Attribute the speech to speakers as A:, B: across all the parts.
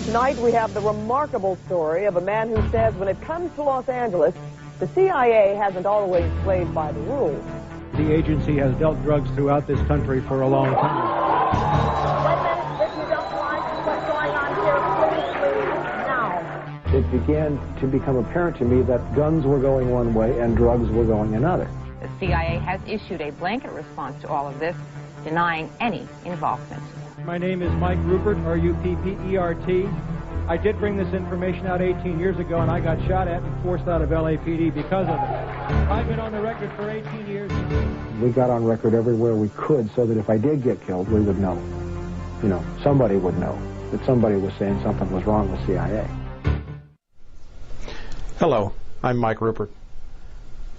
A: Tonight we have the remarkable story of a man who says when it comes to Los Angeles, the CIA hasn't always played by the rules.
B: The agency has dealt drugs throughout this country for a long time.
A: If you don't like what's going on here, please leave now.
C: It began to become apparent to me that guns were going one way and drugs were going another.
D: The CIA has issued a blanket response to all of this, denying any involvement.
B: My name is Mike Ruppert, R-U-P-P-E-R-T. I did bring this information out 18 years ago, and I got shot at and forced out of LAPD because of it. I've been on the record for 18 years.
C: We got on record everywhere we could so that if I did get killed, we would know. You know, somebody would know that somebody was saying something was wrong with CIA.
E: Hello, I'm Mike Ruppert.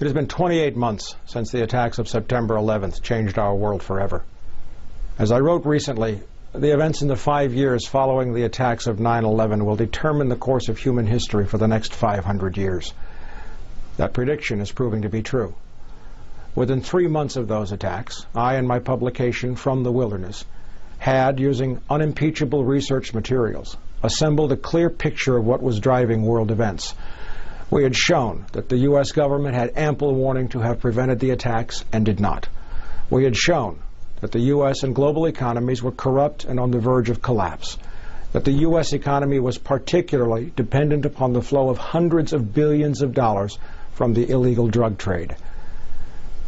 E: It has been 28 months since the attacks of September 11th changed our world forever. As I wrote recently, the events in the 5 years following the attacks of 9/11 will determine the course of human history for the next 500 years. That prediction is proving to be true. Within 3 months of those attacks, I and my publication, From the Wilderness, had, using unimpeachable research materials, assembled a clear picture of what was driving world events. We had shown that the U.S. government had ample warning to have prevented the attacks and did not. We had shown that the U.S. and global economies were corrupt and on the verge of collapse, that the U.S. economy was particularly dependent upon the flow of hundreds of billions of dollars from the illegal drug trade.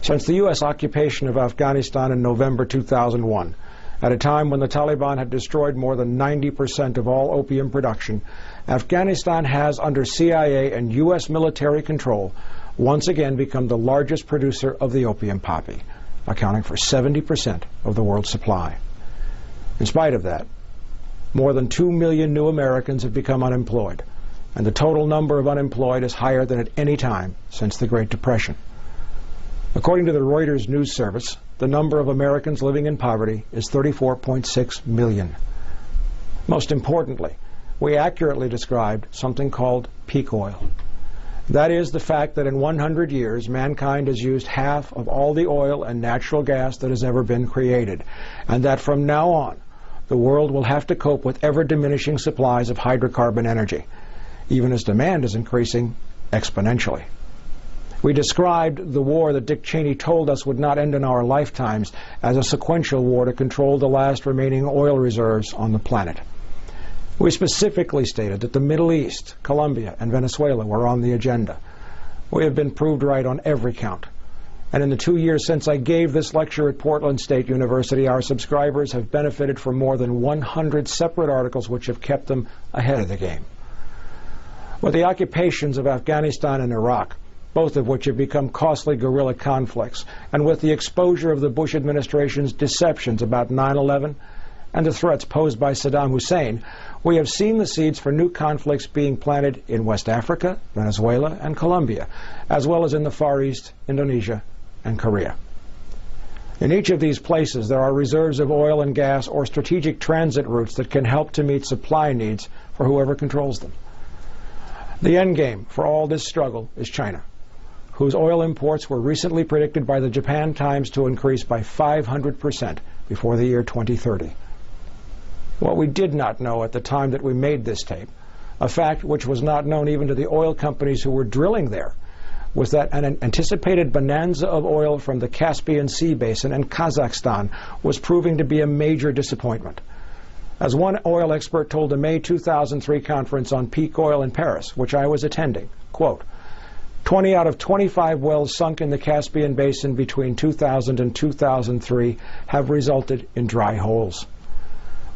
E: Since the U.S. occupation of Afghanistan in November 2001, at a time when the Taliban had destroyed more than 90% of all opium production, Afghanistan has, under CIA and U.S. military control, once again become the largest producer of the opium poppy, accounting for 70% of the world's supply. In spite of that, more than 2 million new Americans have become unemployed, and the total number of unemployed is higher than at any time since the Great Depression. According to the Reuters news service, the number of Americans living in poverty is 34.6 million. Most importantly, we accurately described something called peak oil. That is the fact that in 100 years, mankind has used half of all the oil and natural gas that has ever been created, and that from now on, the world will have to cope with ever-diminishing supplies of hydrocarbon energy, even as demand is increasing exponentially. We described the war that Dick Cheney told us would not end in our lifetimes as a sequential war to control the last remaining oil reserves on the planet. We specifically stated that the Middle East, Colombia, and Venezuela were on the agenda. We have been proved right on every count. And in the 2 years since I gave this lecture at Portland State University, our subscribers have benefited from more than 100 separate articles which have kept them ahead of the game. With the occupations of Afghanistan and Iraq, both of which have become costly guerrilla conflicts, and with the exposure of the Bush administration's deceptions about 9/11 and the threats posed by Saddam Hussein, we have seen the seeds for new conflicts being planted in West Africa, Venezuela, and Colombia, as well as in the Far East, Indonesia, and Korea. In each of these places, there are reserves of oil and gas or strategic transit routes that can help to meet supply needs for whoever controls them. The endgame for all this struggle is China, whose oil imports were recently predicted by the Japan Times to increase by 500% before the year 2030. What we did not know at the time that we made this tape, a fact which was not known even to the oil companies who were drilling there, was that an anticipated bonanza of oil from the Caspian Sea basin and Kazakhstan was proving to be a major disappointment. As one oil expert told a May 2003 conference on peak oil in Paris, which I was attending, quote, 20 out of 25 wells sunk in the Caspian basin between 2000 and 2003 have resulted in dry holes.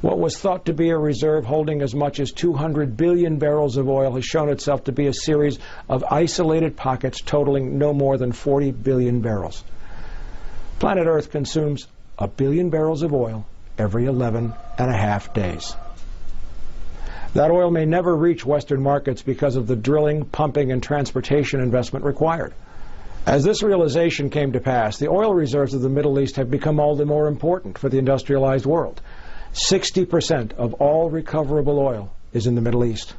E: What was thought to be a reserve holding as much as 200 billion barrels of oil has shown itself to be a series of isolated pockets totaling no more than 40 billion barrels. Planet Earth consumes 1 billion barrels of oil every 11.5 days. That oil may never reach Western markets because of the drilling, pumping, and transportation investment required. As this realization came to pass, the oil reserves of the Middle East have become all the more important for the industrialized world. 60% of all recoverable oil is in the Middle East.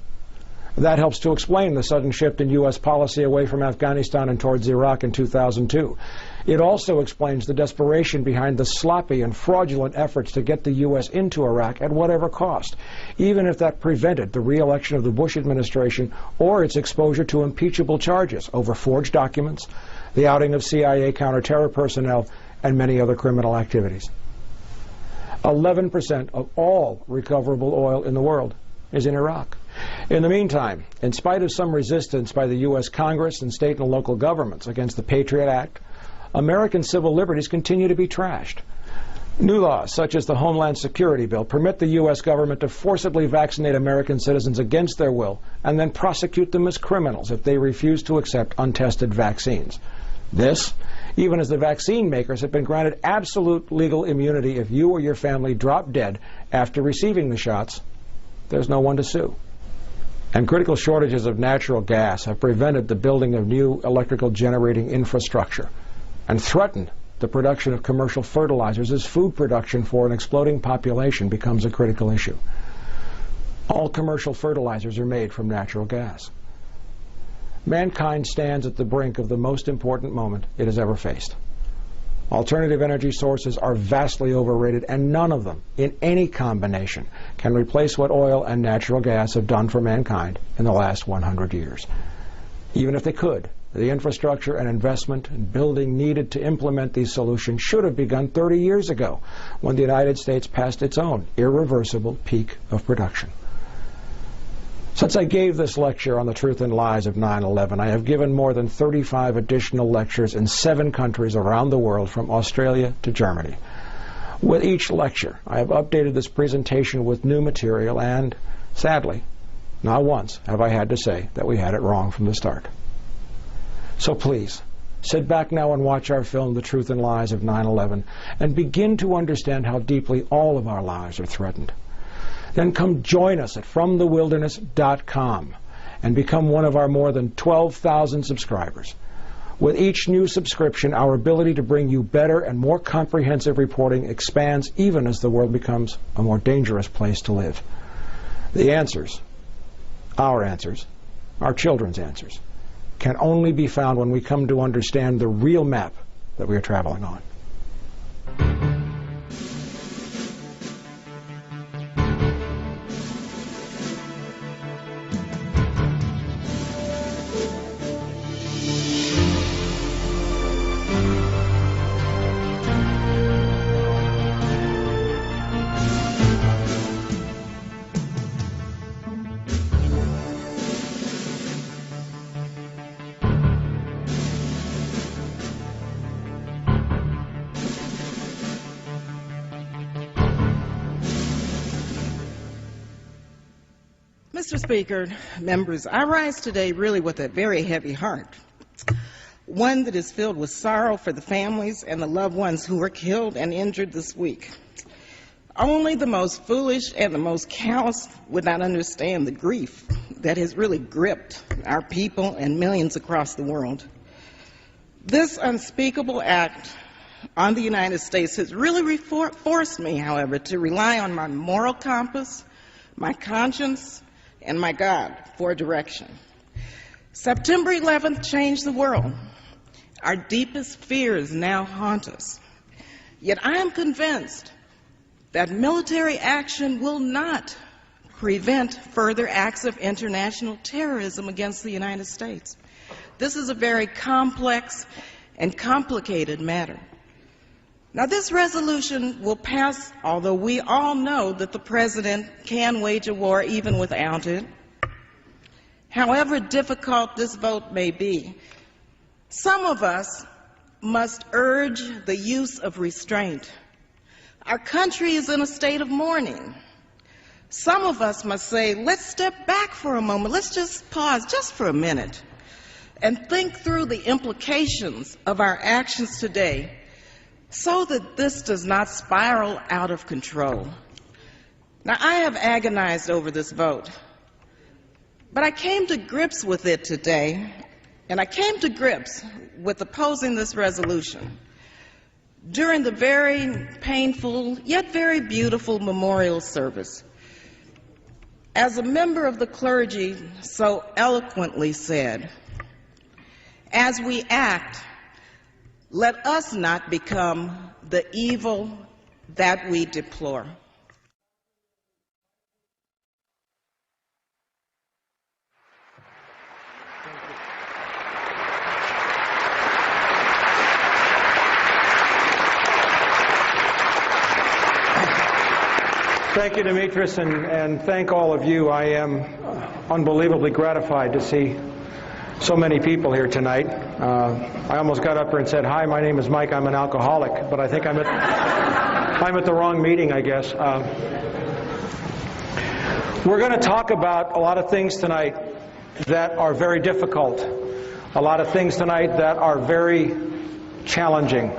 E: That helps to explain the sudden shift in U.S. policy away from Afghanistan and towards Iraq in 2002. It also explains the desperation behind the sloppy and fraudulent efforts to get the U.S. into Iraq at whatever cost, even if that prevented the re-election of the Bush administration or its exposure to impeachable charges over forged documents, the outing of CIA counterterror personnel, and many other criminal activities. 11% of all recoverable oil in the world is in Iraq. In the meantime, in spite of some resistance by the U.S. Congress and state and local governments against the Patriot Act, American civil liberties continue to be trashed. New laws, such as the Homeland Security Bill, permit the U.S. government to forcibly vaccinate American citizens against their will and then prosecute them as criminals if they refuse to accept untested vaccines. This, even as the vaccine makers have been granted absolute legal immunity if you or your family drop dead after receiving the shots, there's no one to sue. And critical shortages of natural gas have prevented the building of new electrical generating infrastructure and threatened the production of commercial fertilizers as food production for an exploding population becomes a critical issue. All commercial fertilizers are made from natural gas. Mankind stands at the brink of the most important moment it has ever faced. Alternative energy sources are vastly overrated, and none of them, in any combination, can replace what oil and natural gas have done for mankind in the last 100 years. Even if they could, the infrastructure and investment and building needed to implement these solutions should have begun 30 years ago, when the United States passed its own irreversible peak of production. Since I gave this lecture on the truth and lies of 9/11, I have given more than 35 additional lectures in 7 countries around the world, from Australia to Germany. With each lecture, I have updated this presentation with new material, and, sadly, not once have I had to say that we had it wrong from the start. So please, sit back now and watch our film, The Truth and Lies of 9/11, and begin to understand how deeply all of our lives are threatened. Then come join us at FromTheWilderness.com and become one of our more than 12,000 subscribers. With each new subscription, our ability to bring you better and more comprehensive reporting expands, even as the world becomes a more dangerous place to live. The answers, our children's answers, can only be found when we come to understand the real map that we are traveling on.
F: Mr. Speaker, members, I rise today really with a very heavy heart, one that is filled with sorrow for the families and the loved ones who were killed and injured this week. Only the most foolish and the most callous would not understand the grief that has really gripped our people and millions across the world. This unspeakable act on the United States has really forced me, however, to rely on my moral compass, my conscience, and my God for direction. September 11th changed the world. Our deepest fears now haunt us. Yet I am convinced that military action will not prevent further acts of international terrorism against the United States. This is a very complex and complicated matter. Now, this resolution will pass, although we all know that the President can wage a war even without it. However difficult this vote may be, some of us must urge the use of restraint. Our country is in a state of mourning. Some of us must say, let's step back for a moment. Let's just pause just for a minute and think through the implications of our actions today, so that this does not spiral out of control. Now, I have agonized over this vote, but I came to grips with it today, and I came to grips with opposing this resolution during the very painful yet very beautiful memorial service. As a member of the clergy so eloquently said, as we act, let us not become the evil that we deplore.
E: Thank you, Demetrius, and thank all of you. I am unbelievably gratified to see so many people here tonight. I almost got up here and said, hi, my name is Mike, I'm an alcoholic, but I think I'm at the wrong meeting, I guess. We're going to talk about a lot of things tonight that are very difficult, a lot of things tonight that are very challenging.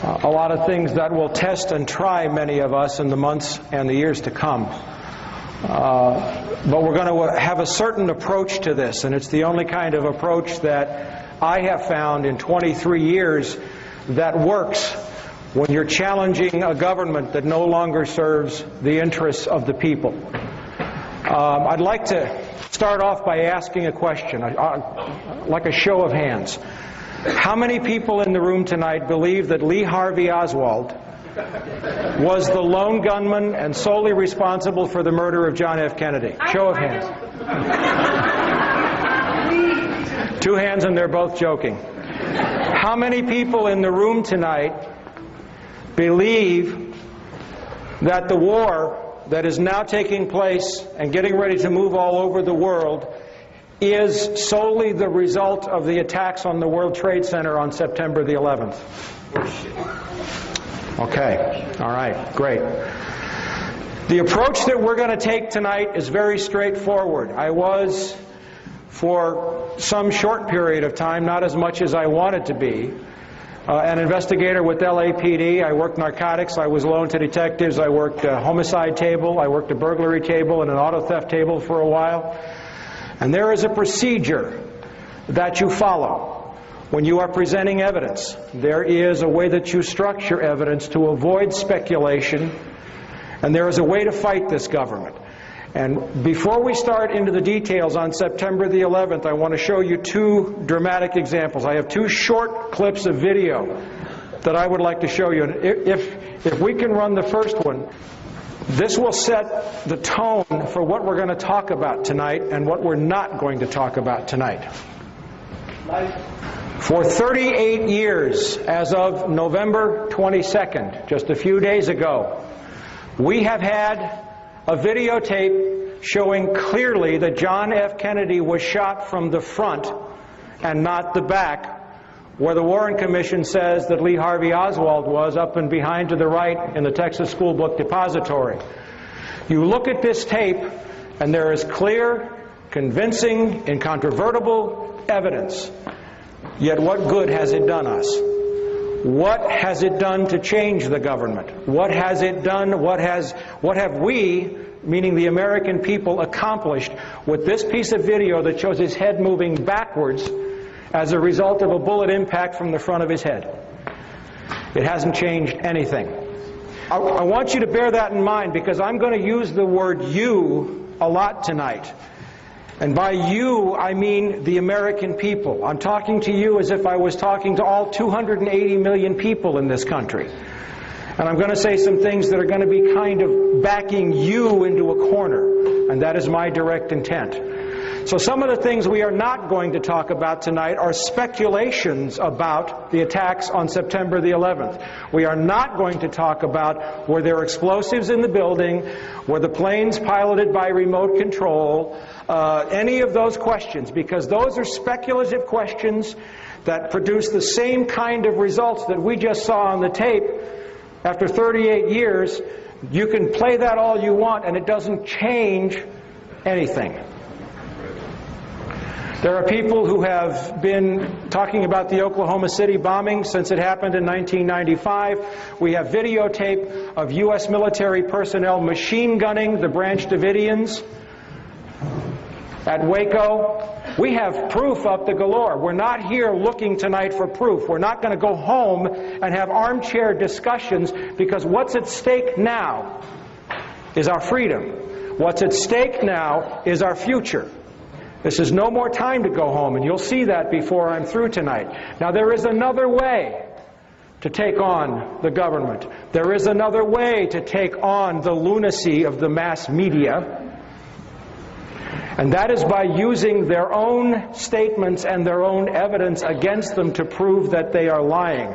E: A lot of things that will test and try many of us in the months and the years to come. But we're going to have a certain approach to this, and it's the only kind of approach that I have found in 23 years that works when you're challenging a government that no longer serves the interests of the people. I'd like to start off by asking a question, like a show of hands. How many people in the room tonight believe that Lee Harvey Oswald was the lone gunman and solely responsible for the murder of John F. Kennedy? Show of hands. 2 hands, and they're both joking. How many people in the room tonight believe that the war that is now taking place and getting ready to move all over the world is solely the result of the attacks on the World Trade Center on September the 11th? Okay, all right, great. The approach that we're going to take tonight is very straightforward. I was, for some short period of time, not as much as I wanted to be, an investigator with LAPD. I worked narcotics, I was loaned to detectives, I worked a homicide table, I worked a burglary table and an auto theft table for a while. And there is a procedure that you follow when you are presenting evidence. There is a way that you structure evidence to avoid speculation, and there is a way to fight this government. And before we start into the details on September the 11th, I want to show you 2 dramatic examples. I have 2 short clips of video that I would like to show you. And if we can run the first one, this will set the tone for what we're going to talk about tonight and what we're not going to talk about tonight. For 38 years, as of November 22nd, just a few days ago, we have had a videotape showing clearly that John F. Kennedy was shot from the front and not the back, where the Warren Commission says that Lee Harvey Oswald was, up and behind to the right in the Texas School Book Depository. You look at this tape, and there is clear, convincing, incontrovertible evidence. Yet what good has it done us? What has it done to change the government? What has it done? What have we, meaning the American people, accomplished with this piece of video that shows his head moving backwards as a result of a bullet impact from the front of his head? It hasn't changed anything. I want you to bear that in mind, because I'm going to use the word "you" a lot tonight. And by you, I mean the American people. I'm talking to you as if I was talking to all 280 million people in this country. And I'm going to say some things that are going to be kind of backing you into a corner, and that is my direct intent. So some of the things we are not going to talk about tonight are speculations about the attacks on September the 11th. We are not going to talk about were there explosives in the building, were the planes piloted by remote control, any of those questions, because those are speculative questions that produce the same kind of results that we just saw on the tape. After 38 years, you can play that all you want, and it doesn't change anything. There are people who have been talking about the Oklahoma City bombing since it happened in 1995. We have videotape of U.S. military personnel machine gunning the Branch Davidians at Waco. We have proof up to galore. We're not here looking tonight for proof. We're not going to go home and have armchair discussions, because what's at stake now is our freedom. What's at stake now is our future. This is no more time to go home, and you'll see that before I'm through tonight. Now, there is another way to take on the government. There is another way to take on the lunacy of the mass media, and that is by using their own statements and their own evidence against them to prove that they are lying.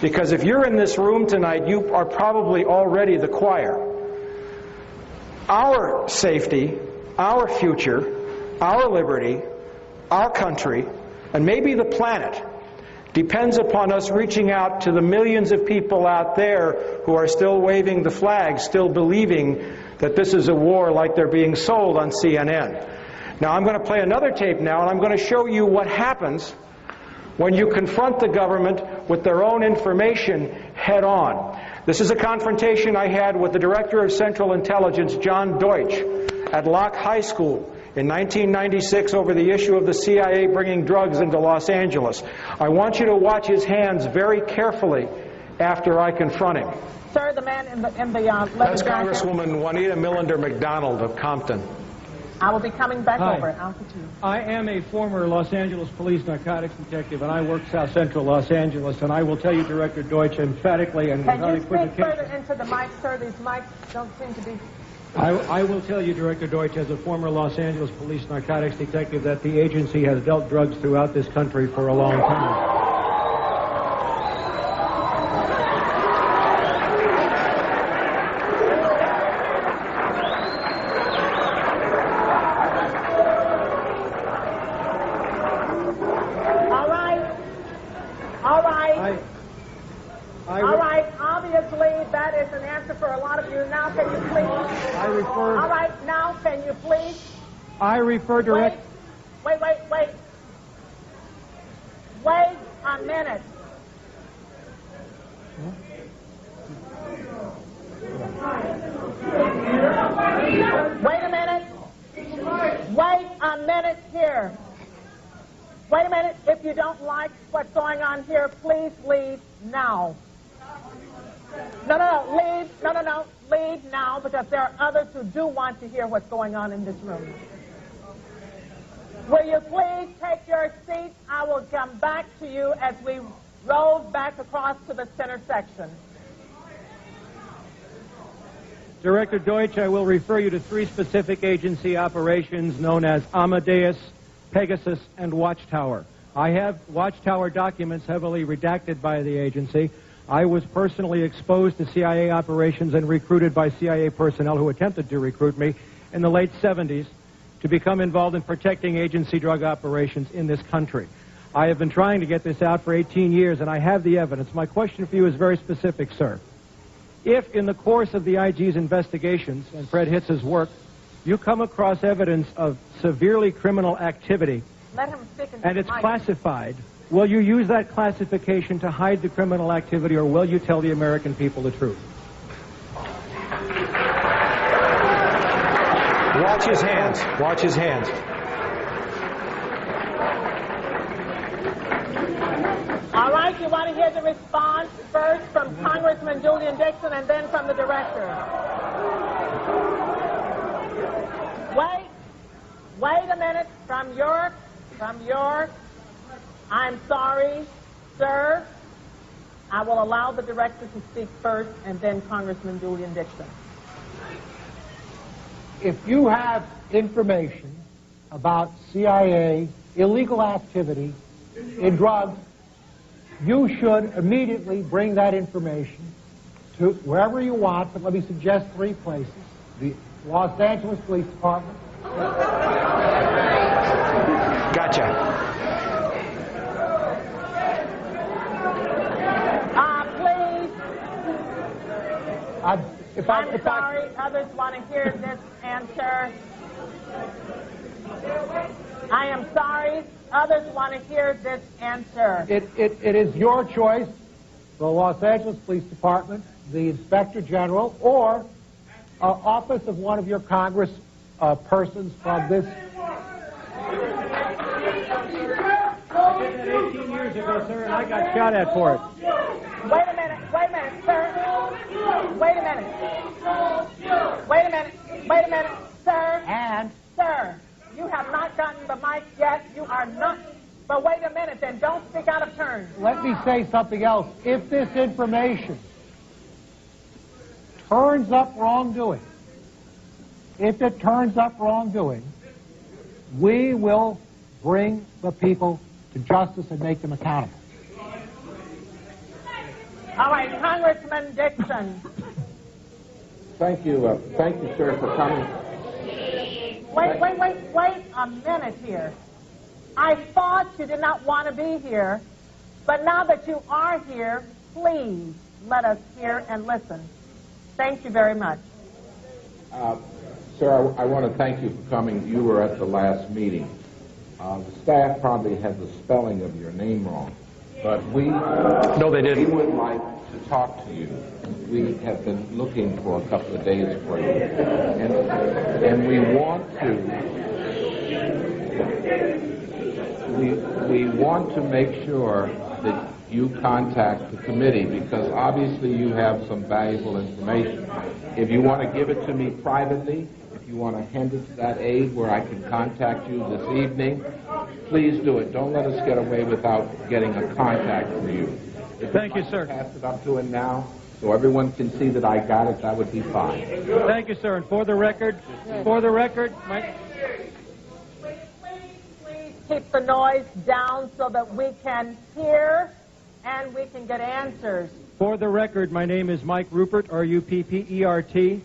E: Because if you're in this room tonight, you are probably already the choir. Our safety, our future, our liberty, our country, and maybe the planet depends upon us reaching out to the millions of people out there who are still waving the flag, still believing that this is a war like they're being sold on CNN. Now, I'm going to play another tape now, and I'm going to show you what happens when you confront the government with their own information head on. This is a confrontation I had with the Director of Central Intelligence, John Deutsch, at Locke High School in 1996 over the issue of the CIA bringing drugs into Los Angeles. I want you to watch his hands very carefully after I confront him.
A: Sir, the man in the
E: That's Congresswoman Juanita Millender McDonald of Compton.
A: I will be coming back
B: Hi.
A: over. I'll put you.
B: I am a former Los Angeles police narcotics detective, and I work South Central Los Angeles, and I will tell you, Director Deutsch, emphatically and
A: Can
B: without
A: you speak
B: equivocation.
A: further into the mic, sir? These mics don't seem to be...
B: I will tell you, Director Deutsch, as a former Los Angeles police narcotics detective, that the agency has dealt drugs throughout this country for a long time.
A: All right, obviously that is an answer for a lot of you. Now can you please... All right, now can you please...
B: I refer direct...
A: Wait a minute. Wait a minute. Wait a minute here. Wait a minute. If you don't like what's going on here, please leave now. No, leave. No, leave now, because there are others who do want to hear what's going on in this room. Will you please take your seats? I will come back to you as we roll back across to the center section.
B: Director Deutsch, I will refer you to 3 specific agency operations known as Amadeus, Pegasus, and Watchtower. I have Watchtower documents heavily redacted by the agency. I was personally exposed to CIA operations and recruited by CIA personnel who attempted to recruit me in the late 70s to become involved in protecting agency drug operations in this country. I have been trying to get this out for 18 years, and I have the evidence. My question for you is very specific, sir. If, in the course of the IG's investigations and Fred Hitz's work, you come across evidence of severely criminal activity,
A: Let him speak into
B: and
A: the
B: it's
A: mic.
B: classified, will you use that classification to hide the criminal activity, or will you tell the American people the truth?
E: Watch his hands. Watch his hands.
A: All right, you want to hear the response first from Congressman Julian Dixon and then from the director. Wait a minute. From York, I'm sorry, sir. I will allow the director to speak first and then Congressman Julian Dixon.
C: If you have information about CIA illegal activity in drugs, you should immediately bring that information to wherever you want, but let me suggest 3 places. The Los Angeles Police Department.
E: Gotcha.
A: Please. I'm sorry, others want to hear this answer. I am sorry, others want to hear this answer.
C: It is your choice, the Los Angeles Police Department, the Inspector General, or office of one of your Congress persons from this.
B: I did that 18 years ago, sir, and I got shot at for it.
A: Wait a minute, sir. Wait a minute, sir. have not gotten the mic yet. You are not. But wait a minute, then. Don't speak out of turn.
C: Let me say something else. If this information turns up wrongdoing, we will bring the people to justice and make them accountable.
A: All right, Congressman Dixon.
G: Thank you, sir, for coming.
A: Wait a minute here. I thought you did not want to be here, but now that you are here, please let us hear and listen. Thank you very much.
G: Sir, I want to thank you for coming. You were at the last meeting. The staff probably had the spelling of your name wrong, but
E: No, they didn't.
G: We would like to talk to you. We have been looking for a couple of days for you, and we want to make sure that you contact the committee, because obviously you have some valuable information. If you want to give it to me privately, if you want to hand it to that aide where I can contact you this evening, please do it. Don't let us get away without getting a contact for you.
B: Thank you, sir.
G: Pass it up to him now so everyone can see that I got it. That would be fine.
B: Thank you, sir. And for the record, Mike.
A: Please keep the noise down so that we can hear and we can get answers.
B: For the record, my name is Mike Ruppert, Ruppert.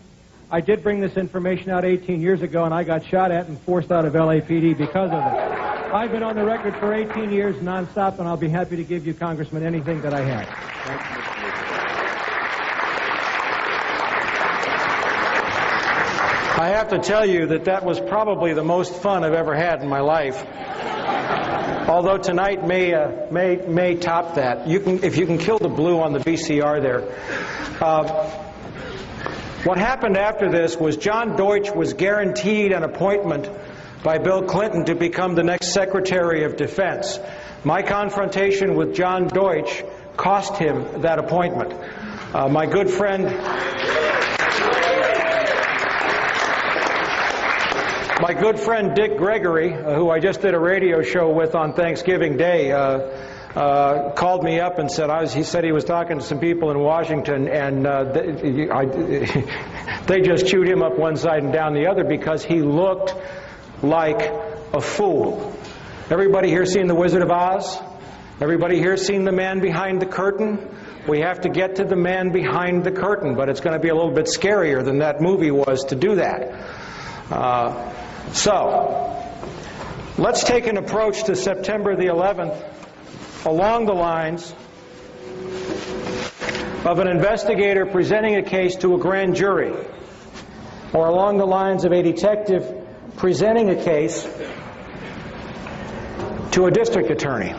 B: I did bring this information out 18 years ago, and I got shot at and forced out of LAPD because of it. I've been on the record for 18 years nonstop, and I'll be happy to give you, Congressman, anything that I have. I have to tell you that that was probably the most fun I've ever had in my life. Although tonight may top that. If you can kill the blue on the VCR there. What happened after this was John Deutsch was guaranteed an appointment by Bill Clinton to become the next Secretary of Defense. My confrontation with John Deutsch cost him that appointment. My good friend Dick Gregory, who I just did a radio show with on Thanksgiving Day, called me up and said he said he was talking to some people in Washington, and they just chewed him up one side and down the other because he looked like a fool. Everybody here seen The Wizard of Oz? Everybody here seen The Man Behind the Curtain? We have to get to the man behind the curtain, but it's going to be a little bit scarier than that movie was to do that. So, let's take an approach to September the 11th along the lines of an investigator presenting a case to a grand jury, or along the lines of a detective presenting a case to a district attorney.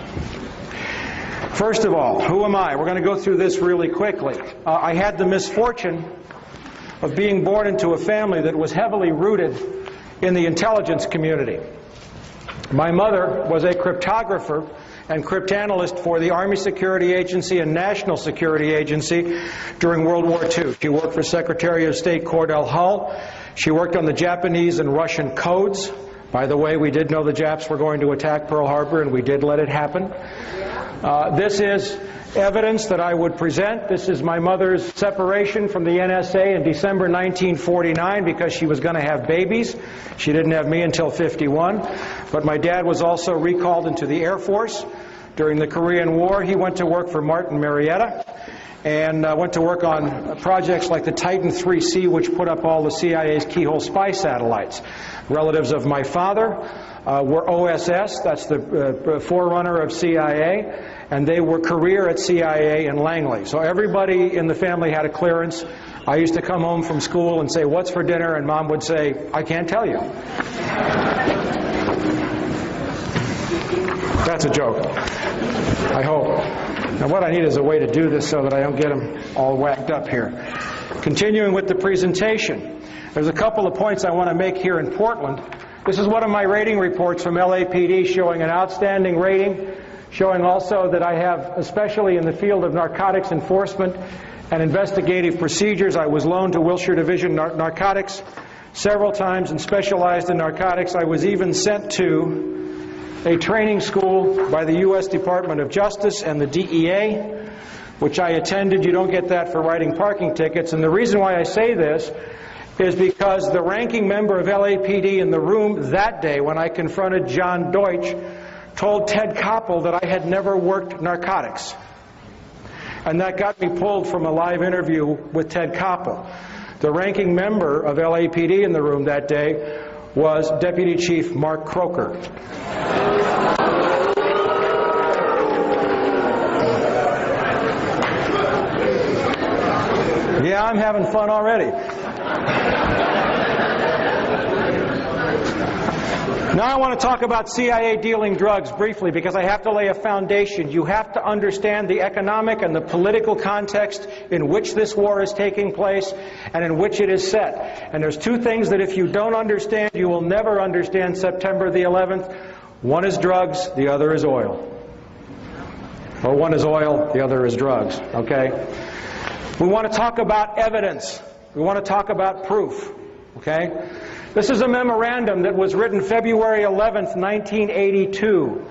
B: First of all, who am I? We're going to go through this really quickly. I had the misfortune of being born into a family that was heavily rooted in the intelligence community. My mother was a cryptographer and cryptanalyst for the Army Security Agency and National Security Agency during World War II. She worked for Secretary of State Cordell Hull. She worked on the Japanese and Russian codes. By the way, we did know the Japs were going to attack Pearl Harbor, and we did let it happen. This is evidence that I would present. This is my mother's separation from the NSA in December 1949 because she was going to have babies. She didn't have me until 51. But my dad was also recalled into the Air Force during the Korean War. He went to work for Martin Marietta and went to work on projects like the Titan 3C, which put up all the CIA's keyhole spy satellites. Relatives of my father were OSS, that's the forerunner of CIA, and they were career at CIA in Langley. So everybody in the family had a clearance. I used to come home from school and say, "What's for dinner?" And Mom would say, "I can't tell you." That's a joke, I hope. Now what I need is a way to do this so that I don't get them all whacked up here. Continuing with the presentation, there's a couple of points I want to make here in Portland. This is one of my rating reports from LAPD showing an outstanding rating, showing also that I have, especially in the field of narcotics enforcement and investigative procedures, I was loaned to Wilshire Division Narcotics several times and specialized in narcotics. I was even sent to a training school by the U.S. Department of Justice and the DEA, which I attended. You don't get that for writing parking tickets. And the reason why I say this is because the ranking member of LAPD in the room that day when I confronted John Deutsch told Ted Koppel that I had never worked narcotics. And that got me pulled from a live interview with Ted Koppel. The ranking member of LAPD in the room that day was Deputy Chief Mark Croker. Yeah, I'm having fun already. Now I want to talk about CIA dealing drugs briefly because I have to lay a foundation. You have to understand the economic and the political context in which this war is taking place and in which it is set. And there's two things that if you don't understand, you will never understand September the 11th. One is drugs, the other is oil. Or one is oil, the other is drugs, okay? We want to talk about evidence. We want to talk about proof, okay? This is a memorandum that was written February 11th, 1982,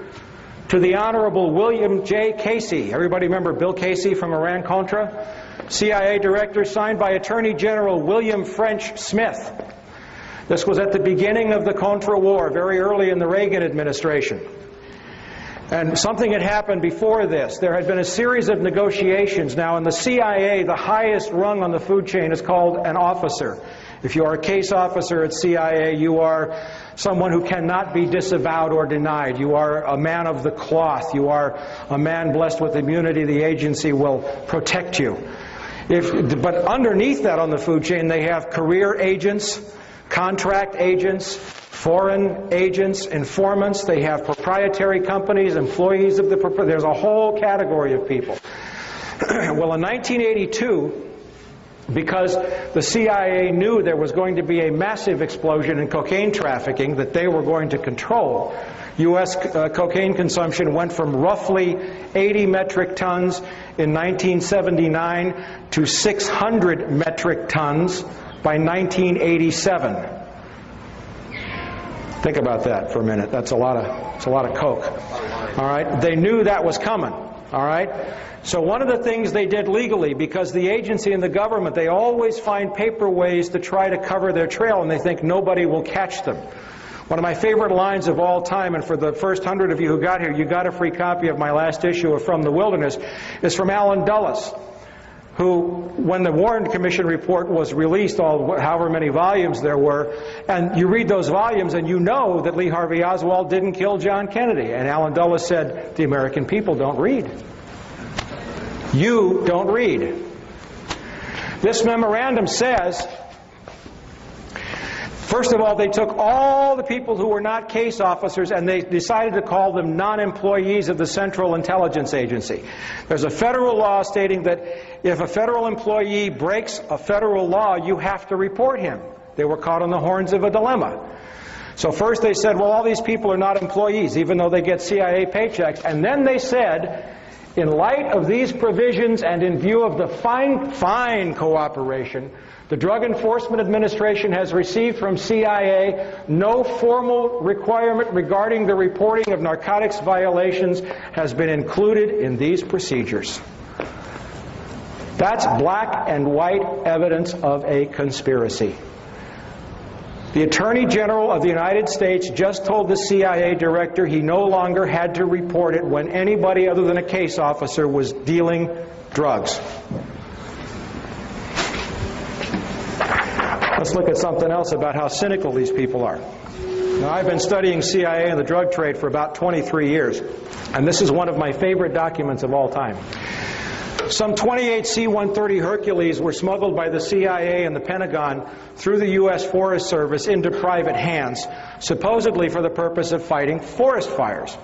B: to the Honorable William J. Casey. Everybody remember Bill Casey from Iran-Contra? CIA Director, signed by Attorney General William French Smith. This was at the beginning of the Contra War, very early in the Reagan administration. And something had happened before this. There had been a series of negotiations. Now, in the CIA, the highest rung on the food chain is called an officer. If you are a case officer at CIA, you are someone who cannot be disavowed or denied. You are a man of the cloth. You are a man blessed with immunity. The agency will protect you. But underneath that on the food chain, they have career agents, contract agents, foreign agents, informants. They have proprietary companies, employees of the there's a whole category of people. Well, in 1982, because the CIA knew there was going to be a massive explosion in cocaine trafficking that they were going to control, U.S. Cocaine consumption went from roughly 80 metric tons in 1979 to 600 metric tons by 1987. Think about that for a minute. That's a lot of coke. All right? They knew that was coming. All right? So one of the things they did legally, because the agency and the government, they always find paper ways to try to cover their trail, and they think nobody will catch them. One of my favorite lines of all time, and for the first 100 of you who got here, you got a free copy of my last issue of From the Wilderness, is from Alan Dulles, who, when the Warren Commission report was released, however many volumes there were, and you read those volumes and you know that Lee Harvey Oswald didn't kill John Kennedy. And Alan Dulles said, the American people don't read. You don't read. This memorandum says, first of all, they took all the people who were not case officers and they decided to call them non-employees of the Central Intelligence Agency. There's a federal law stating that if a federal employee breaks a federal law, you have to report him. They were caught on the horns of a dilemma. So first they said, well, all these people are not employees, even though they get CIA paychecks. And then they said, in light of these provisions and in view of the fine cooperation the Drug Enforcement Administration has received from CIA, no formal requirement regarding the reporting of narcotics violations has been included in these procedures. That's black and white evidence of a conspiracy. The Attorney General of the United States just told the CIA director he no longer had to report it when anybody other than a case officer was dealing drugs. Let's look at something else about how cynical these people are. Now, I've been studying CIA and the drug trade for about 23 years, and this is one of my favorite documents of all time. Some 28 C-130 Hercules were smuggled by the CIA and the Pentagon through the U.S. Forest Service into private hands, supposedly for the purpose of fighting forest fires.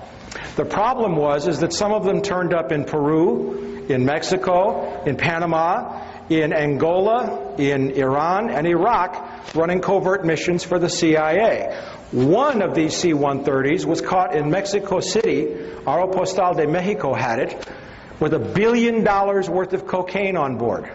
B: The problem is that some of them turned up in Peru, in Mexico, in Panama, in Angola, in Iran, and Iraq, running covert missions for the CIA. One of these C-130s was caught in Mexico City. Aeropostal de Mexico had it, with $1 billion worth of cocaine on board.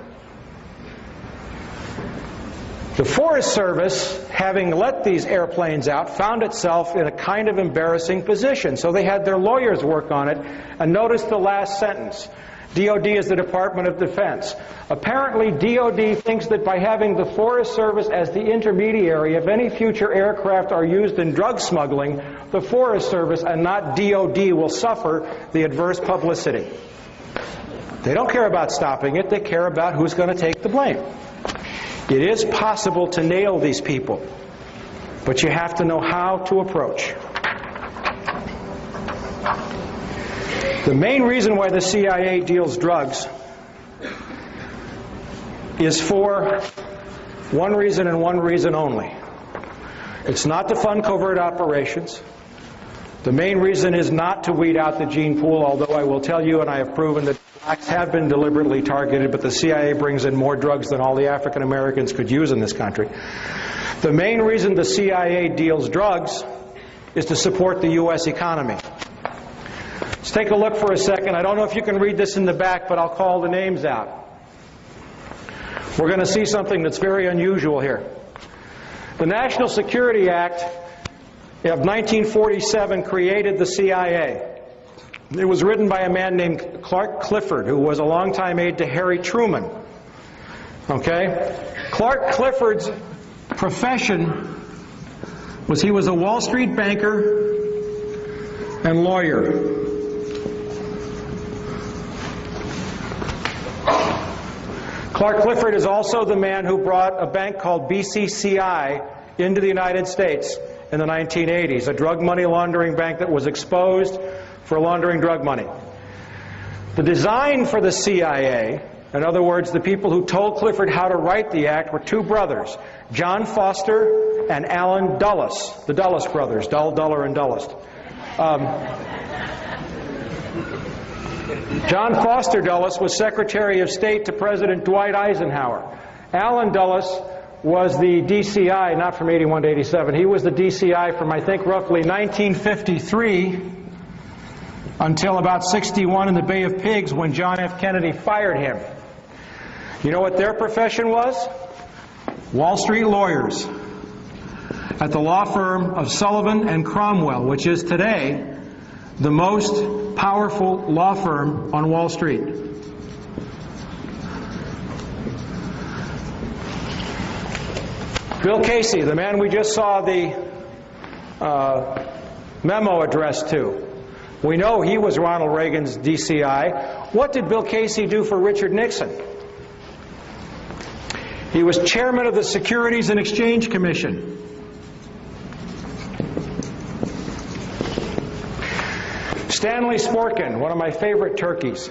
E: The Forest Service, having let these airplanes out, found itself in a kind of embarrassing position. So they had their lawyers work on it, and notice the last sentence. DOD is the Department of Defense. Apparently, DOD thinks that by having the Forest Service as the intermediary, if any future aircraft are used in drug smuggling, the Forest Service and not DOD will suffer the adverse publicity. They don't care about stopping it, they care about who's going to take the blame. It is possible to nail these people, but you have to know how to approach. The main reason why the CIA deals drugs is for one reason and one reason only. It's not to fund covert operations. The main reason is not to weed out the gene pool, although I will tell you, and I have proven that blacks have been deliberately targeted, but the CIA brings in more drugs than all the African Americans could use in this country. The main reason the CIA deals drugs is to support the U.S. economy. Let's take a look for a second. I don't know if you can read this in the back, but I'll call the names out. We're going to see something that's very unusual here. The National Security Act of 1947 created the CIA. It was written by a man named Clark Clifford, who was a longtime aide to Harry Truman. Okay? Clark Clifford's profession was he was a Wall Street banker and lawyer. Clark Clifford is also the man who brought a bank called BCCI into the United States in the 1980s, a drug money laundering bank that was exposed for laundering drug money. The design for the CIA, in other words, the people who told Clifford how to write the act, were two brothers, John Foster and Allen Dulles, the Dulles brothers, Duller and Dullest. John Foster Dulles was Secretary of State to President Dwight Eisenhower. Allen Dulles was the DCI, not from 81 to 87, he was the DCI from, I think, roughly 1953 until about 61 in the Bay of Pigs when John F. Kennedy fired him. You know what their profession was? Wall Street lawyers at the law firm of Sullivan and Cromwell, which is today the most powerful law firm on Wall Street. Bill Casey, the man we just saw the memo addressed to. We know he was Ronald Reagan's DCI. What did Bill Casey do for Richard Nixon? He was chairman of the Securities and Exchange Commission. Stanley Sporkin, one of my favorite turkeys,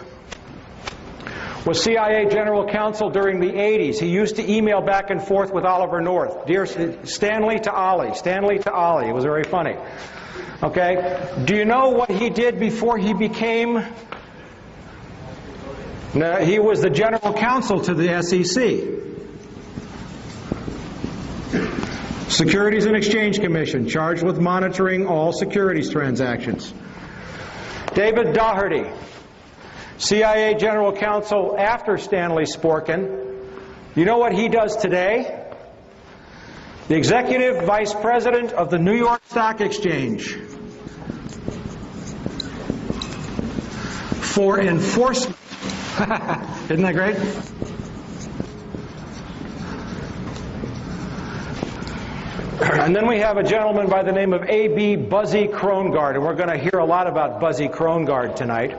E: was CIA General Counsel during the 80s. He used to email back and forth with Oliver North. Dear Stanley to Ollie, Stanley to Ollie. It was very funny. Okay? Do you know what he did before he became... No, he was the General Counsel to the SEC. Securities and Exchange Commission, charged with monitoring all securities transactions. David Daugherty, CIA General Counsel after Stanley Sporkin. You know what he does today? The Executive Vice President of the New York Stock Exchange for enforcement. Isn't that great? And then we have a gentleman by the name of A.B. Buzzy Krongard, and we're going to hear a lot about Buzzy Krongard tonight.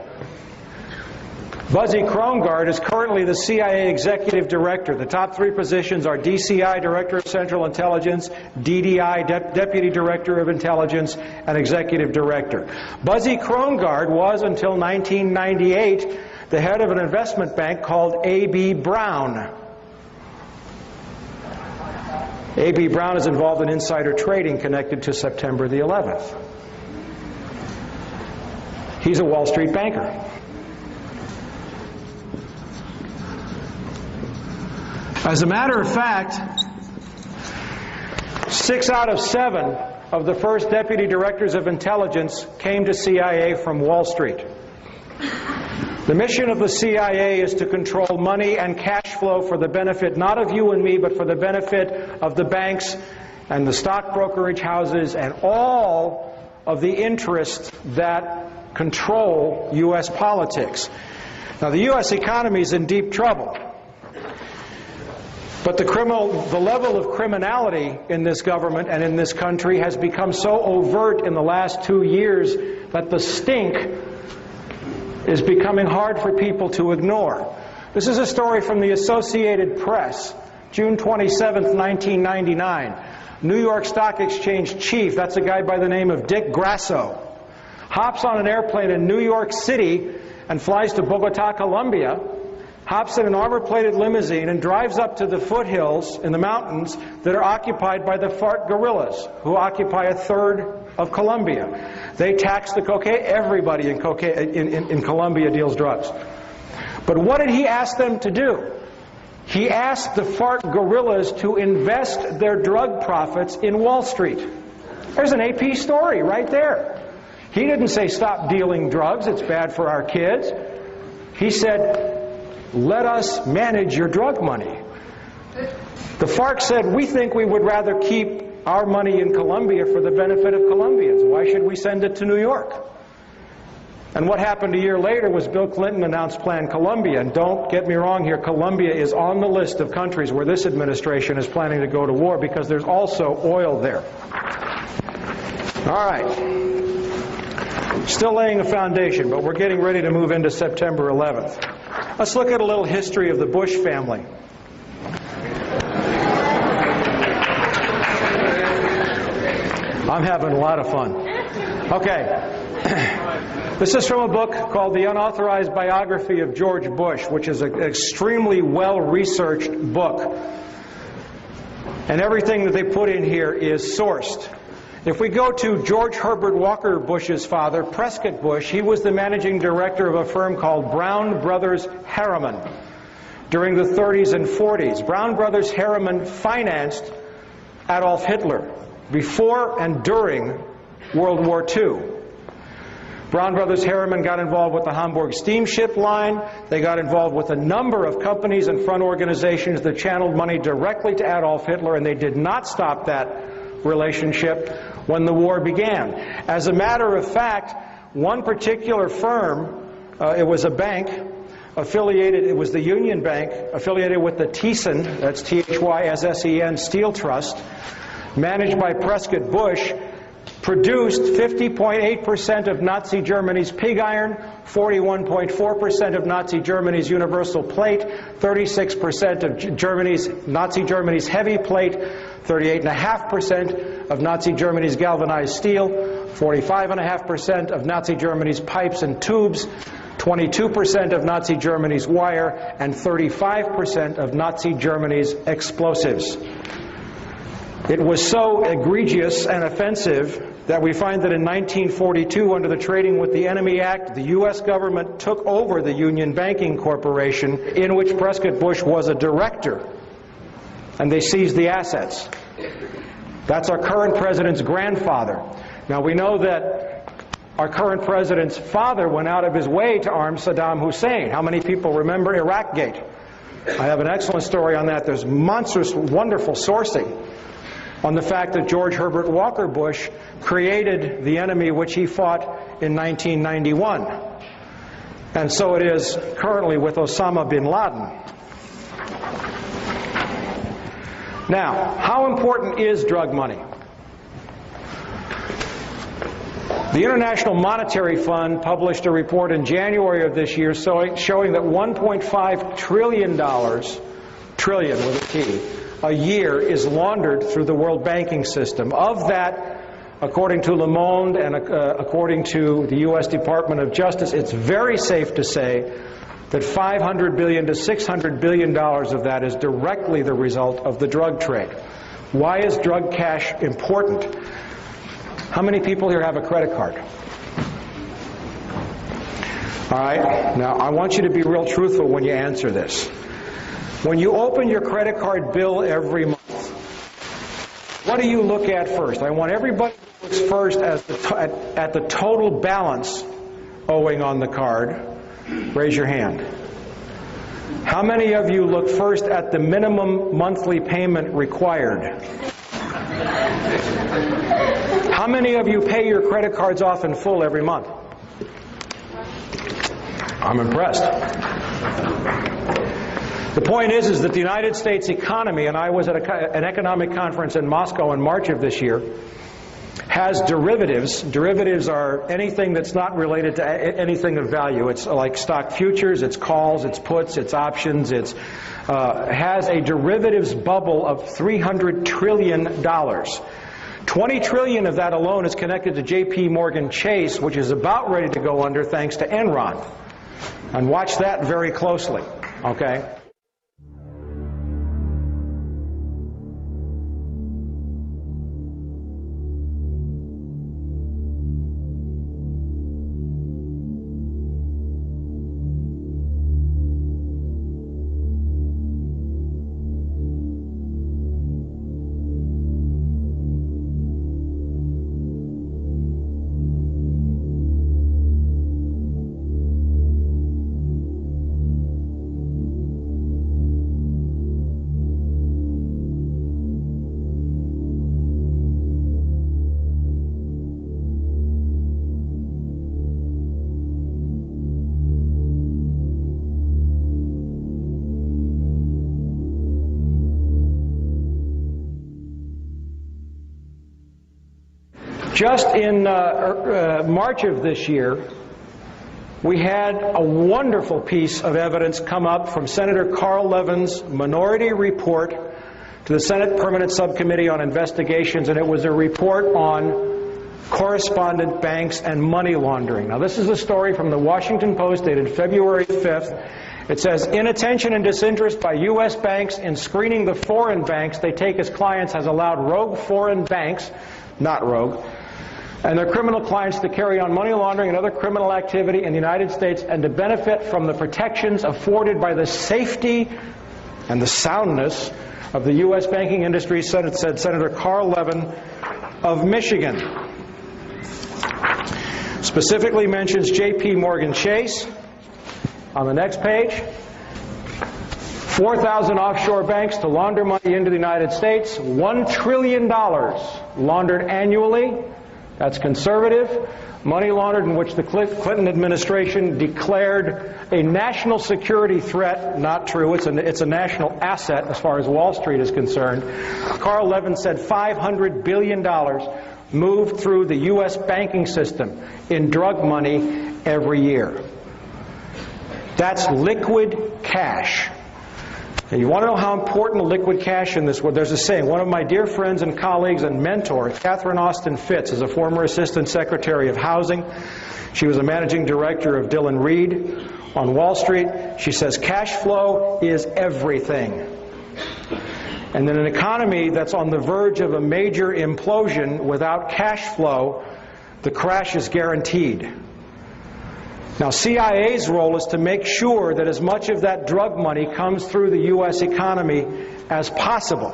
E: Buzzy Krongard is currently the CIA Executive Director. The top three positions are DCI, Director of Central Intelligence, DDI, Deputy Director of Intelligence, and Executive Director. Buzzy Krongard was, until 1998, the head of an investment bank called A.B. Brown. A.B. Brown is involved in insider trading connected to September the 11th. He's a Wall Street banker. As a matter of fact, 6 out of 7 of the first deputy directors of intelligence came to CIA from Wall Street. The mission of the CIA is to control money and cash flow for the benefit not of you and me, but for the benefit of the banks and the stock brokerage houses and all of the interests that control U.S. politics. Now, the U.S. economy is in deep trouble. But the level of criminality in this government and in this country has become so overt in the last 2 years that the stink is becoming hard for people to ignore. This is a story from the Associated Press, June 27, 1999. New York Stock Exchange chief, that's a guy by the name of Dick Grasso, hops on an airplane in New York City and flies to Bogota, Colombia, hops in an armor-plated limousine and drives up to the foothills in the mountains that are occupied by the FARC guerrillas, who occupy a third of Colombia. They tax the cocaine. Everybody in Colombia deals drugs. But what did he ask them to do? He asked the FARC guerrillas to invest their drug profits in Wall Street. There's an AP story right there. He didn't say stop dealing drugs, it's bad for our kids. He said, let us manage your drug money. The FARC said, we think we would rather keep our money in Colombia for the benefit of Colombians. Why should we send it to New York? And what happened a year later was Bill Clinton announced Plan Colombia. And don't get me wrong here, Colombia is on the list of countries where this administration is planning to go to war because there's also oil there. All right. Still laying a foundation, but we're getting ready to move into September 11th. Let's look at a little history of the Bush family. I'm having a lot of fun. Okay. This is from a book called The Unauthorized Biography of George Bush, which is an extremely well-researched book. And everything that they put in here is sourced. If we go to George Herbert Walker Bush's father, Prescott Bush, he was the managing director of a firm called Brown Brothers Harriman during the 30s and 40s. Brown Brothers Harriman financed Adolf Hitler before and during World War II. Brown Brothers Harriman got involved with the Hamburg steamship line. They got involved with a number of companies and front organizations that channeled money directly to Adolf Hitler, and they did not stop that relationship when the war began. As a matter of fact, one particular firm, it was a bank affiliated, it was the Union Bank, affiliated with the Thyssen, that's T-H-Y-S-S-E-N, Steel Trust, managed by Prescott Bush, produced 50.8% of Nazi Germany's pig iron, 41.4% of Nazi Germany's universal plate, 36% of Nazi Germany's heavy plate, 38.5% of Nazi Germany's galvanized steel, 45.5% of Nazi Germany's pipes and tubes, 22% of Nazi Germany's wire, and 35% of Nazi Germany's explosives. It was so egregious and offensive that we find that in 1942, under the Trading with the Enemy Act, the U.S. government took over the Union Banking Corporation, in which Prescott Bush was a director, and they seized the assets. That's our current president's grandfather. Now, we know that our current president's father went out of his way to arm Saddam Hussein. How many people remember Iraqgate? I have an excellent story on that. There's monstrous, wonderful sourcing on the fact that George Herbert Walker Bush created the enemy which he fought in 1991. And so it is currently with Osama bin Laden. Now, how important is drug money? The International Monetary Fund published a report in January of this year showing that $1.5 trillion, trillion with a T, a year is laundered through the world banking system. Of that, according to Le Monde and according to the U.S. Department of Justice, it's very safe to say that $500 billion to $600 billion of that is directly the result of the drug trade. Why is drug cash important? How many people here have a credit card? All right, now I want you to be real truthful when you answer this. When you open your credit card bill every month, what do you look at first? I want everybody to look first at the total balance owing on the card. Raise your hand. How many of you look first at the minimum monthly payment required? How many of you pay your credit cards off in full every month? I'm impressed. The point is that the United States economy, and I was at an economic conference in Moscow in March of this year, has derivatives. Derivatives are anything that's not related to anything of value. It's like stock futures, it's calls, it's puts, it's options. It's has a derivatives bubble of $300 trillion. 20 trillion of that alone is connected to JP Morgan Chase, which is about ready to go under thanks to Enron. And watch that very closely, okay? Just in March of this year, we had a wonderful piece of evidence come up from Senator Carl Levin's minority report to the Senate Permanent Subcommittee on Investigations, and it was a report on correspondent banks and money laundering. Now, this is a story from the Washington Post dated February 5th. It says, inattention and disinterest by U.S. banks in screening the foreign banks they take as clients has allowed rogue foreign banks, not rogue, and their criminal clients to carry on money laundering and other criminal activity in the United States and to benefit from the protections afforded by the safety and the soundness of the U.S. banking industry, said Senator Carl Levin of Michigan. Specifically mentions JP Morgan Chase. On the next page, 4,000 offshore banks to launder money into the United States, $1 trillion laundered annually. That's conservative. Money laundered in which the Clinton administration declared a national security threat. Not true. It's a national asset as far as Wall Street is concerned. Carl Levin said $500 billion moved through the U.S. banking system in drug money every year. That's liquid cash. And you want to know how important liquid cash in this world? There's a saying. One of my dear friends and colleagues and mentors, Catherine Austin Fitts, is a former Assistant Secretary of Housing. She was a managing director of Dillon Reed on Wall Street. She says cash flow is everything. And in an economy that's on the verge of a major implosion, without cash flow, the crash is guaranteed. Now, CIA's role is to make sure that as much of that drug money comes through the U.S. economy as possible.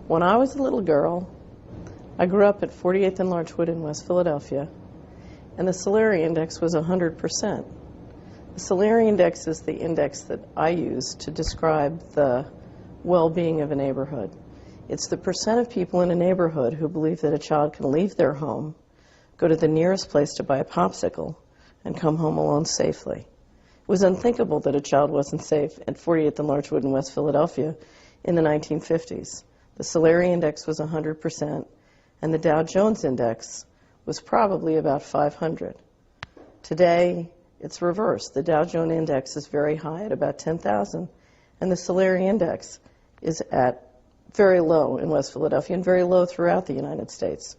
H: When I was a little girl, I grew up at 48th and Larchwood in West Philadelphia, and the Solari index was 100%. The Solari index is the index that I use to describe the well-being of a neighborhood. It's the percent of people in a neighborhood who believe that a child can leave their home, go to the nearest place to buy a popsicle, and come home alone safely. It was unthinkable that a child wasn't safe at 48th and Larchwood in West Philadelphia in the 1950s. The Solari index was 100%, and the Dow Jones index was probably about 500. Today, it's reversed. The Dow Jones index is very high at about 10,000, and the Solari index is at very low in West Philadelphia and very low throughout the United States.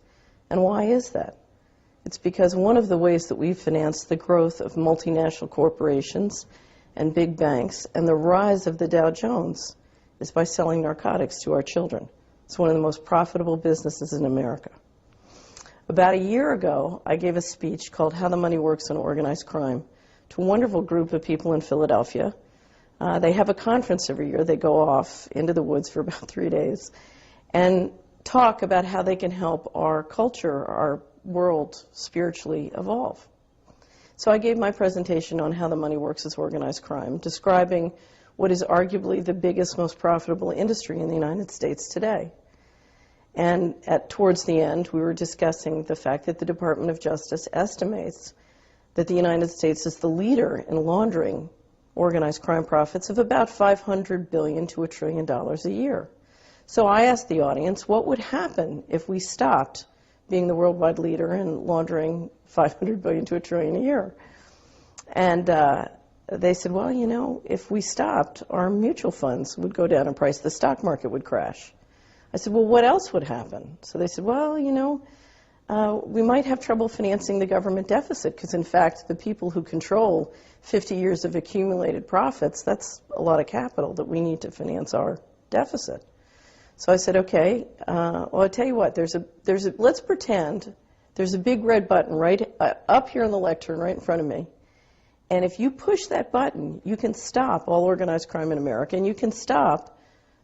H: And why is that? It's because one of the ways that we've financed the growth of multinational corporations and big banks and the rise of the Dow Jones is by selling narcotics to our children. It's one of the most profitable businesses in America. About a year ago, I gave a speech called How the Money Works in Organized Crime to a wonderful group of people in Philadelphia. They have a conference every year. They go off into the woods for about 3 days and talk about how they can help our culture, our world spiritually evolve. So I gave my presentation on how the money works as organized crime, describing what is arguably the biggest, most profitable industry in the United States today. And towards the end, we were discussing the fact that the Department of Justice estimates that the United States is the leader in laundering organized crime profits of about $500 billion to $1 trillion a year. So I asked the audience, what would happen if we stopped being the worldwide leader in laundering $500 billion to $1 trillion a year? And they said, well, you know, if we stopped, our mutual funds would go down in price, the stock market would crash. I said, well, what else would happen? So they said, well, you know, we might have trouble financing the government deficit because, in fact, the people who control 50 years of accumulated profits, that's a lot of capital that we need to finance our deficit. So I said, okay, well, I'll tell you what, let's pretend there's a big red button right up here on the lectern right in front of me. And if you push that button, you can stop all organized crime in America, and you can stop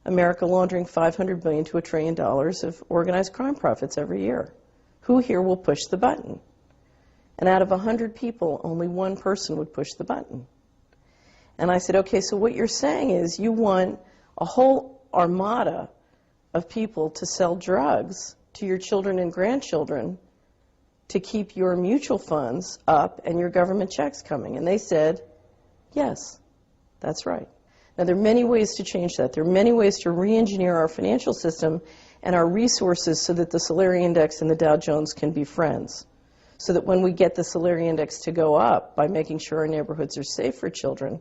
H: America laundering $500 billion to $1 trillion of organized crime profits every year. Who here will push the button? And out of 100 people, only one person would push the button. And I said, okay, so what you're saying is you want a whole armada of people to sell drugs to your children and grandchildren to keep your mutual funds up and your government checks coming. And they said, yes, that's right. Now, there are many ways to change that. There are many ways to re-engineer our financial system and our resources so that the Solari Index and the Dow Jones can be friends. So that when we get the Solari Index to go up by making sure our neighborhoods are safe for children,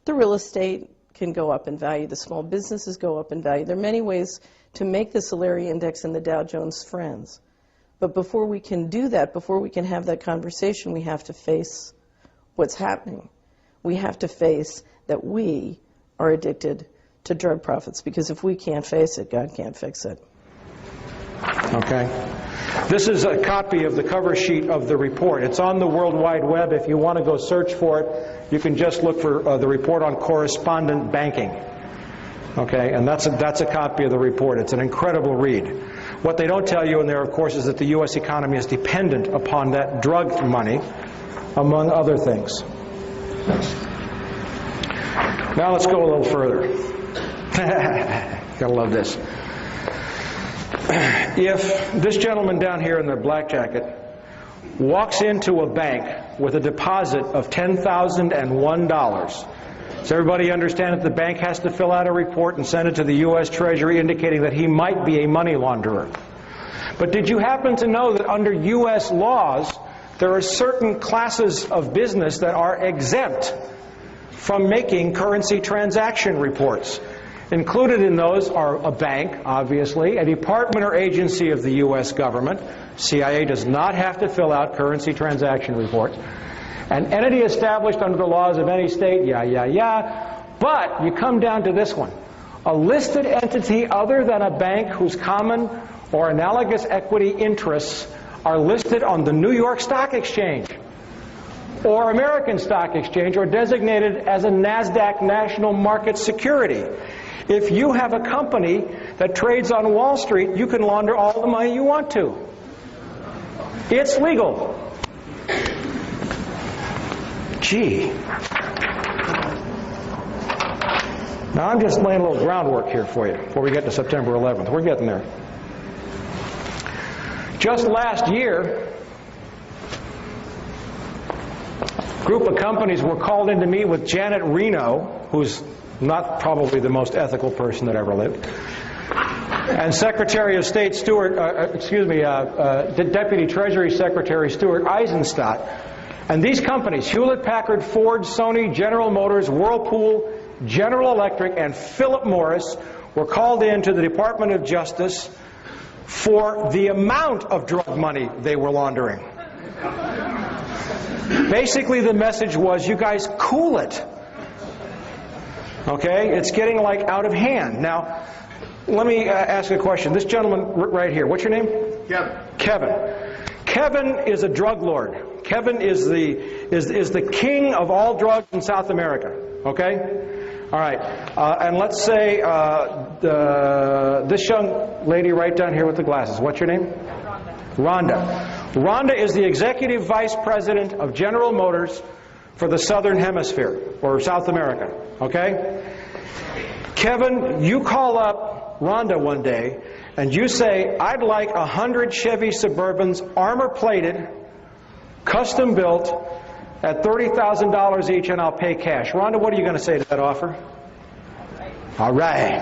H: the real estate can go up in value, the small businesses go up in value. There are many ways to make the Solari Index and the Dow Jones friends. But before we can do that, before we can have that conversation, we have to face what's happening. We have to face that we are addicted to drug profits, because if we can't face it, God can't fix it.
E: Okay. This is a copy of the cover sheet of the report. It's on the World Wide Web. If you want to go search for it, you can just look for the report on correspondent banking. Okay, and that's a copy of the report. It's an incredible read. What they don't tell you in there, of course, is that the U.S. economy is dependent upon that drug money, among other things. Now let's go a little further. Gotta love this. If this gentleman down here in the black jacket walks into a bank with a deposit of $10,001, does everybody understand that the bank has to fill out a report and send it to the U.S. Treasury indicating that he might be a money launderer? But did you happen to know that under U.S. laws, there are certain classes of business that are exempt from making currency transaction reports? Included in those are a bank, obviously, a department or agency of the U.S. government. CIA does not have to fill out currency transaction reports. An entity established under the laws of any state, But you come down to this one. A listed entity other than a bank whose common or analogous equity interests are listed on the New York Stock Exchange or American Stock Exchange, or designated as a NASDAQ national market security. If you have a company that trades on Wall Street, you can launder all the money you want to. It's legal. Gee. Now I'm just laying a little groundwork here for you before we get to September 11th. We're getting there. Just last year, a group of companies were called in to meet with Janet Reno, who's not probably the most ethical person that ever lived, and Secretary of State Deputy Treasury Secretary Stuart Eisenstadt. And these companies, Hewlett-Packard, Ford, Sony, General Motors, Whirlpool, General Electric, and Philip Morris, were called in to the Department of Justice for the amount of drug money they were laundering. Basically, the message was, you guys cool it. Okay? It's getting like out of hand. Now, let me ask a question. This gentleman right here, what's your name?
I: Kevin.
E: Kevin. Kevin is a drug lord. Kevin is the king of all drugs in South America. Okay? All right. And let's say this young lady right down here with the glasses. What's your name? Rhonda. Rhonda is the Executive Vice President of General Motors for the Southern Hemisphere, or South America. Okay? Kevin, you call up Rhonda one day, and you say, I'd like 100 Chevy Suburbans, armor-plated, custom-built, at $30,000 each, and I'll pay cash. Rhonda, what are you going to say to that offer? All right.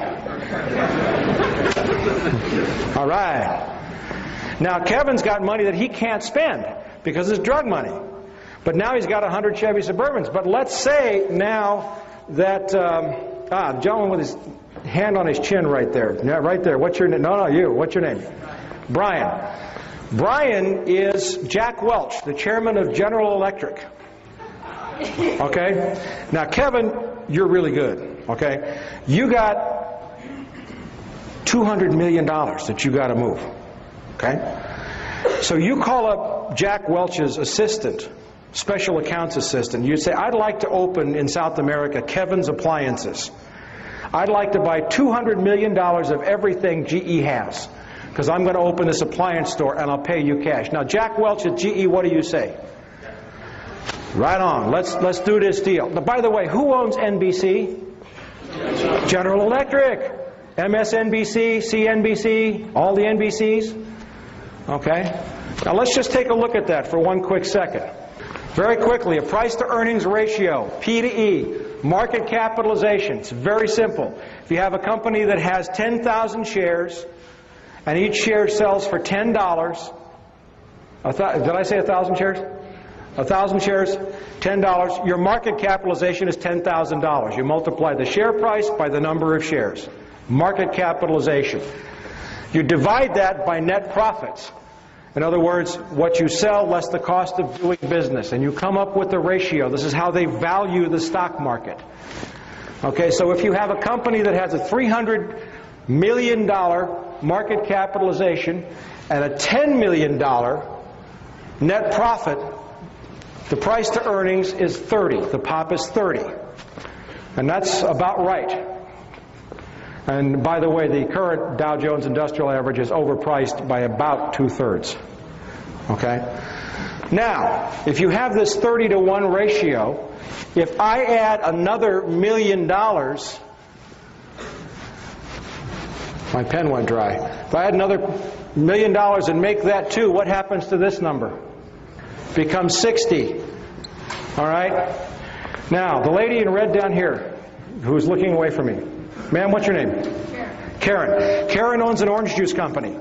E: All right. Now, Kevin's got money that he can't spend because it's drug money. But now he's got 100 Chevy Suburbans. But let's say now that, the gentleman with his hand on his chin right there. Yeah, right there. What's your name? No, you. What's your name? Brian. Brian is Jack Welch, the chairman of General Electric. Okay? Now, Kevin, you're really good. Okay? You got $200 million that you got to move. Okay? So you call up Jack Welch's assistant, special accounts assistant. You say, I'd like to open in South America Kevin's Appliances. I'd like to buy $200 million of everything GE has, because I'm going to open this appliance store and I'll pay you cash. Now, Jack Welch at GE, what do you say? Right on. Let's do this deal. Now, by the way, who owns NBC? General Electric. MSNBC, CNBC, all the NBCs. Okay? Now let's just take a look at that for one quick second. Very quickly, a price-to-earnings ratio, P to E, market capitalization. It's very simple. If you have a company that has 10,000 shares, and each share sells for $10, did I say 1,000 shares? 1,000 shares, $10. Your market capitalization is $10,000. You multiply the share price by the number of shares. Market capitalization. You divide that by net profits. In other words, what you sell less the cost of doing business, and you come up with the ratio. This is how they value the stock market. Okay, so if you have a company that has a $300 million market capitalization and a $10 million net profit, the price to earnings is 30. The POP is 30. And that's about right. And by the way, the current Dow Jones Industrial Average is overpriced by about 2/3. Okay? Now, if you have this 30-to-1 ratio, if I add another $1 million, my pen went dry. If I add another $1 million and make that 2, what happens to this number? Becomes 60. All right? Now, the lady in red down here, who's looking away from me. Ma'am, what's your name? Karen. Karen owns an orange juice company.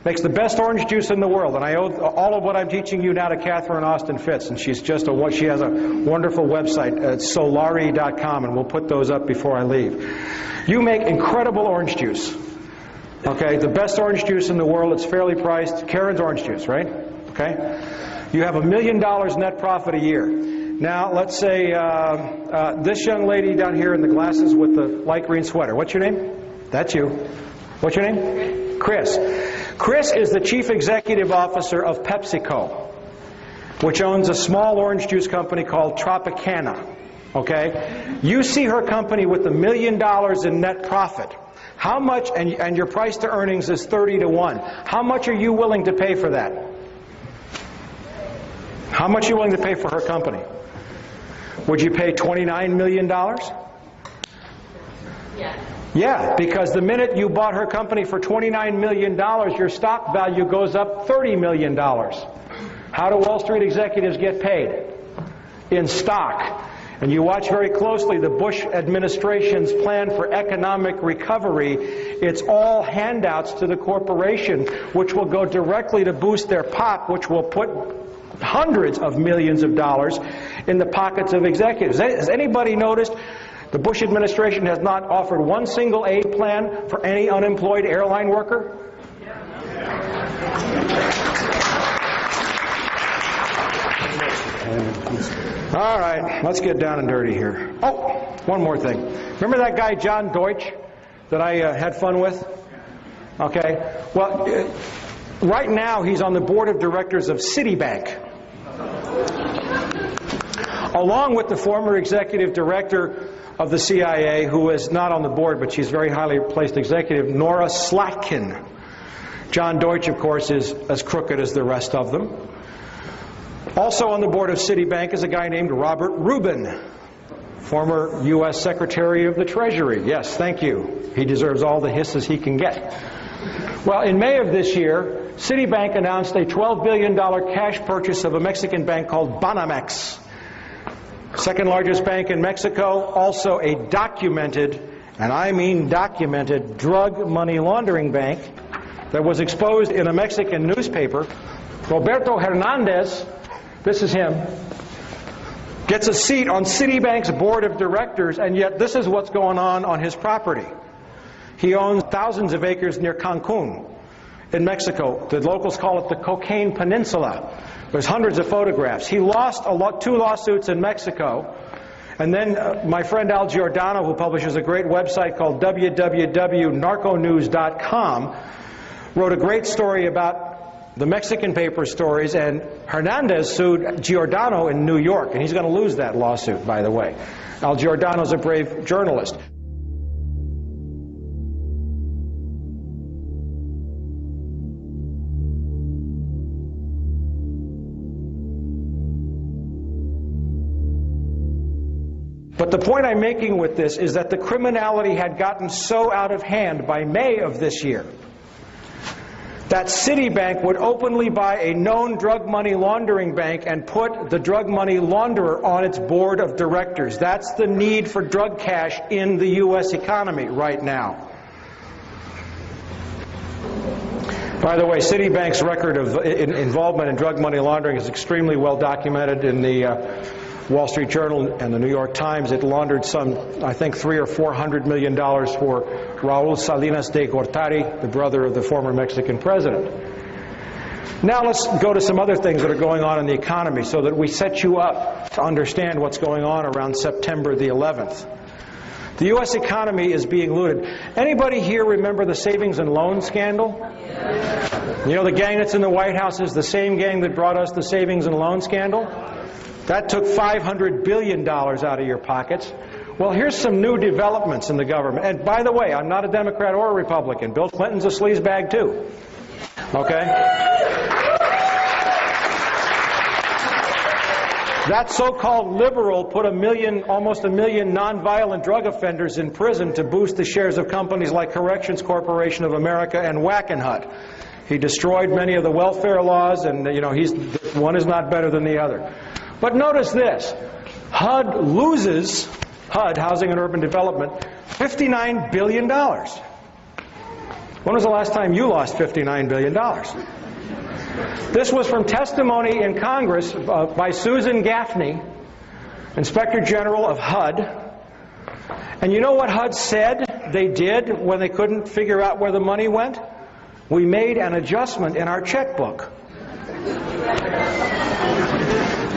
E: Makes the best orange juice in the world. And I owe all of what I'm teaching you now to Catherine Austin Fitz. And she's just she has a wonderful website at solari.com, and we'll put those up before I leave. You make incredible orange juice. Okay, the best orange juice in the world. It's fairly priced. Karen's orange juice, right? Okay. You have $1 million net profit a year. Now, let's say this young lady down here in the glasses with the light green sweater. What's your name? That's you. What's your name? Chris. Chris is the chief executive officer of PepsiCo, which owns a small orange juice company called Tropicana. Okay? You see her company with $1 million in net profit. How much, and your price to earnings is 30-to-1. How much are you willing to pay for that? How much are you willing to pay for her company? Would you pay $29 million? Yeah, because the minute you bought her company for $29 million, your stock value goes up $30 million. How do Wall Street executives get paid? In stock. And you watch very closely the Bush administration's plan for economic recovery. It's all handouts to the corporation, which will go directly to boost their POP, which will put hundreds of millions of dollars in the pockets of executives. Has anybody noticed the Bush administration has not offered one single aid plan for any unemployed airline worker? All right, let's get down and dirty here. Oh, one more thing. Remember that guy John Deutsch that I had fun with? Okay, well, right now he's on the board of directors of Citibank, along with the former executive director of the CIA, who is not on the board, but she's a very highly placed executive, Nora Slatkin. John Deutsch, of course, is as crooked as the rest of them. Also on the board of Citibank is a guy named Robert Rubin, former U.S. Secretary of the Treasury. Yes, thank you. He deserves all the hisses he can get. Well, in May of this year, Citibank announced a $12 billion cash purchase of a Mexican bank called Banamex. Second largest bank in Mexico, also a documented, and I mean documented, drug money laundering bank that was exposed in a Mexican newspaper. Roberto Hernandez, this is him, gets a seat on Citibank's board of directors, and yet this is what's going on his property. He owns thousands of acres near Cancun in Mexico. The locals call it the Cocaine Peninsula. There's hundreds of photographs. He lost two lawsuits in Mexico, and then my friend Al Giordano, who publishes a great website called www.narconews.com, wrote a great story about the Mexican paper stories, and Hernandez sued Giordano in New York, and he's going to lose that lawsuit, by the way. Al Giordano's a brave journalist. But the point I'm making with this is that the criminality had gotten so out of hand by May of this year that Citibank would openly buy a known drug money laundering bank and put the drug money launderer on its board of directors. That's the need for drug cash in the U.S. economy right now. By the way, Citibank's record of involvement in drug money laundering is extremely well documented in the Wall Street Journal and the New York Times. It laundered some, I think, $300 or $400 million for Raul Salinas de Gortari, the brother of the former Mexican president. Now let's go to some other things that are going on in the economy so that we set you up to understand what's going on around September the 11th. The U.S. economy is being looted. Anybody here remember the savings and loan scandal? You know, the gang that's in the White House is the same gang that brought us the savings and loan scandal? That took $500 billion out of your pockets. Well, here's some new developments in the government. And by the way, I'm not a Democrat or a Republican. Bill Clinton's a sleazebag too. Okay? That so-called liberal put almost a million nonviolent drug offenders in prison to boost the shares of companies like Corrections Corporation of America and Wackenhut. He destroyed many of the welfare laws, and one is not better than the other. But notice this, HUD loses, HUD, Housing and Urban Development, $59 billion. When was the last time you lost $59 billion? This was from testimony in Congress by Susan Gaffney, Inspector General of HUD. And you know what HUD said they did when they couldn't figure out where the money went? We made an adjustment in our checkbook.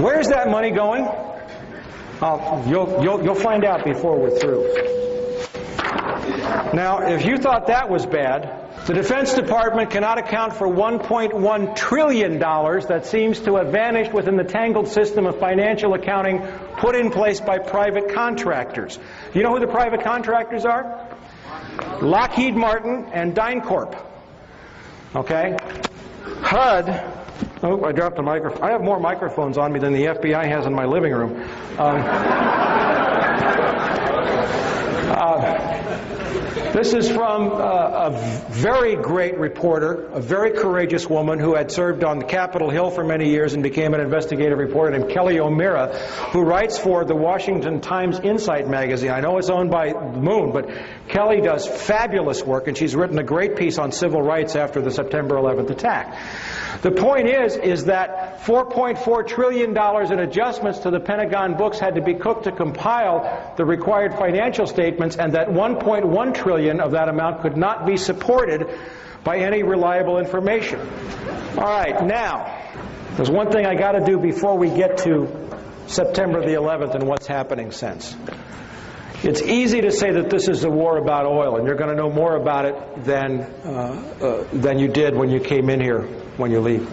E: Where's that money going? You'll find out before we're through. Now, if you thought that was bad, the Defense Department cannot account for $1.1 trillion that seems to have vanished within the tangled system of financial accounting put in place by private contractors. Do you know who the private contractors are? Lockheed Martin and DynCorp. Okay? HUD. Oh, I dropped a microphone. I have more microphones on me than the FBI has in my living room. This is from a very great reporter, a very courageous woman who had served on Capitol Hill for many years and became an investigative reporter named Kelly O'Meara, who writes for the Washington Times Insight magazine. I know it's owned by Moon, but Kelly does fabulous work, and she's written a great piece on civil rights after the September 11th attack. The point is that $4.4 trillion in adjustments to the Pentagon books had to be cooked to compile the required financial statements, and that $1.1 trillion of that amount could not be supported by any reliable information. All right, now, there's one thing I got to do before we get to September the 11th and what's happening since. It's easy to say that this is a war about oil, and you're going to know more about it than you did when you came in here, when you leave.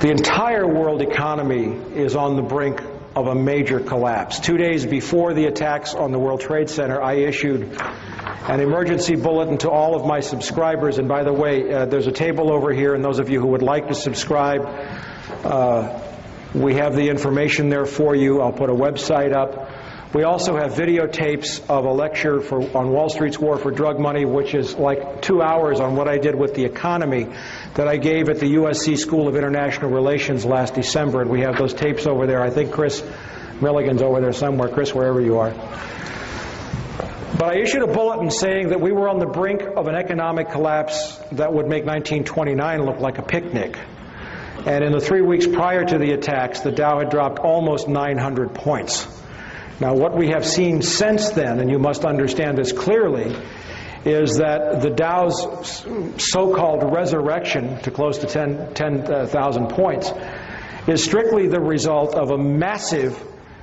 E: The entire world economy is on the brink of a major collapse. 2 days before the attacks on the World Trade Center, I issued an emergency bulletin to all of my subscribers. And by the way, there's a table over here, and those of you who would like to subscribe, we have the information there for you. I'll put a website up. We also have videotapes of a lecture on Wall Street's War for Drug Money, which is like 2 hours on what I did with the economy that I gave at the USC School of International Relations last December. And we have those tapes over there. I think Chris Milligan's over there somewhere. Chris, wherever you are. But I issued a bulletin saying that we were on the brink of an economic collapse that would make 1929 look like a picnic. And in the 3 weeks prior to the attacks, the Dow had dropped almost 900 points. Now, what we have seen since then, and you must understand this clearly, is that the Dow's so-called resurrection to close to 10,000 points is strictly the result of a massive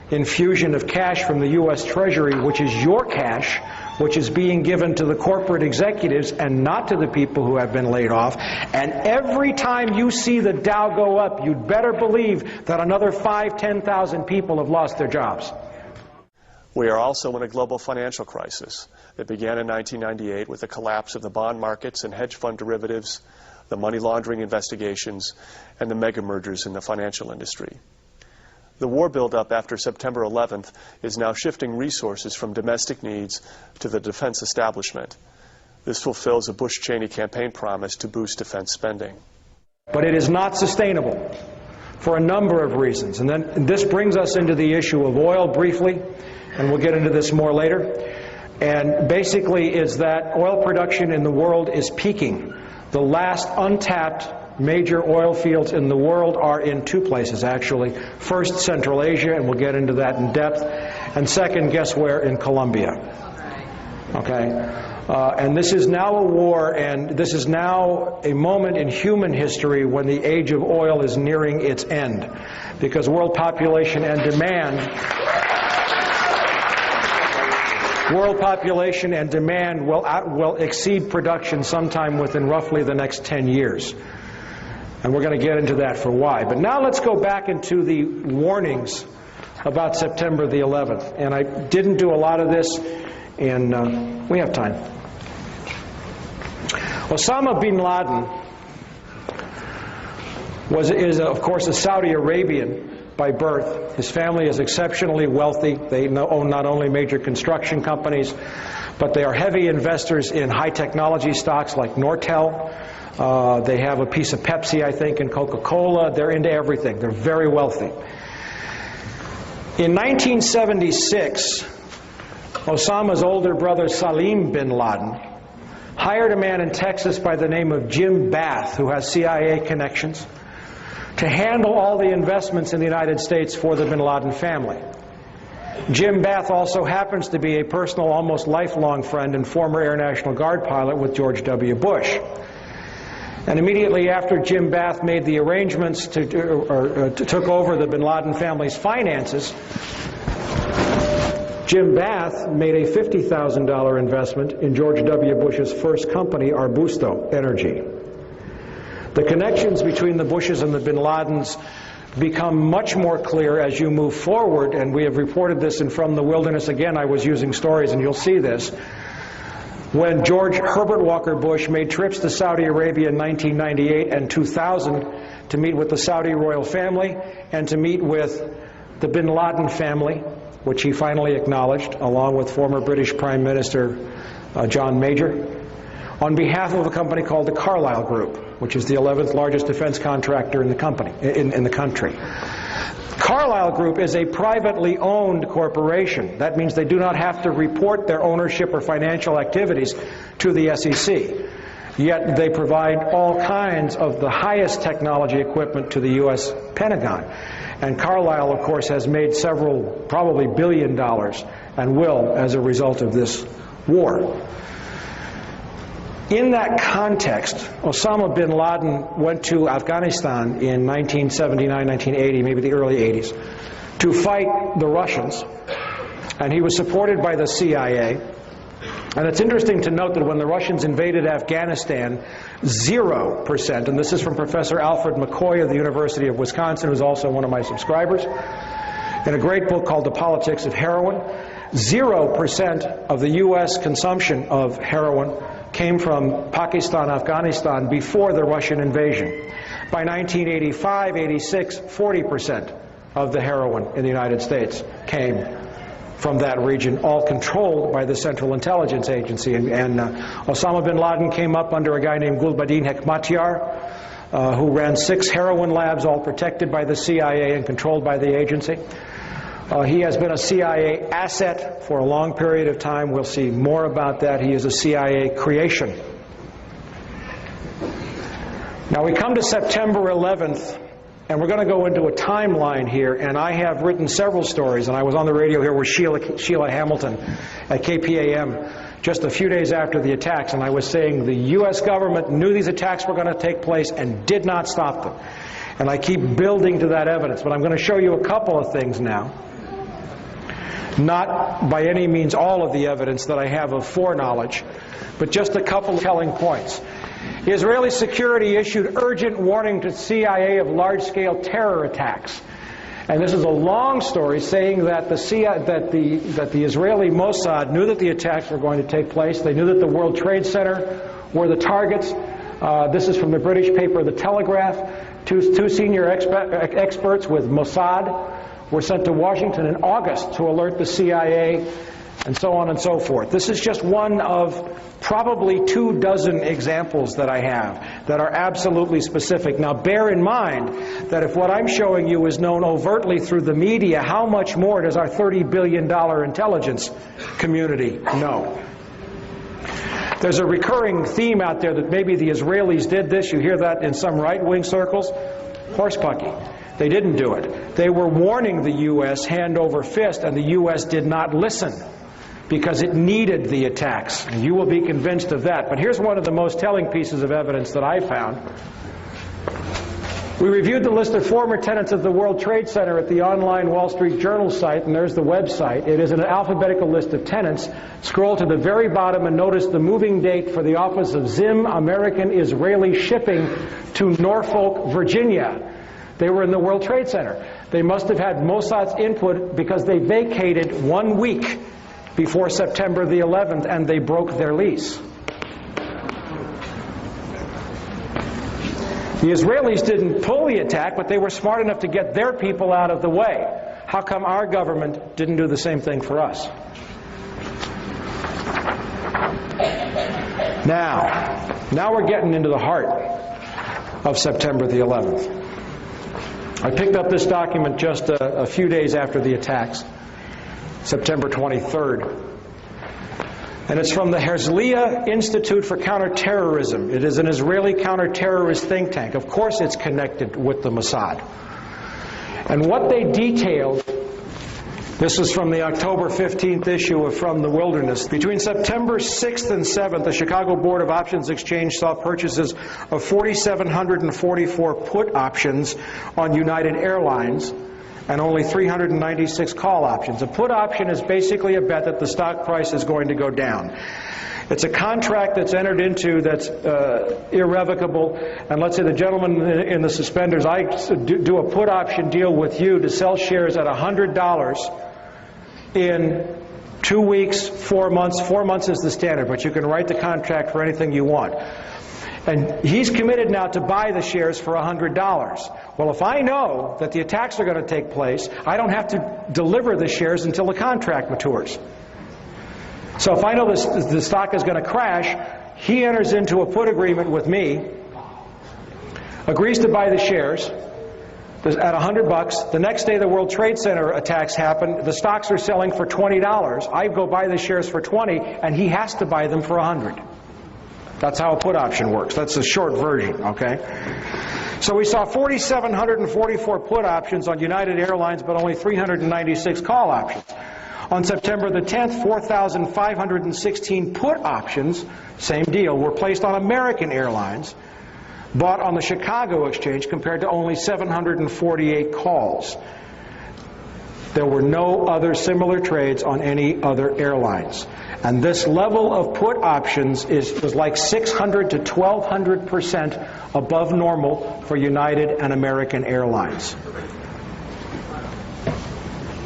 E: infusion of cash from the U.S. Treasury, which is your cash, which is being given to the corporate executives and not to the people who have been laid off. And every time you see the Dow go up, you'd better believe that another 5,000, 10,000 people have lost their jobs.
I: We are also in a global financial crisis that began in 1998 with the collapse of the bond markets and hedge fund derivatives, the money laundering investigations, and the mega mergers in the financial industry. The war buildup after September 11th is now shifting resources from domestic needs to the defense establishment. This fulfills a Bush-Cheney campaign promise to boost defense spending.
E: But it is not sustainable for a number of reasons. And then this brings us into the issue of oil briefly, and we'll get into this more later. And basically is that oil production in the world is peaking. The last untapped major oil fields in the world are in two places, actually. First, Central Asia, and we'll get into that in depth. And second, guess where? In Colombia. Okay? And this is now a war, and this is now a moment in human history when the age of oil is nearing its end, because world population and demand will exceed production sometime within roughly the next 10 years. And we're going to get into that for why. But now let's go back into the warnings about September the 11th. And I didn't do a lot of this, and we have time. Osama bin Laden is of course a Saudi Arabian by birth. His family is exceptionally wealthy. They own not only major construction companies, but they are heavy investors in high technology stocks like Nortel. They have a piece of Pepsi, I think, and Coca-Cola. They're into everything. They're very wealthy. In 1976, Osama's older brother Salim bin Laden hired a man in Texas by the name of Jim Bath, who has CIA connections, to handle all the investments in the United States for the bin Laden family. Jim Bath also happens to be a personal, almost lifelong friend and former Air National Guard pilot with George W. Bush. And immediately after Jim Bath made the arrangements took over the bin Laden family's finances, Jim Bath made a $50,000 investment in George W. Bush's first company, Arbusto Energy. The connections between the Bushes and the bin Ladens become much more clear as you move forward, and we have reported this in From the Wilderness. Again, I was using stories, and you'll see this. When George Herbert Walker Bush made trips to Saudi Arabia in 1998 and 2000 to meet with the Saudi royal family and to meet with the bin Laden family, which he finally acknowledged, along with former British Prime Minister John Major, on behalf of a company called the Carlyle Group, which is the 11th largest defense contractor in the company, in the country. Carlyle Group is a privately owned corporation. That means they do not have to report their ownership or financial activities to the SEC. Yet they provide all kinds of the highest technology equipment to the U.S. Pentagon. And Carlyle, of course, has made several, probably $1 billion, and will as a result of this war. In that context, Osama bin Laden went to Afghanistan in 1979, 1980, maybe the early 80s, to fight the Russians, and he was supported by the CIA. And it's interesting to note that when the Russians invaded Afghanistan, 0%, and this is from Professor Alfred McCoy of the University of Wisconsin, who's also one of my subscribers, in a great book called The Politics of Heroin. 0% of the U.S. consumption of heroin came from Pakistan, Afghanistan before the Russian invasion. By 1985, 86, 40% of the heroin in the United States came from that region, all controlled by the Central Intelligence Agency. And Osama bin Laden came up under a guy named Gulbuddin Hekmatyar, who ran 6 heroin labs, all protected by the CIA and controlled by the agency. He has been a CIA asset for a long period of time. We'll see more about that. He is a CIA creation. Now we come to September 11th, and we're going to go into a timeline here, and I have written several stories, and I was on the radio here with Sheila Hamilton at KPAM just a few days after the attacks, and I was saying the U.S. government knew these attacks were going to take place and did not stop them. And I keep building to that evidence, but I'm going to show you a couple of things now. Not by any means all of the evidence that I have of foreknowledge, but just a couple of telling points. Israeli security issued urgent warning to CIA of large-scale terror attacks. And this is a long story saying that the Israeli Mossad knew that the attacks were going to take place. They knew that the World Trade Center were the targets. This is from the British paper The Telegraph. Two senior experts with Mossad were sent to Washington in August to alert the CIA, and so on and so forth. This is just one of probably 24 examples that I have that are absolutely specific. Now bear in mind that if what I'm showing you is known overtly through the media, how much more does our $30 billion intelligence community know? There's a recurring theme out there that maybe the Israelis did this. You hear that in some right-wing circles. Horsepucky. They didn't do it. They were warning the U.S. hand over fist, and the U.S. did not listen because it needed the attacks. And you will be convinced of that. But here's one of the most telling pieces of evidence that I found. We reviewed the list of former tenants of the World Trade Center at the online Wall Street Journal site, and there's the website. It is an alphabetical list of tenants. Scroll to the very bottom and notice the moving date for the office of Zim American Israeli Shipping to Norfolk, Virginia. They were in the World Trade Center. They must have had Mossad's input because they vacated 1 week before September the 11th, and they broke their lease. The Israelis didn't pull the attack, but they were smart enough to get their people out of the way. How come our government didn't do the same thing for us? Now we're getting into the heart of September the 11th. I picked up this document just a few days after the attacks, September 23rd. And it's from the Herzliya Institute for Counterterrorism. It is an Israeli counterterrorist think tank. Of course it's connected with the Mossad. And what they detailed, this is from the October 15th issue of From the Wilderness. Between September 6th and 7th, the Chicago Board of Options Exchange saw purchases of 4,744 put options on United Airlines and only 396 call options. A put option is basically a bet that the stock price is going to go down. It's a contract that's entered into that's irrevocable. And let's say the gentleman in the suspenders, I do a put option deal with you to sell shares at $100 in 2 weeks, 4 months. 4 months is the standard, but you can write the contract for anything you want. And he's committed now to buy the shares for $100. Well, if I know that the attacks are going to take place, I don't have to deliver the shares until the contract matures. So if I know the stock is going to crash, he enters into a put agreement with me, agrees to buy the shares at $100. The next day the World Trade Center attacks happen. The stocks are selling for $20. I go buy the shares for $20, and he has to buy them for $100. That's how a put option works. That's the short version, okay? So we saw 4,744 put options on United Airlines, but only 396 call options. On September the 10th, 4,516 put options, same deal, were placed on American Airlines, bought on the Chicago Exchange, compared to only 748 calls. There were no other similar trades on any other airlines. And this level of put options was like 600 to 1,200% above normal for United and American Airlines.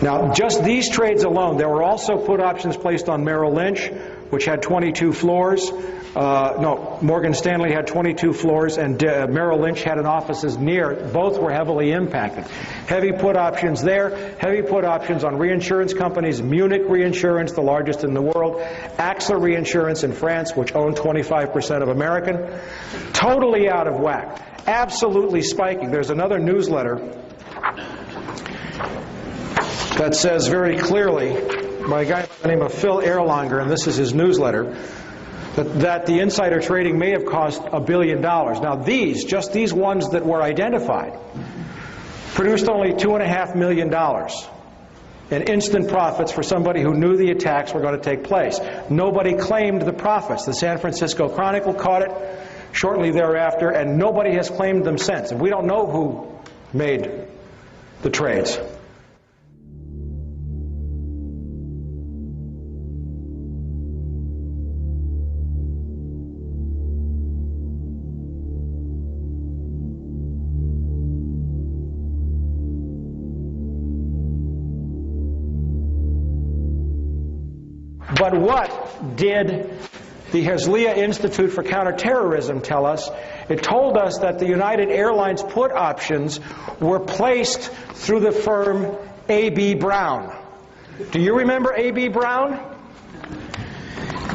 E: Now, just these trades alone, there were also put options placed on Merrill Lynch, which had 22 floors. Morgan Stanley had 22 floors, and Merrill Lynch had an offices near. Both were heavily impacted. Heavy put options there, heavy put options on reinsurance companies, Munich Reinsurance, the largest in the world, AXA Reinsurance in France, which owned 25% of American. Totally out of whack. Absolutely spiking. There's another newsletter that says very clearly, by a guy by the name of Phil Erlanger, and this is his newsletter, that the insider trading may have cost $1 billion. Now just these ones that were identified, produced only $2.5 million in instant profits for somebody who knew the attacks were going to take place. Nobody claimed the profits. The San Francisco Chronicle caught it shortly thereafter, and nobody has claimed them since. And we don't know who made the trades. But what did the Herzliya Institute for Counterterrorism tell us? It told us that the United Airlines put options were placed through the firm A.B. Brown. Do you remember A.B. Brown?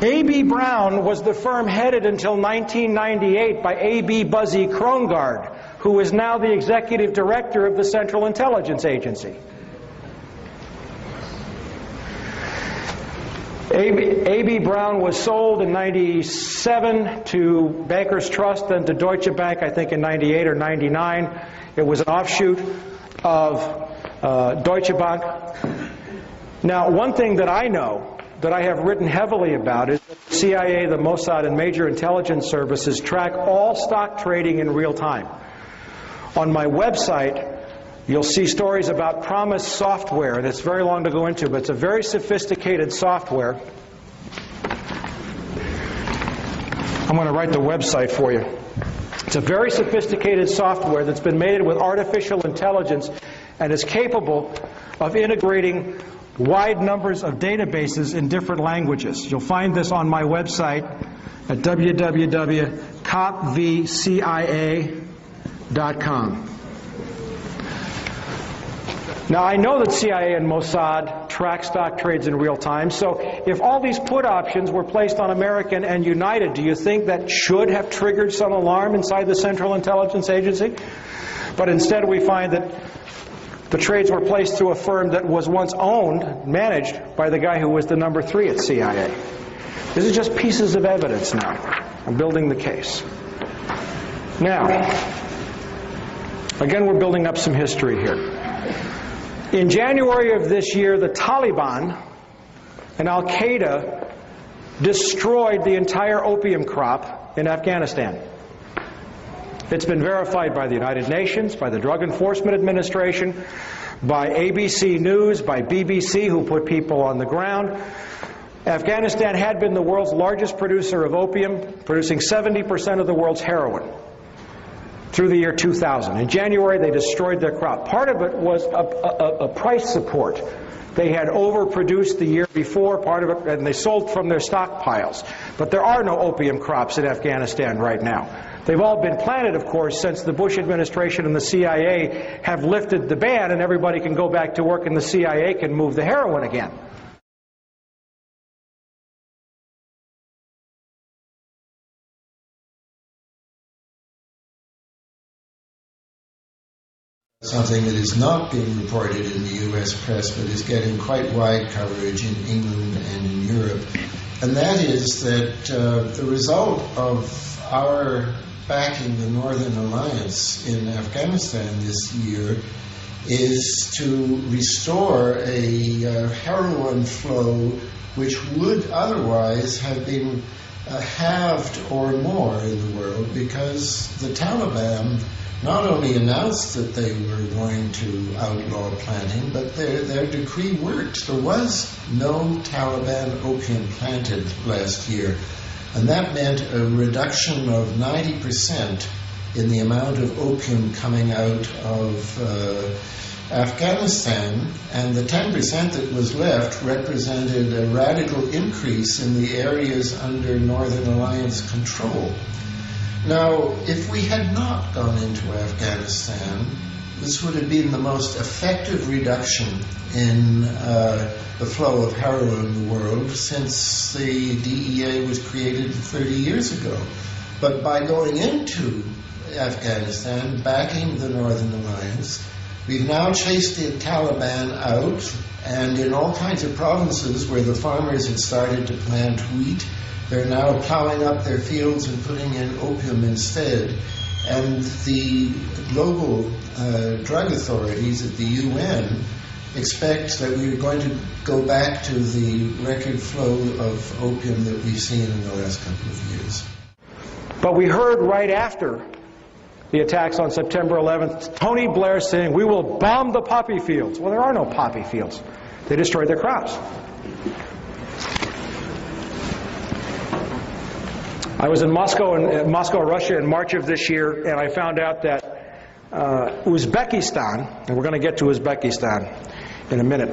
E: A.B. Brown was the firm headed until 1998 by A.B. Buzzy Krongard, who is now the executive director of the Central Intelligence Agency. A.B. Brown was sold in 97 to Bankers Trust and to Deutsche Bank, I think in 98 or 99. It was an offshoot of Deutsche Bank. Now, one thing that I know, that I have written heavily about, is that the CIA, the Mossad, and major intelligence services track all stock trading in real time. On my website, you'll see stories about Promise software, and it's very long to go into, but it's a very sophisticated software. I'm going to write the website for you. It's a very sophisticated software that's been made with artificial intelligence and is capable of integrating wide numbers of databases in different languages. You'll find this on my website at www.copvcia.com. Now, I know that CIA and Mossad track stock trades in real time, so if all these put options were placed on American and United, do you think that should have triggered some alarm inside the Central Intelligence Agency? But instead we find that the trades were placed through a firm that was once owned, managed by the guy who was the number 3 at CIA. This is just pieces of evidence now. I'm building the case. Now, again, we're building up some history here. In January of this year, the Taliban and Al-Qaeda destroyed the entire opium crop in Afghanistan. It's been verified by the United Nations, by the Drug Enforcement Administration, by ABC News, by BBC, who put people on the ground. Afghanistan had been the world's largest producer of opium, producing 70% of the world's heroin through the year 2000. In January, they destroyed their crop. Part of it was a price support. They had overproduced the year before, part of it, and they sold from their stockpiles. But there are no opium crops in Afghanistan right now. They've all been planted, of course, since the Bush administration and the CIA have lifted the ban, and everybody can go back to work and the CIA can move the heroin again.
J: Something that is not being reported in the U.S. press, but is getting quite wide coverage in England and in Europe, and that is that the result of our backing the Northern Alliance in Afghanistan this year is to restore a heroin flow which would otherwise have been halved or more in the world, because the Taliban not only announced that they were going to outlaw planting, but their decree worked. There was no Taliban opium planted last year, and that meant a reduction of 90% in the amount of opium coming out of Afghanistan, and the 10% that was left represented a radical increase in the areas under Northern Alliance control. Now, if we had not gone into Afghanistan, this would have been the most effective reduction in the flow of heroin in the world since the DEA was created 30 years ago. But by going into Afghanistan, backing the Northern Alliance, we've now chased the Taliban out, and in all kinds of provinces where the farmers had started to plant wheat, they're now plowing up their fields and putting in opium instead. And the global drug authorities at the UN expect that we're going to go back to the record flow of opium that we've seen in the last couple of years.
E: But we heard right after the attacks on September 11th, Tony Blair saying, we will bomb the poppy fields. Well, there are no poppy fields. They destroyed their crops. I was in Moscow, Russia in March of this year, and I found out that Uzbekistan, and we're going to get to Uzbekistan in a minute,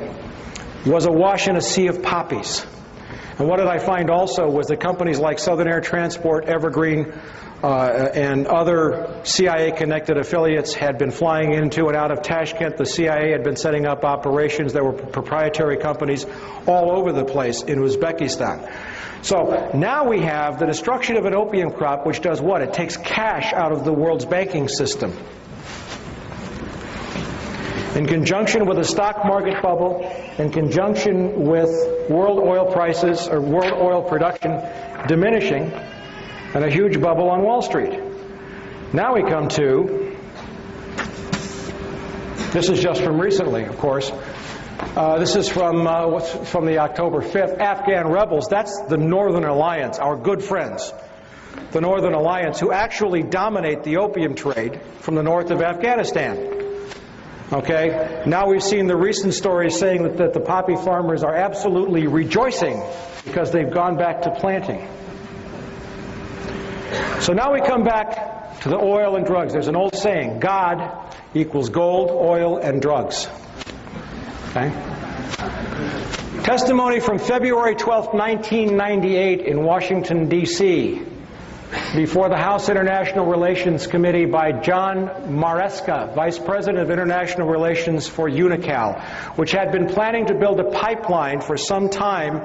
E: was awash in a sea of poppies. And what did I find also was that companies like Southern Air Transport, Evergreen, and other CIA-connected affiliates had been flying into and out of Tashkent. The CIA had been setting up operations. There were proprietary companies all over the place in Uzbekistan. So now we have the destruction of an opium crop, which does what? It takes cash out of the world's banking system. In conjunction with a stock market bubble, in conjunction with world oil prices or world oil production diminishing, and a huge bubble on Wall Street. Now we come to, this is just from recently, of course. This is from the October 5th. Afghan rebels, that's the Northern Alliance, our good friends. The Northern Alliance, who actually dominate the opium trade from the north of Afghanistan. Okay, now we've seen the recent stories saying that the poppy farmers are absolutely rejoicing because they've gone back to planting. So now we come back to the oil and drugs. There's an old saying, God equals gold, oil, and drugs. Okay? Testimony from February 12, 1998 in Washington, D.C. before the House International Relations Committee by John Maresca, Vice President of International Relations for UNICAL, which had been planning to build a pipeline for some time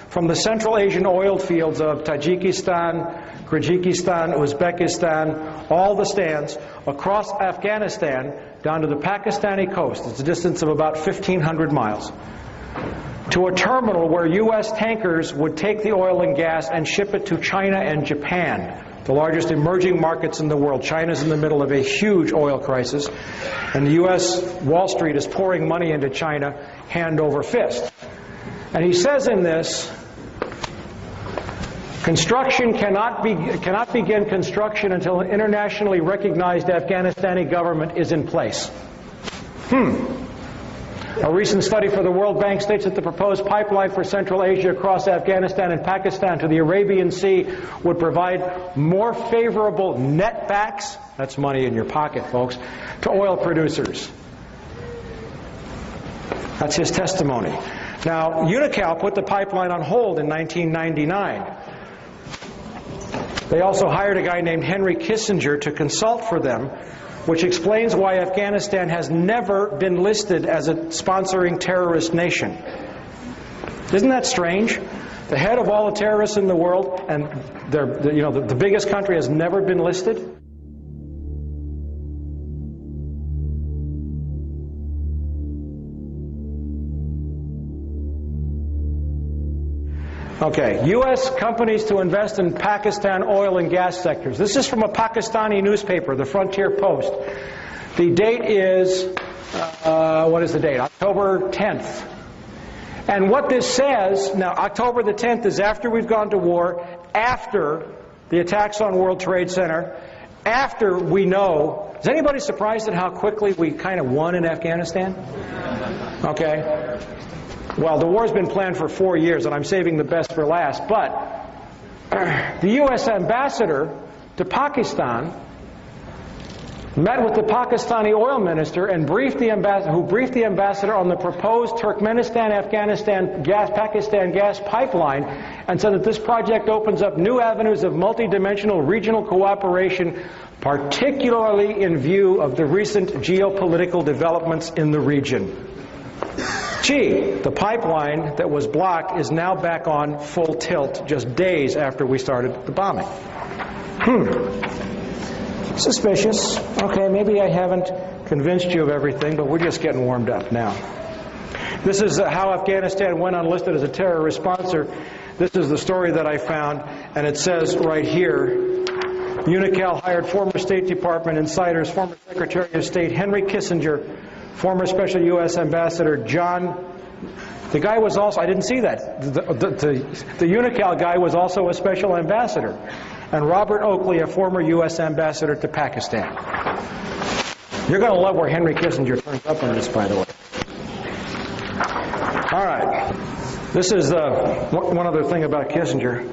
E: from the Central Asian oil fields of Tajikistan, Kyrgyzstan, Uzbekistan, all the stands, across Afghanistan, down to the Pakistani coast. It's a distance of about 1,500 miles. To a terminal where U.S. tankers would take the oil and gas and ship it to China and Japan, the largest emerging markets in the world. China's in the middle of a huge oil crisis, and the U.S. Wall Street is pouring money into China hand over fist. And he says in this, construction cannot begin construction until an internationally recognized Afghanistani government is in place. A recent study for the World Bank states that the proposed pipeline for Central Asia across Afghanistan and Pakistan to the Arabian Sea would provide more favorable netbacks, that's money in your pocket, folks, to oil producers. That's his testimony. Now, UNICAL put the pipeline on hold in 1999. They also hired a guy named Henry Kissinger to consult for them, which explains why Afghanistan has never been listed as a sponsoring terrorist nation. Isn't that strange? The head of all the terrorists in the world, and the biggest country, has never been listed? Okay, U.S. companies to invest in Pakistan oil and gas sectors. This is from a Pakistani newspaper, the Frontier Post. The date is, what is the date? October 10th. And what this says, now October the 10th is after we've gone to war, after the attacks on World Trade Center, after we know, is anybody surprised at how quickly we kind of won in Afghanistan? Okay. Well, the war's been planned for 4 years, and I'm saving the best for last, but the U.S. ambassador to Pakistan met with the Pakistani oil minister and briefed the ambassador on the proposed Turkmenistan-Afghanistan Pakistan gas pipeline, and said that this project opens up new avenues of multidimensional regional cooperation, particularly in view of the recent geopolitical developments in the region. Gee, the pipeline that was blocked is now back on full tilt just days after we started the bombing. Suspicious. Okay, maybe I haven't convinced you of everything, but we're just getting warmed up now. This is how Afghanistan went unlisted as a terrorist sponsor. This is the story that I found, and it says right here, UNICAL hired former State Department insiders, former Secretary of State Henry Kissinger, former Special U.S. Ambassador John. The guy was also, I didn't see that. The UNICAL guy was also a special ambassador. And Robert Oakley, a former U.S. ambassador to Pakistan. You're going to love where Henry Kissinger turns up on this, by the way. All right. This is one other thing about Kissinger.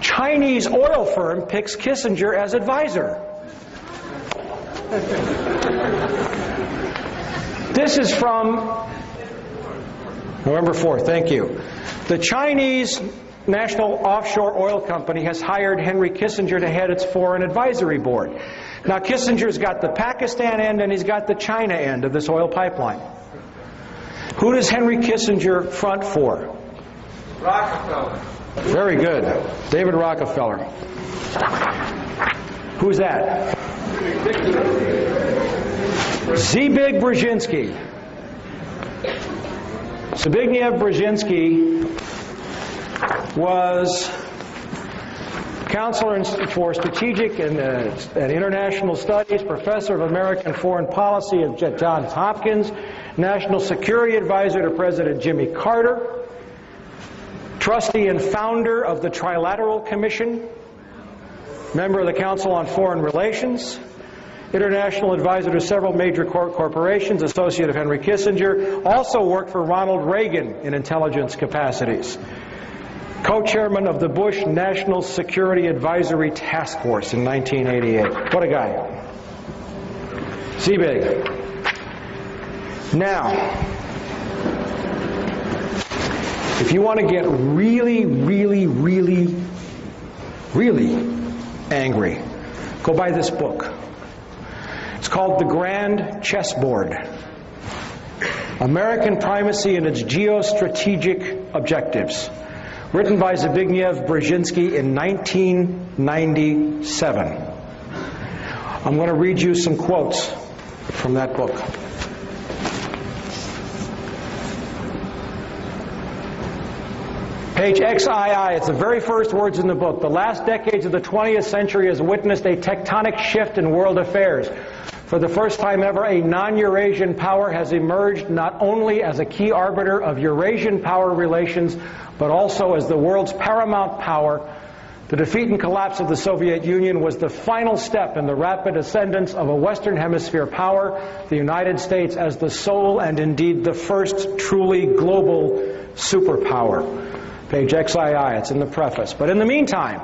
E: Chinese oil firm picks Kissinger as advisor. This is from November 4th. Thank you. The Chinese National Offshore Oil Company has hired Henry Kissinger to head its foreign advisory board. Now, Kissinger's got the Pakistan end and he's got the China end of this oil pipeline. Who does Henry Kissinger front for?
G: Rockefeller.
E: Very good. David Rockefeller. Who's that? Zbigniew Brzezinski. Zbigniew Brzezinski was counselor for strategic and international studies, professor of American foreign policy at Johns Hopkins, national security advisor to President Jimmy Carter, trustee and founder of the Trilateral Commission, member of the Council on Foreign Relations, international advisor to several major corporations, associate of Henry Kissinger, also worked for Ronald Reagan in intelligence capacities. Co-chairman of the Bush National Security Advisory Task Force in 1988. What a guy. Zbig. Now, if you want to get really, really, really, really angry, go buy this book. It's called The Grand Chessboard. American Primacy and Its Geostrategic Objectives. Written by Zbigniew Brzezinski in 1997. I'm going to read you some quotes from that book. Page XII, it's the very first words in the book. The last decades of the 20th century has witnessed a tectonic shift in world affairs. For the first time ever, a non-Eurasian power has emerged not only as a key arbiter of Eurasian power relations, but also as the world's paramount power. The defeat and collapse of the Soviet Union was the final step in the rapid ascendance of a Western Hemisphere power, the United States as the sole and indeed the first truly global superpower. Page XII, it's in the preface. But in the meantime,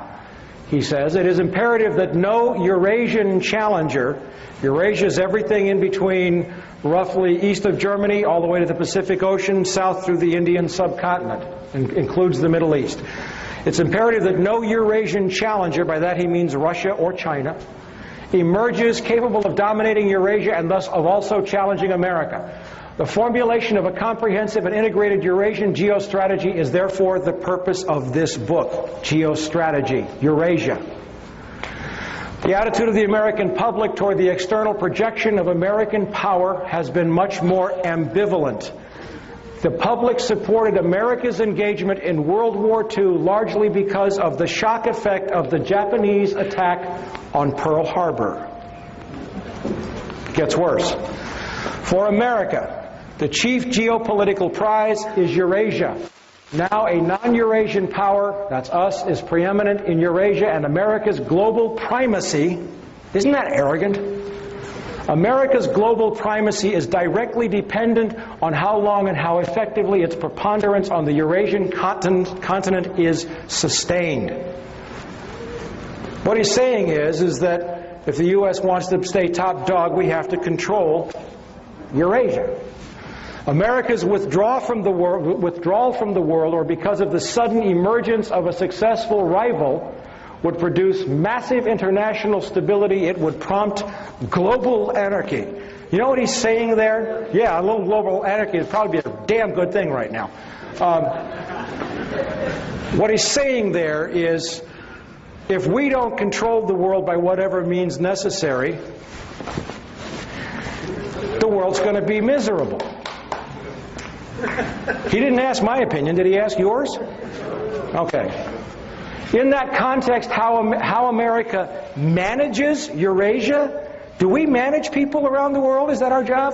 E: he says, it is imperative that no Eurasian challenger, Eurasia is everything in between roughly east of Germany all the way to the Pacific Ocean, south through the Indian subcontinent, and includes the Middle East. It's imperative that no Eurasian challenger, by that he means Russia or China, emerges capable of dominating Eurasia and thus of also challenging America. The formulation of a comprehensive and integrated Eurasian geostrategy is therefore the purpose of this book, Geostrategy, Eurasia. The attitude of the American public toward the external projection of American power has been much more ambivalent. The public supported America's engagement in World War II largely because of the shock effect of the Japanese attack on Pearl Harbor. It gets worse. For America, the chief geopolitical prize is Eurasia. Now a non-Eurasian power, that's us, is preeminent in Eurasia, and America's global primacy, isn't that arrogant? America's global primacy is directly dependent on how long and how effectively its preponderance on the Eurasian continent is sustained. What he's saying is that if the U.S. wants to stay top dog, we have to control Eurasia. America's withdrawal from the world, or because of the sudden emergence of a successful rival, would produce massive international stability. It would prompt global anarchy. You know what he's saying there? Yeah, a little global anarchy would probably be a damn good thing right now. What he's saying there is, if we don't control the world by whatever means necessary, the world's going to be miserable. He didn't ask my opinion. Did he ask yours? Okay. In that context, how America manages Eurasia, do we manage people around the world? Is that our job?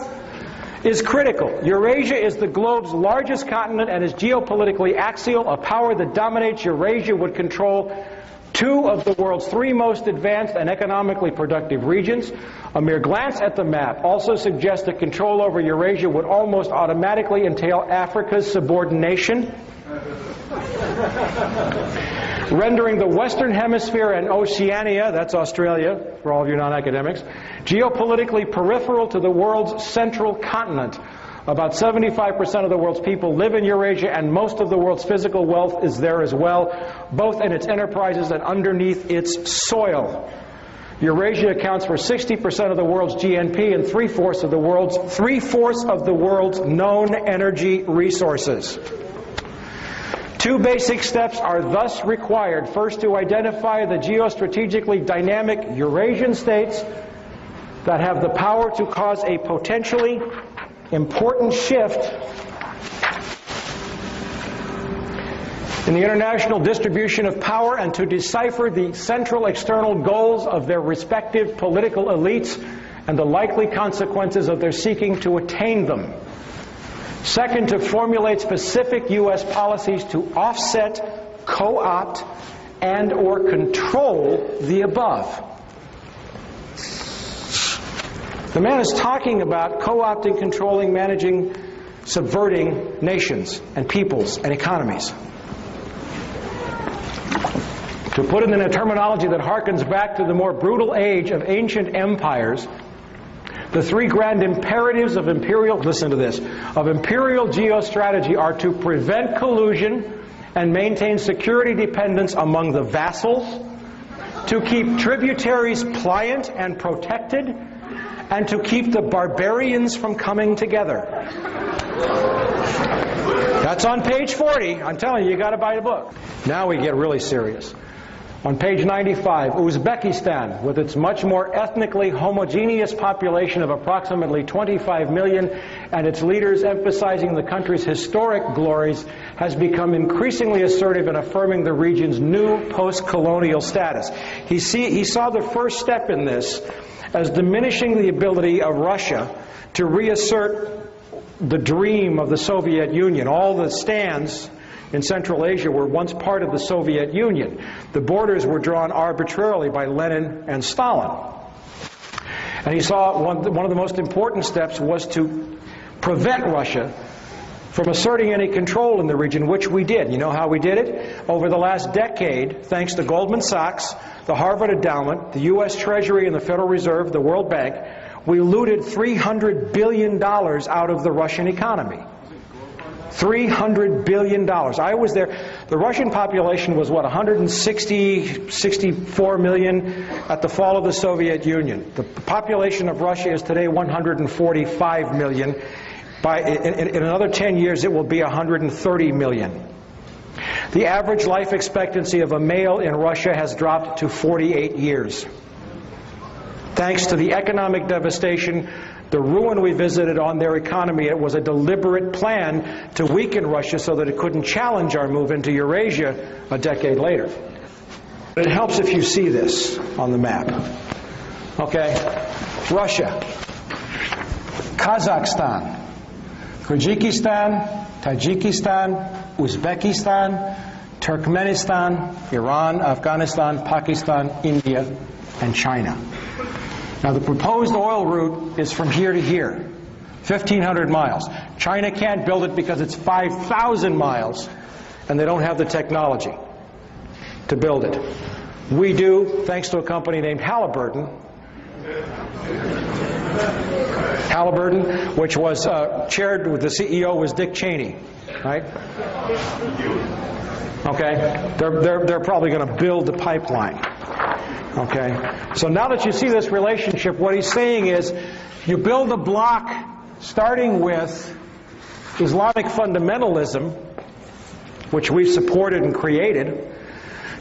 E: Is critical. Eurasia is the globe's largest continent and is geopolitically axial. A power that dominates Eurasia would control 2 of the world's 3 most advanced and economically productive regions. A mere glance at the map also suggests that control over Eurasia would almost automatically entail Africa's subordination, rendering the Western Hemisphere and Oceania, that's Australia for all of you non-academics, geopolitically peripheral to the world's central continent. About 75% of the world's people live in Eurasia, and most of the world's physical wealth is there as well, both in its enterprises and underneath its soil. Eurasia accounts for 60% of the world's GNP and 3/4 of the world's known energy resources. 2 basic steps are thus required. First, to identify the geostrategically dynamic Eurasian states that have the power to cause a potentially important shift in the international distribution of power, and to decipher the central external goals of their respective political elites and the likely consequences of their seeking to attain them. Second, to formulate specific U.S. policies to offset, co-opt, and or control the above. The man is talking about co-opting, controlling, managing, subverting nations and peoples and economies. To put it in a terminology that harkens back to the more brutal age of ancient empires, the 3 grand imperatives of imperial geostrategy are to prevent collusion and maintain security dependence among the vassals, to keep tributaries pliant and protected, and to keep the barbarians from coming together. That's on page 40. I'm telling you, you got to buy the book. Now we get really serious. On page 95, Uzbekistan, with its much more ethnically homogeneous population of approximately 25 million and its leaders emphasizing the country's historic glories, has become increasingly assertive in affirming the region's new post-colonial status. He saw the first step in this as diminishing the ability of Russia to reassert the dream of the Soviet Union. All the stands in Central Asia were once part of the Soviet Union. The borders were drawn arbitrarily by Lenin and Stalin. And he saw one of the most important steps was to prevent Russia from asserting any control in the region, which we did. You know how we did it? Over the last decade, thanks to Goldman Sachs, the Harvard Endowment, the U.S. Treasury and the Federal Reserve, the World Bank, we looted $300 billion out of the Russian economy. $300 billion. I was there. The Russian population was, 164 million at the fall of the Soviet Union. The population of Russia is today 145 million. In another 10 years, it will be 130 million. The average life expectancy of a male in Russia has dropped to 48 years. Thanks to the economic devastation, the ruin we visited on their economy, it was a deliberate plan to weaken Russia so that it couldn't challenge our move into Eurasia a decade later. It helps if you see this on the map. Okay? Russia, Kazakhstan, Kyrgyzstan, Tajikistan, Uzbekistan, Turkmenistan, Iran, Afghanistan, Pakistan, India, and China. Now, the proposed oil route is from here to here, 1,500 miles. China can't build it because it's 5,000 miles, and they don't have the technology to build it. We do, thanks to a company named Halliburton, Halliburton, which was chaired with the CEO was Dick Cheney, right? Okay, they're probably going to build the pipeline. Okay, so now that you see this relationship, what he's saying is, you build a block starting with Islamic fundamentalism, which we've supported and created,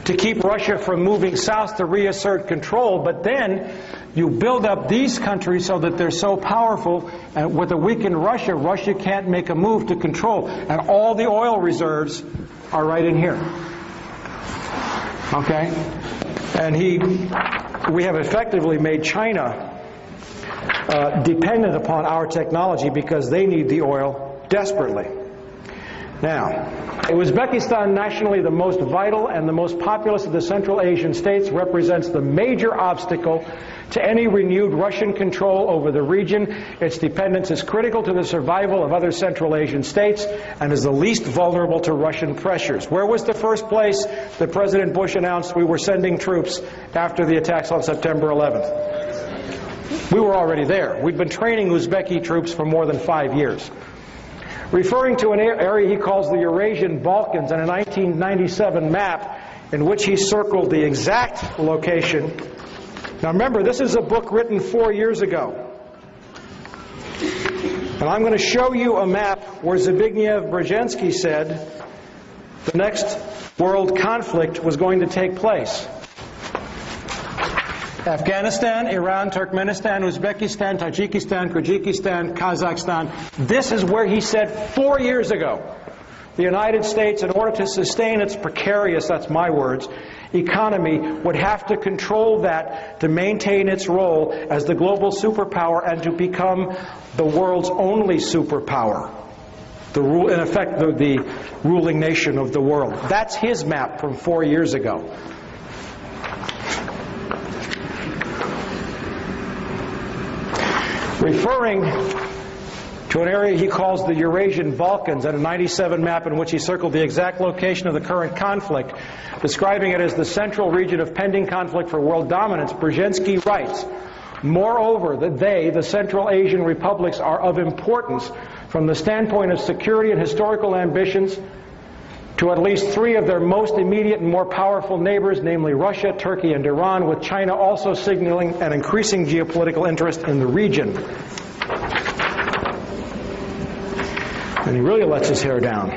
E: to keep Russia from moving south to reassert control, but then you build up these countries so that they're so powerful, and with a weakened Russia, Russia can't make a move to control, and all the oil reserves are right in here. Okay? And we have effectively made China dependent upon our technology because they need the oil desperately. Now, Uzbekistan, nationally the most vital and the most populous of the Central Asian states, represents the major obstacle to any renewed Russian control over the region. Its dependence is critical to the survival of other Central Asian states and is the least vulnerable to Russian pressures. Where was the first place that President Bush announced we were sending troops after the attacks on September 11th? We were already there. We'd been training Uzbeki troops for more than 5 years. Referring to an area he calls the Eurasian Balkans, and a 1997 map in which he circled the exact location. Now remember, this is a book written 4 years ago. And I'm going to show you a map where Zbigniew Brzezinski said the next world conflict was going to take place. Afghanistan, Iran, Turkmenistan, Uzbekistan, Tajikistan, Kyrgyzstan, Kazakhstan. This is where he said 4 years ago the United States, in order to sustain its precarious, that's my words, economy, would have to control that to maintain its role as the global superpower and to become the world's only superpower. In effect, the ruling nation of the world. That's his map from 4 years ago. Referring to an area he calls the Eurasian Balkans, and a 97 map in which he circled the exact location of the current conflict, describing it as the central region of pending conflict for world dominance, Brzezinski writes, moreover, that the Central Asian republics, are of importance from the standpoint of security and historical ambitions to at least 3 of their most immediate and more powerful neighbors, namely Russia, Turkey, and Iran, with China also signaling an increasing geopolitical interest in the region. And he really lets his hair down.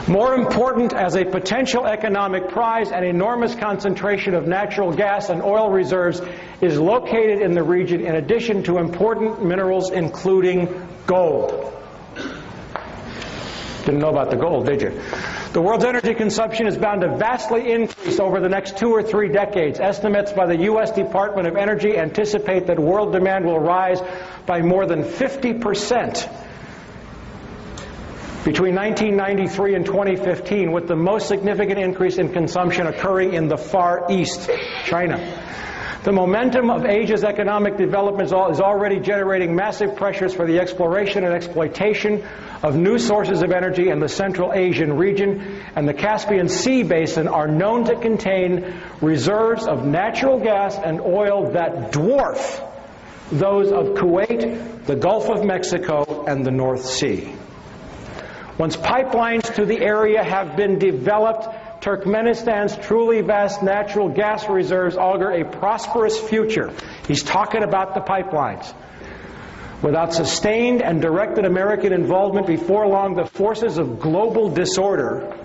E: More important as a potential economic prize, an enormous concentration of natural gas and oil reserves is located in the region, in addition to important minerals including gold. Didn't know about the gold, did you? The world's energy consumption is bound to vastly increase over the next 2 or 3 decades. Estimates by the U.S. Department of Energy anticipate that world demand will rise by more than 50% between 1993 and 2015, with the most significant increase in consumption occurring in the Far East, China. The momentum of Asia's economic development is already generating massive pressures for the exploration and exploitation of new sources of energy in the Central Asian region, and the Caspian Sea basin are known to contain reserves of natural gas and oil that dwarf those of Kuwait, the Gulf of Mexico, and the North Sea. Once pipelines to the area have been developed, Turkmenistan's truly vast natural gas reserves augur a prosperous future. He's talking about the pipelines. Without sustained and directed American involvement, before long, the forces of global disorder.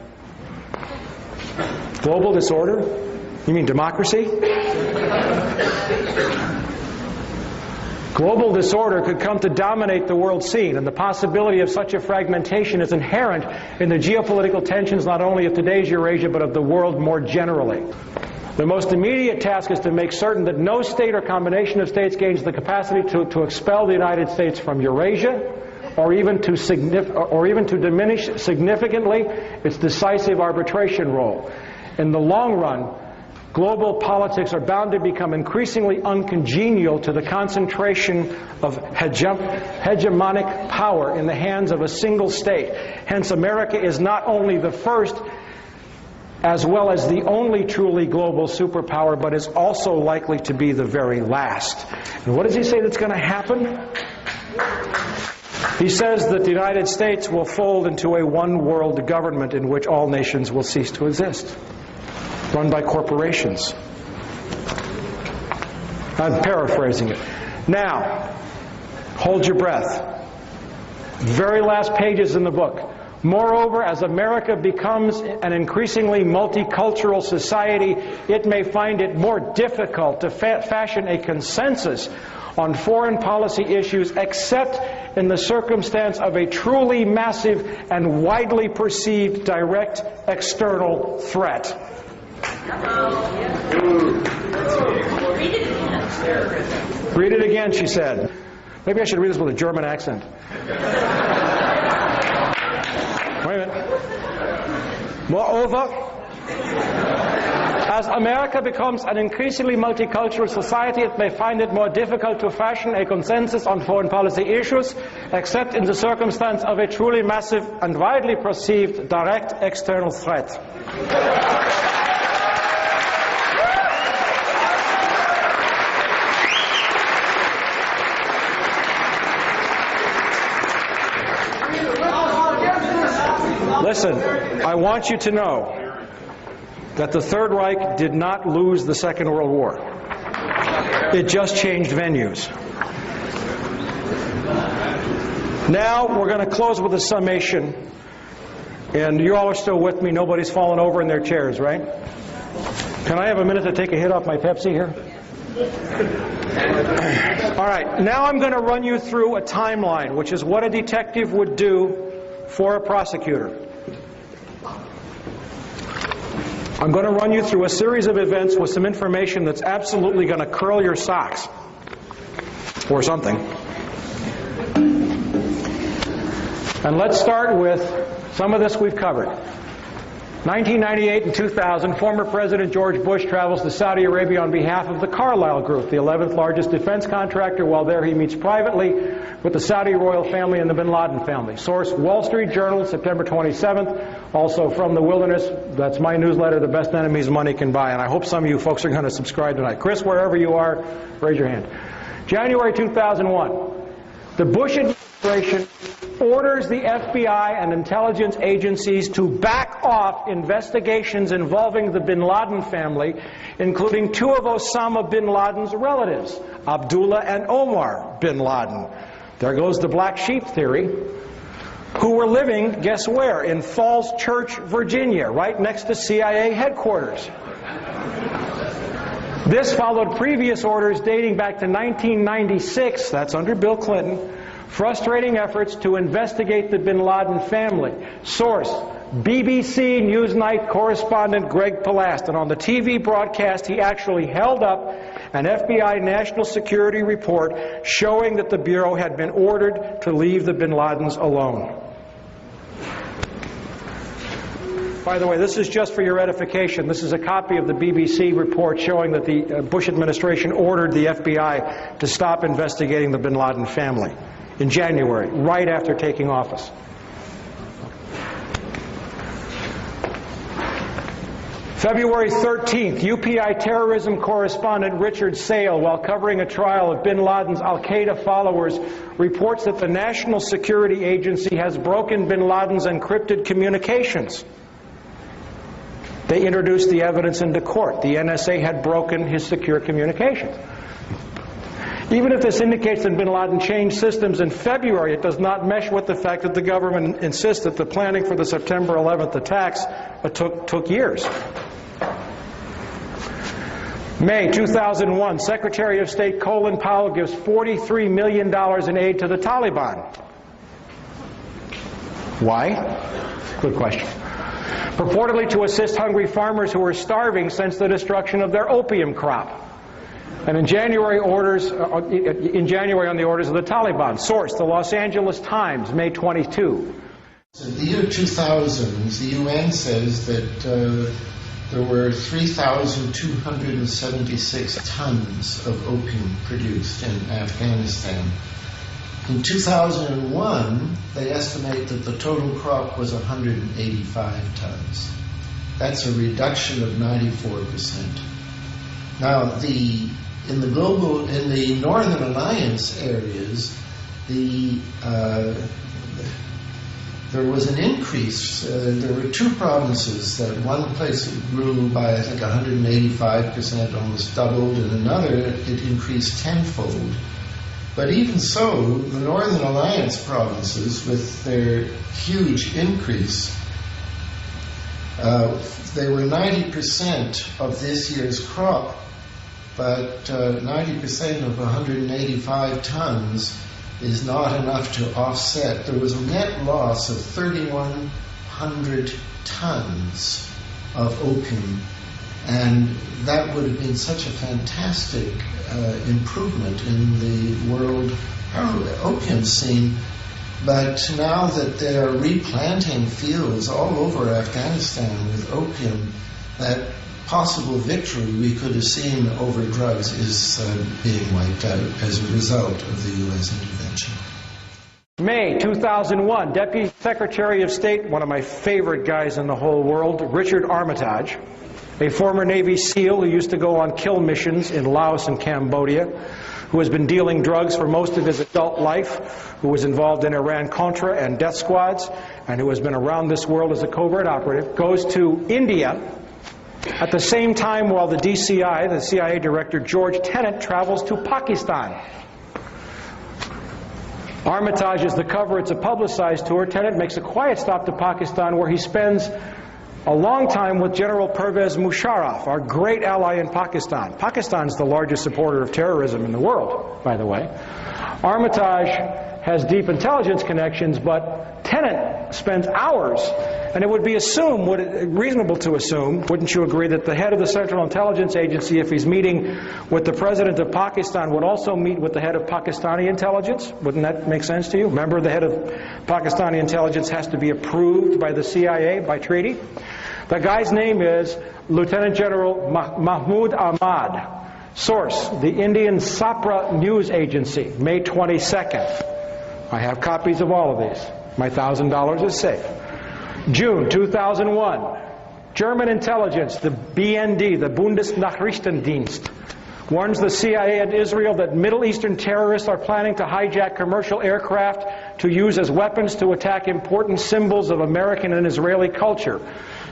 E: Global disorder? You mean democracy? Global disorder could come to dominate the world scene, and the possibility of such a fragmentation is inherent in the geopolitical tensions not only of today's Eurasia, but of the world more generally. The most immediate task is to make certain that no state or combination of states gains the capacity to expel the United States from Eurasia, or even to diminish significantly its decisive arbitration role. In the long run, global politics are bound to become increasingly uncongenial to the concentration of hegemonic power in the hands of a single state. Hence, America is not only the first, as well as the only truly global superpower, but is also likely to be the very last. And what does he say that's going to happen? He says that the United States will fold into a one-world government in which all nations will cease to exist, run by corporations. I'm paraphrasing it. Now, hold your breath. Very last pages in the book. Moreover, as America becomes an increasingly multicultural society, it may find it more difficult to fashion a consensus on foreign policy issues except in the circumstance of a truly massive and widely perceived direct external threat. Read it again, she said. Maybe I should read this with a German accent. Wait a minute. Moreover, as America becomes an increasingly multicultural society, it may find it more difficult to fashion a consensus on foreign policy issues, except in the circumstance of a truly massive and widely perceived direct external threat. Listen, I want you to know that the Third Reich did not lose the Second World War. It just changed venues. Now we're going to close with a summation. And you all are still with me. Nobody's fallen over in their chairs, right? Can I have a minute to take a hit off my Pepsi here? All right. Now I'm going to run you through a timeline, which is what a detective would do for a prosecutor. I'm going to run you through a series of events with some information that's absolutely going to curl your socks. Or something. And let's start with some of this we've covered. 1998 and 2000, former President George Bush travels to Saudi Arabia on behalf of the Carlyle Group, the 11th largest defense contractor. While there, he meets privately with the Saudi royal family and the bin Laden family. Source, Wall Street Journal, September 27th. Also from The Wilderness, that's my newsletter, The Best Enemies Money Can Buy. And I hope some of you folks are going to subscribe tonight. Chris, wherever you are, raise your hand. January 2001. The Bush administration orders the FBI and intelligence agencies to back off investigations involving the bin Laden family, including two of Osama bin Laden's relatives, Abdullah and Omar bin Laden. There goes the black sheep theory, who were living, guess where? In Falls Church, Virginia, right next to CIA headquarters. This followed previous orders dating back to 1996, that's under Bill Clinton, frustrating efforts to investigate the bin Laden family. Source, BBC Newsnight correspondent Greg Palast. And on the TV broadcast, he actually held up an FBI national security report showing that the Bureau had been ordered to leave the bin Ladens alone. By the way, this is just for your edification. This is a copy of the BBC report showing that the Bush administration ordered the FBI to stop investigating the bin Laden family in January, right after taking office. February 13th, UPI terrorism correspondent Richard Sale, while covering a trial of bin Laden's al-Qaeda followers, reports that the National Security Agency has broken bin Laden's encrypted communications. They introduced the evidence into court. The NSA had broken his secure communications. Even if this indicates that bin Laden changed systems in February, it does not mesh with the fact that the government insists that the planning for the September 11th attacks took years. May 2001, Secretary of State Colin Powell gives $43 million in aid to the Taliban. Why? Good question. Purportedly to assist hungry farmers who are starving since the destruction of their opium crop. And in January, on the orders of the Taliban. Source, the Los Angeles Times, May 22.
J: In the year 2000, the UN says that there were 3,276 tons of opium produced in Afghanistan. In 2001, they estimate that the total crop was 185 tons. That's a reduction of 94%. Now, in the Northern Alliance areas, there was an increase. There were two provinces that one place grew by, I think, 185%, almost doubled, and another it increased tenfold. But even so, the Northern Alliance provinces, with their huge increase, they were 90% of this year's crop, but 90% of 185 tons is not enough to offset. There was a net loss of 3,100 tons of opium, and that would have been such a fantastic improvement in the world opium scene. But now that they are replanting fields all over Afghanistan with opium, that possible victory we could have seen over drugs is being wiped out as a result of the U.S. intervention.
E: May 2001, Deputy Secretary of State, one of my favorite guys in the whole world, Richard Armitage, a former Navy SEAL who used to go on kill missions in Laos and Cambodia, who has been dealing drugs for most of his adult life, who was involved in Iran-Contra and death squads, and who has been around this world as a covert operative, goes to India at the same time while the DCI, the CIA director George Tenet, travels to Pakistan. Armitage is the cover. It's a publicized tour. Tenet makes a quiet stop to Pakistan where he spends a long time with General Pervez Musharraf, our great ally in Pakistan. Pakistan is the largest supporter of terrorism in the world, by the way. Armitage has deep intelligence connections, but Tenet spends hours, and it would be reasonable to assume, wouldn't you agree, that the head of the Central Intelligence Agency, if he's meeting with the President of Pakistan, would also meet with the head of Pakistani intelligence? Wouldn't that make sense to you? Remember, the head of Pakistani intelligence has to be approved by the CIA by treaty. The guy's name is Lieutenant General Mahmood Ahmad. Source, the Indian Sapra News Agency, May 22nd. I have copies of all of these. My $1,000 is safe. June 2001, German intelligence, the BND, the Bundesnachrichtendienst, warns the CIA and Israel that Middle Eastern terrorists are planning to hijack commercial aircraft to use as weapons to attack important symbols of American and Israeli culture.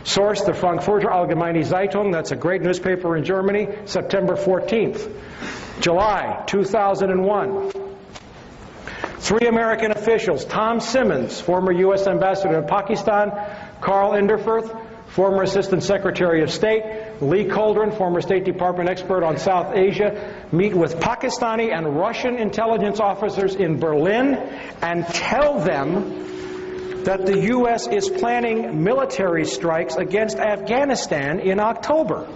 E: Source, the Frankfurter Allgemeine Zeitung, that's a great newspaper in Germany, September 14th. July 2001. Three American officials, Tom Simmons, former U.S. ambassador to Pakistan, Carl Inderfirth, former Assistant Secretary of State, Lee Coldren, former State Department expert on South Asia, meet with Pakistani and Russian intelligence officers in Berlin and tell them that the U.S. is planning military strikes against Afghanistan in October.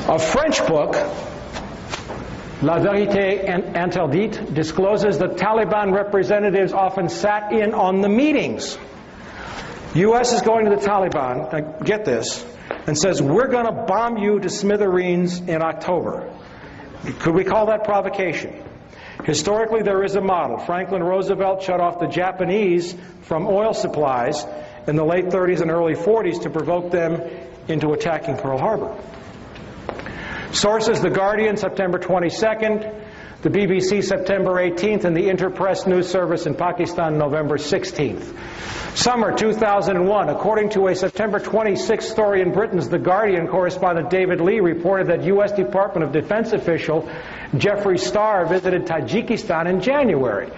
E: A French book, La Vérité Interdite, discloses that Taliban representatives often sat in on the meetings. U.S. is going to the Taliban, get this, and says, we're going to bomb you to smithereens in October. Could we call that provocation? Historically, there is a model. Franklin Roosevelt shut off the Japanese from oil supplies in the late 30s and early 40s to provoke them into attacking Pearl Harbor. Sources, The Guardian, September 22nd, the BBC, September 18th, and the Interpress News Service in Pakistan, November 16th. Summer 2001, according to a September 26th story in Britain's The Guardian, correspondent David Lee reported that U.S. Department of Defense official Jeffrey Starr visited Tajikistan in January.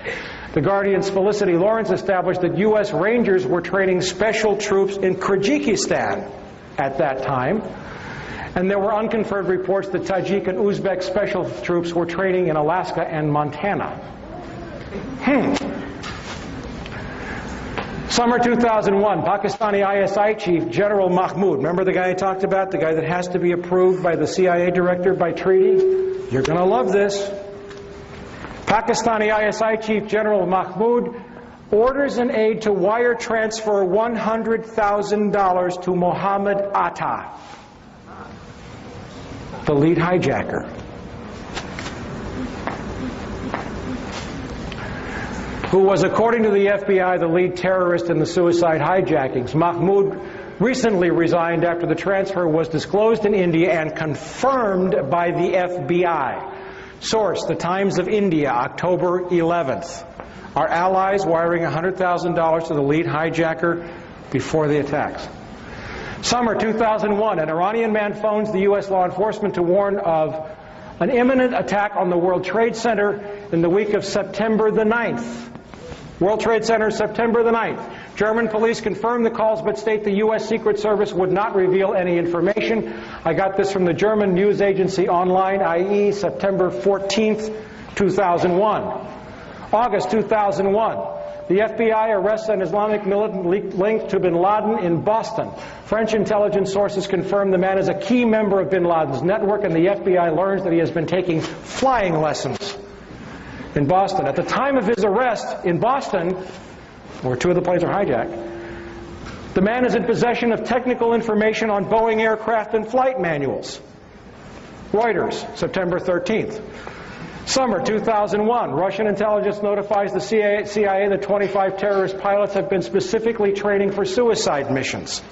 E: The Guardian's Felicity Lawrence established that U.S. Rangers were training special troops in Kyrgyzstan at that time. And there were unconfirmed reports that Tajik and Uzbek special troops were training in Alaska and Montana. Summer 2001, Pakistani ISI chief General Mahmoud, remember the guy I talked about, the guy that has to be approved by the CIA director by treaty? You're going to love this. Pakistani ISI chief General Mahmoud orders an aide to wire transfer $100,000 to Mohammed Atta, the lead hijacker. who was, according to the FBI, the lead terrorist in the suicide hijackings. Mahmoud recently resigned after the transfer was disclosed in India and confirmed by the FBI. Source, The Times of India, October 11th. Our allies wiring $100,000 to the lead hijacker before the attacks. Summer 2001, an Iranian man phones the U.S. law enforcement to warn of an imminent attack on the World Trade Center in the week of September the 9th. World Trade Center, September the 9th. German police confirmed the calls but state the U.S. Secret Service would not reveal any information. I got this from the German news agency Online, i.e. September 14th, 2001. August 2001. The FBI arrests an Islamic militant linked to bin Laden in Boston. French intelligence sources confirm the man is a key member of bin Laden's network, and the FBI learns that he has been taking flying lessons in Boston. At the time of his arrest in Boston, where two of the planes are hijacked, the man is in possession of technical information on Boeing aircraft and flight manuals. Reuters, September 13th. Summer 2001, Russian intelligence notifies the CIA that 25 terrorist pilots have been specifically training for suicide missions.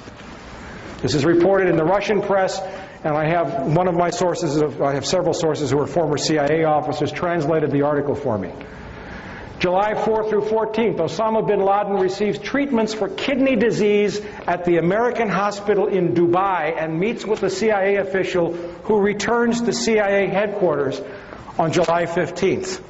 E: This is reported in the Russian press, and I have one of my sources, I have several sources who are former CIA officers, translated the article for me. July 4th through 14th, Osama bin Laden receives treatments for kidney disease at the American hospital in Dubai and meets with a CIA official who returns to CIA headquarters on July 15th.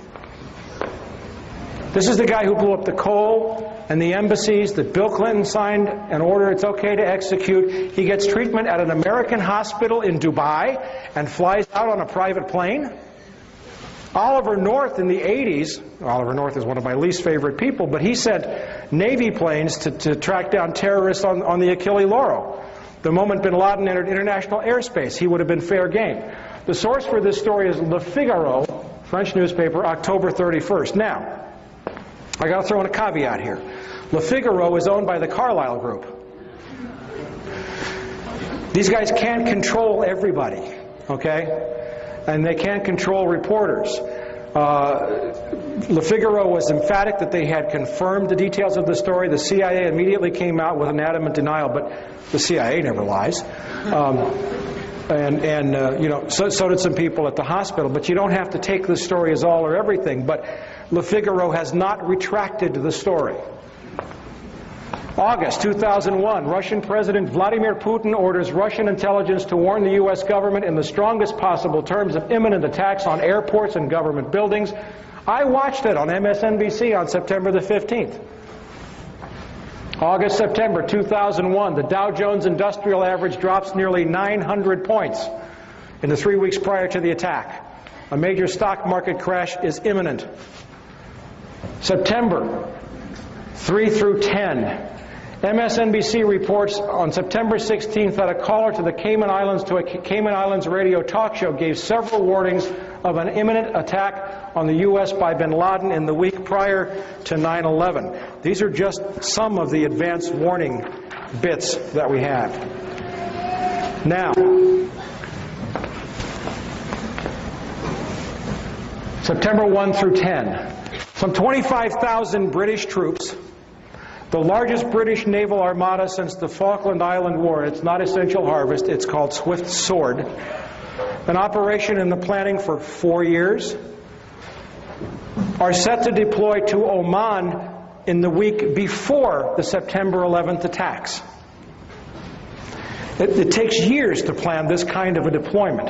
E: This is the guy who blew up the coal and the embassies that Bill Clinton signed an order it's okay to execute. He gets treatment at an American hospital in Dubai and flies out on a private plane. Oliver North in the 80s, Oliver North is one of my least favorite people, but he sent Navy planes to track down terrorists on the Achille Lauro. The moment bin Laden entered international airspace, he would have been fair game. The source for this story is Le Figaro, French newspaper, October 31st. Now, I got to throw in a caveat here. Le Figaro is owned by the Carlyle Group. These guys can't control everybody, okay? And they can't control reporters. Le Figaro was emphatic that they had confirmed the details of the story. The CIA immediately came out with an adamant denial, but the CIA never lies. You know, so did some people at the hospital. But you don't have to take the story as all or everything. But Le Figaro has not retracted the story. August 2001, Russian President Vladimir Putin orders Russian intelligence to warn the U.S. government in the strongest possible terms of imminent attacks on airports and government buildings. I watched it on MSNBC on September the 15th. August, September 2001, the Dow Jones Industrial Average drops nearly 900 points in the 3 weeks prior to the attack. A major stock market crash is imminent. September 3 through 10. MSNBC reports on September 16th that a caller to the Cayman Islands to a Cayman Islands radio talk show gave several warnings of an imminent attack on the U.S. by bin Laden in the week prior to 9/11. These are just some of the advance warning bits that we have. Now, September 1 through 10. Some 25,000 British troops, the largest British naval armada since the Falkland Island War. It's not Essential Harvest, it's called Swift Sword. An operation in the planning for 4 years. Are set to deploy to Oman in the week before the September 11th attacks. It takes years to plan this kind of a deployment.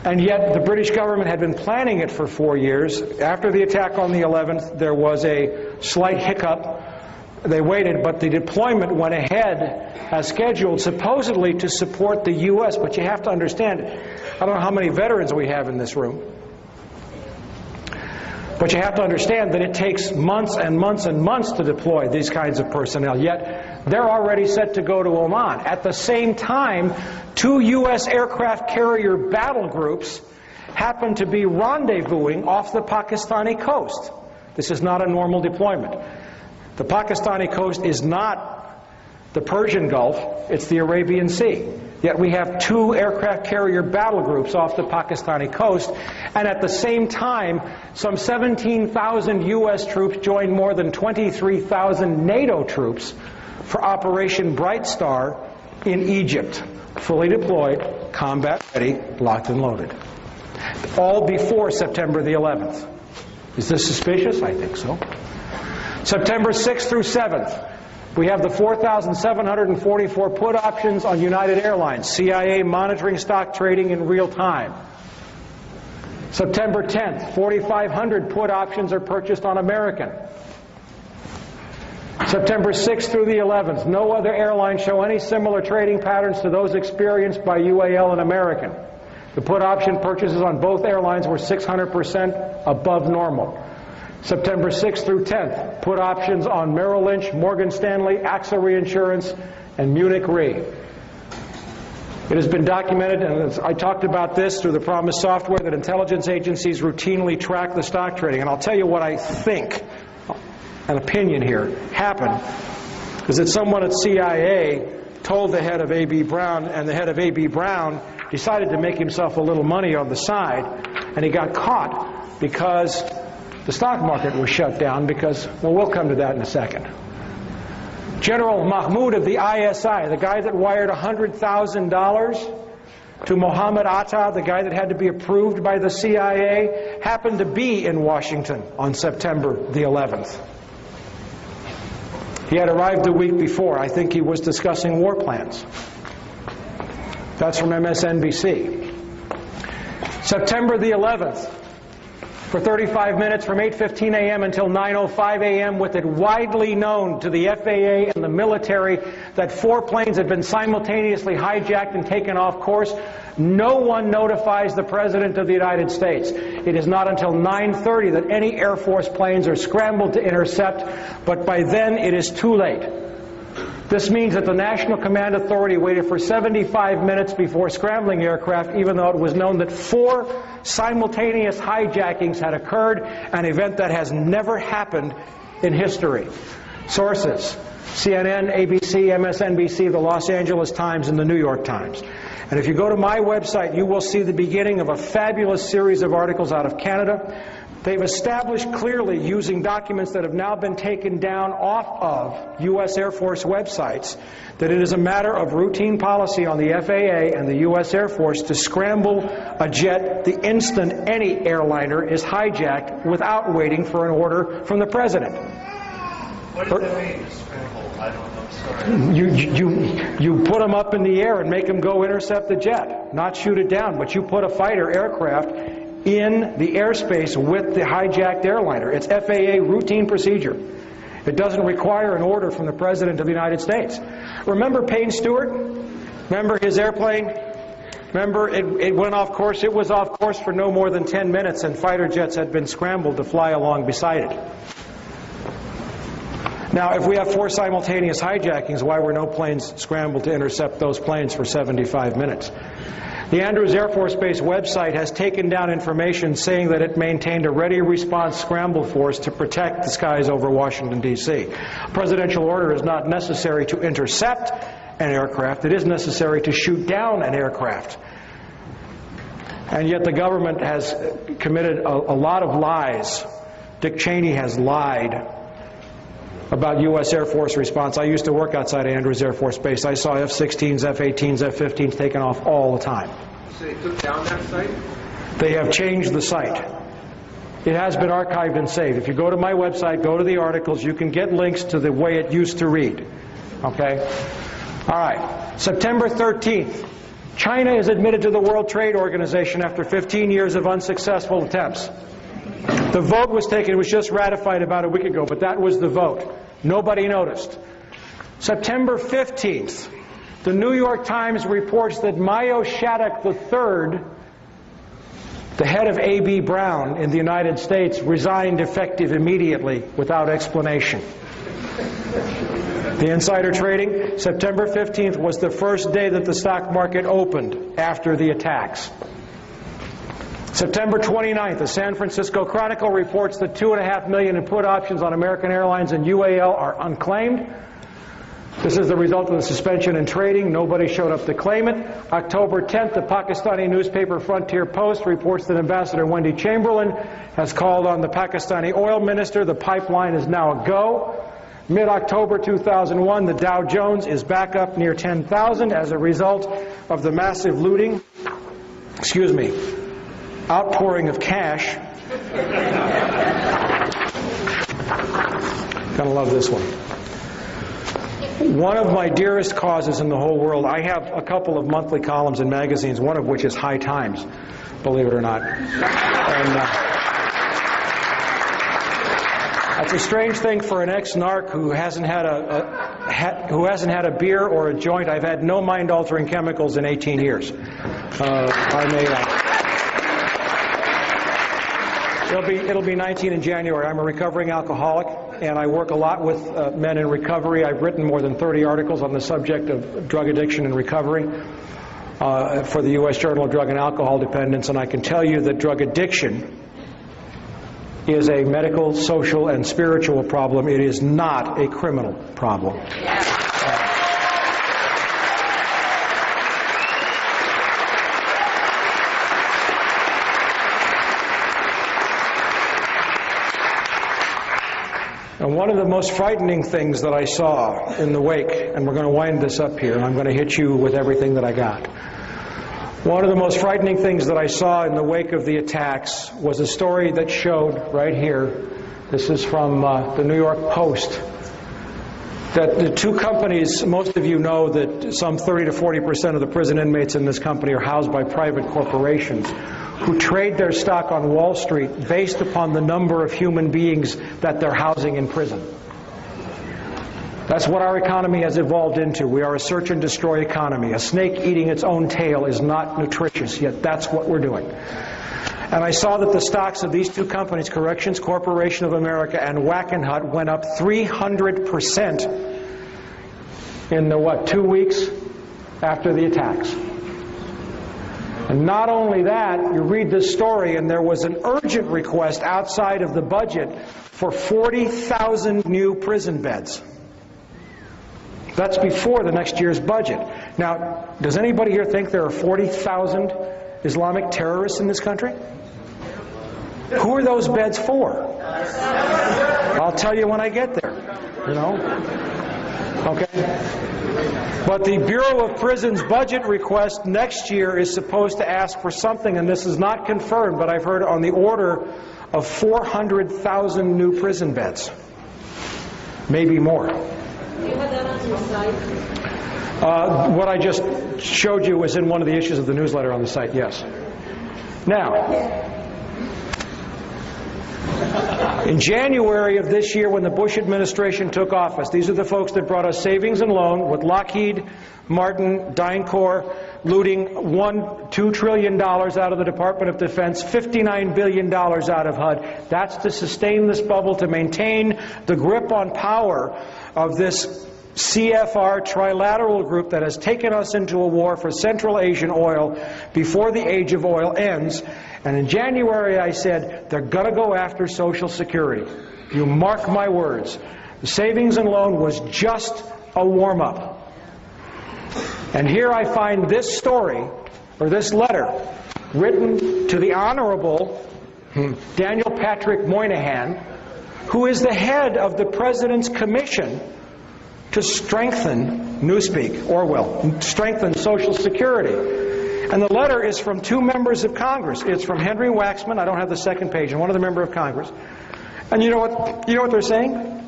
E: And yet the British government had been planning it for 4 years. After the attack on the 11th, there was a slight hiccup. They waited, but the deployment went ahead as scheduled, supposedly to support the U.S. But you have to understand, I don't know how many veterans we have in this room, but you have to understand that it takes months and months and months to deploy these kinds of personnel, yet they're already set to go to Oman. At the same time, 2 U.S. aircraft carrier battle groups happen to be rendezvousing off the Pakistani coast. This is not a normal deployment. The Pakistani coast is not the Persian Gulf, it's the Arabian Sea.
K: Yet we have 2 aircraft carrier battle groups off the Pakistani coast, and at the same time, some 17,000 U.S. troops joined more than 23,000 NATO troops for Operation Bright Star in Egypt. Fully deployed, combat ready, locked and loaded. All before September the 11th. Is this suspicious? I think so. September 6th through 7th. We have the 4,744 put options on United Airlines, CIA monitoring stock trading in real time. September 10th, 4,500 put options are purchased on American. September 6th through the 11th, no other airlines show any similar trading patterns to those experienced by UAL and American. The put option purchases on both airlines were 600% above normal. September 6th through 10th, put options on Merrill Lynch, Morgan Stanley, AXA Reinsurance, and Munich Re. It has been documented, and I talked about this through the Promise software, that intelligence agencies routinely track the stock trading. And I'll tell you what I think, an opinion here, happened, is that someone at CIA told the head of A.B. Brown, and the head of A.B. Brown decided to make himself a little money on the side, and he got caught because the stock market was shut down because, well, we'll come to that in a second. General Mahmoud of the ISI, the guy that wired $100,000 to Mohammed Atta, the guy that had to be approved by the CIA, happened to be in Washington on September the 11th. He had arrived a week before. I think he was discussing war plans. That's from MSNBC. September the 11th, for 35 minutes from 8:15 a.m. until 9:05 a.m., with it widely known to the FAA and the military that 4 planes had been simultaneously hijacked and taken off course. No one notifies the President of the United States. It is not until 9:30 that any Air Force planes are scrambled to intercept, but by then it is too late. This means that the National Command Authority waited for 75 minutes before scrambling aircraft, even though it was known that 4 simultaneous hijackings had occurred, an event that has never happened in history. Sources: CNN, ABC, MSNBC, the Los Angeles Times, and the New York Times. And if you go to my website, you will see the beginning of a fabulous series of articles out of Canada. They've established clearly, using documents that have now been taken down off of U.S. Air Force websites, that it is a matter of routine policy on the FAA and the U.S. Air Force to scramble a jet the instant any airliner is hijacked without waiting for an order from the President.
L: What does that mean, scramble? I don't know, sorry.
K: You put them up in the air and make them go intercept the jet, not shoot it down, but you put a fighter aircraft in the airspace with the hijacked airliner. It's FAA routine procedure. It doesn't require an order from the President of the United States. Remember Payne Stewart? Remember his airplane? Remember it went off course? It was off course for no more than 10 minutes, and fighter jets had been scrambled to fly along beside it. Now, if we have 4 simultaneous hijackings, why were no planes scrambled to intercept those planes for 75 minutes? The Andrews Air Force Base website has taken down information saying that it maintained a ready response scramble force to protect the skies over Washington, D.C. Presidential order is not necessary to intercept an aircraft. It is necessary to shoot down an aircraft. And yet the government has committed a lot of lies. Dick Cheney has lied about U.S. Air Force response. I used to work outside Andrews Air Force Base. I saw F-16s, F-18s, F-15s taken off all the time.
L: So they took down that site?
K: They have changed the site. It has been archived and saved. If you go to my website, go to the articles, you can get links to the way it used to read. Okay? All right. September 13th. China is admitted to the World Trade Organization after 15 years of unsuccessful attempts. The vote was taken, it was just ratified about a week ago, but that was the vote. Nobody noticed. September 15th, the New York Times reports that Mayo Shattuck III, the head of A.B. Brown in the United States, resigned effective immediately without explanation. The insider trading, September 15th was the first day that the stock market opened after the attacks. September 29th, the San Francisco Chronicle reports that $2.5 million in put options on American Airlines and UAL are unclaimed. This is the result of the suspension in trading. Nobody showed up to claim it. October 10th, the Pakistani newspaper Frontier Post reports that Ambassador Wendy Chamberlain has called on the Pakistani oil minister. The pipeline is now a go. Mid-October 2001, the Dow Jones is back up near 10,000 as a result of the massive looting, outpouring of cash. Gonna love this one. One of my dearest causes in the whole world, I have a couple of monthly columns in magazines, one of which is High Times, believe it or not. And that's a strange thing for an ex-narc who hasn't had a beer or a joint. I've had no mind-altering chemicals in 18 years. It'll be 19 in January. I'm a recovering alcoholic, and I work a lot with men in recovery. I've written more than 30 articles on the subject of drug addiction and recovery for the U.S. Journal of Drug and Alcohol Dependence, and I can tell you that drug addiction is a medical, social, and spiritual problem. It is not a criminal problem. And one of the most frightening things that I saw in the wake, and we're going to wind this up here, and I'm going to hit you with everything that I got. One of the most frightening things that I saw in the wake of the attacks was a story that showed right here, this is from the New York Post, that the two companies, most of you know that some 30 to 40% of the prison inmates in this company are housed by private corporations who trade their stock on Wall Street based upon the number of human beings that they're housing in prison. That's what our economy has evolved into. We are a search and destroy economy. A snake eating its own tail is not nutritious, yet that's what we're doing. And I saw that the stocks of these two companies, Corrections Corporation of America and Wackenhut, went up 300% in the, 2 weeks after the attacks. And not only that, you read this story, and there was an urgent request outside of the budget for 40,000 new prison beds. That's before the next year's budget. Now, does anybody here think there are 40,000 Islamic terrorists in this country? Who are those beds for? I'll tell you when I get there, Okay? But the Bureau of Prisons budget request next year is supposed to ask for something, and this is not confirmed, but I've heard on the order of 400,000 new prison beds. Maybe more.
M: Do you have that on your site?
K: What I just showed you was in one of the issues of the newsletter on the site, yes. Now, in January of this year, when the Bush administration took office, these are the folks that brought us savings and loan with Lockheed Martin, DynCorp, looting $2 trillion out of the Department of Defense, $59 billion out of HUD. That's to sustain this bubble, to maintain the grip on power of this CFR trilateral group that has taken us into a war for Central Asian oil before the age of oil ends. And in January I said, they're going to go after Social Security. You mark my words. The savings and loan was just a warm-up. And here I find this story, or this letter, written to the Honorable Daniel Patrick Moynihan, who is the head of the President's Commission to strengthen, Newspeak, Orwell, strengthen Social Security. And the letter is from two members of Congress. It's from Henry Waxman, I don't have the second page, and one other member of Congress. And you know what they're saying?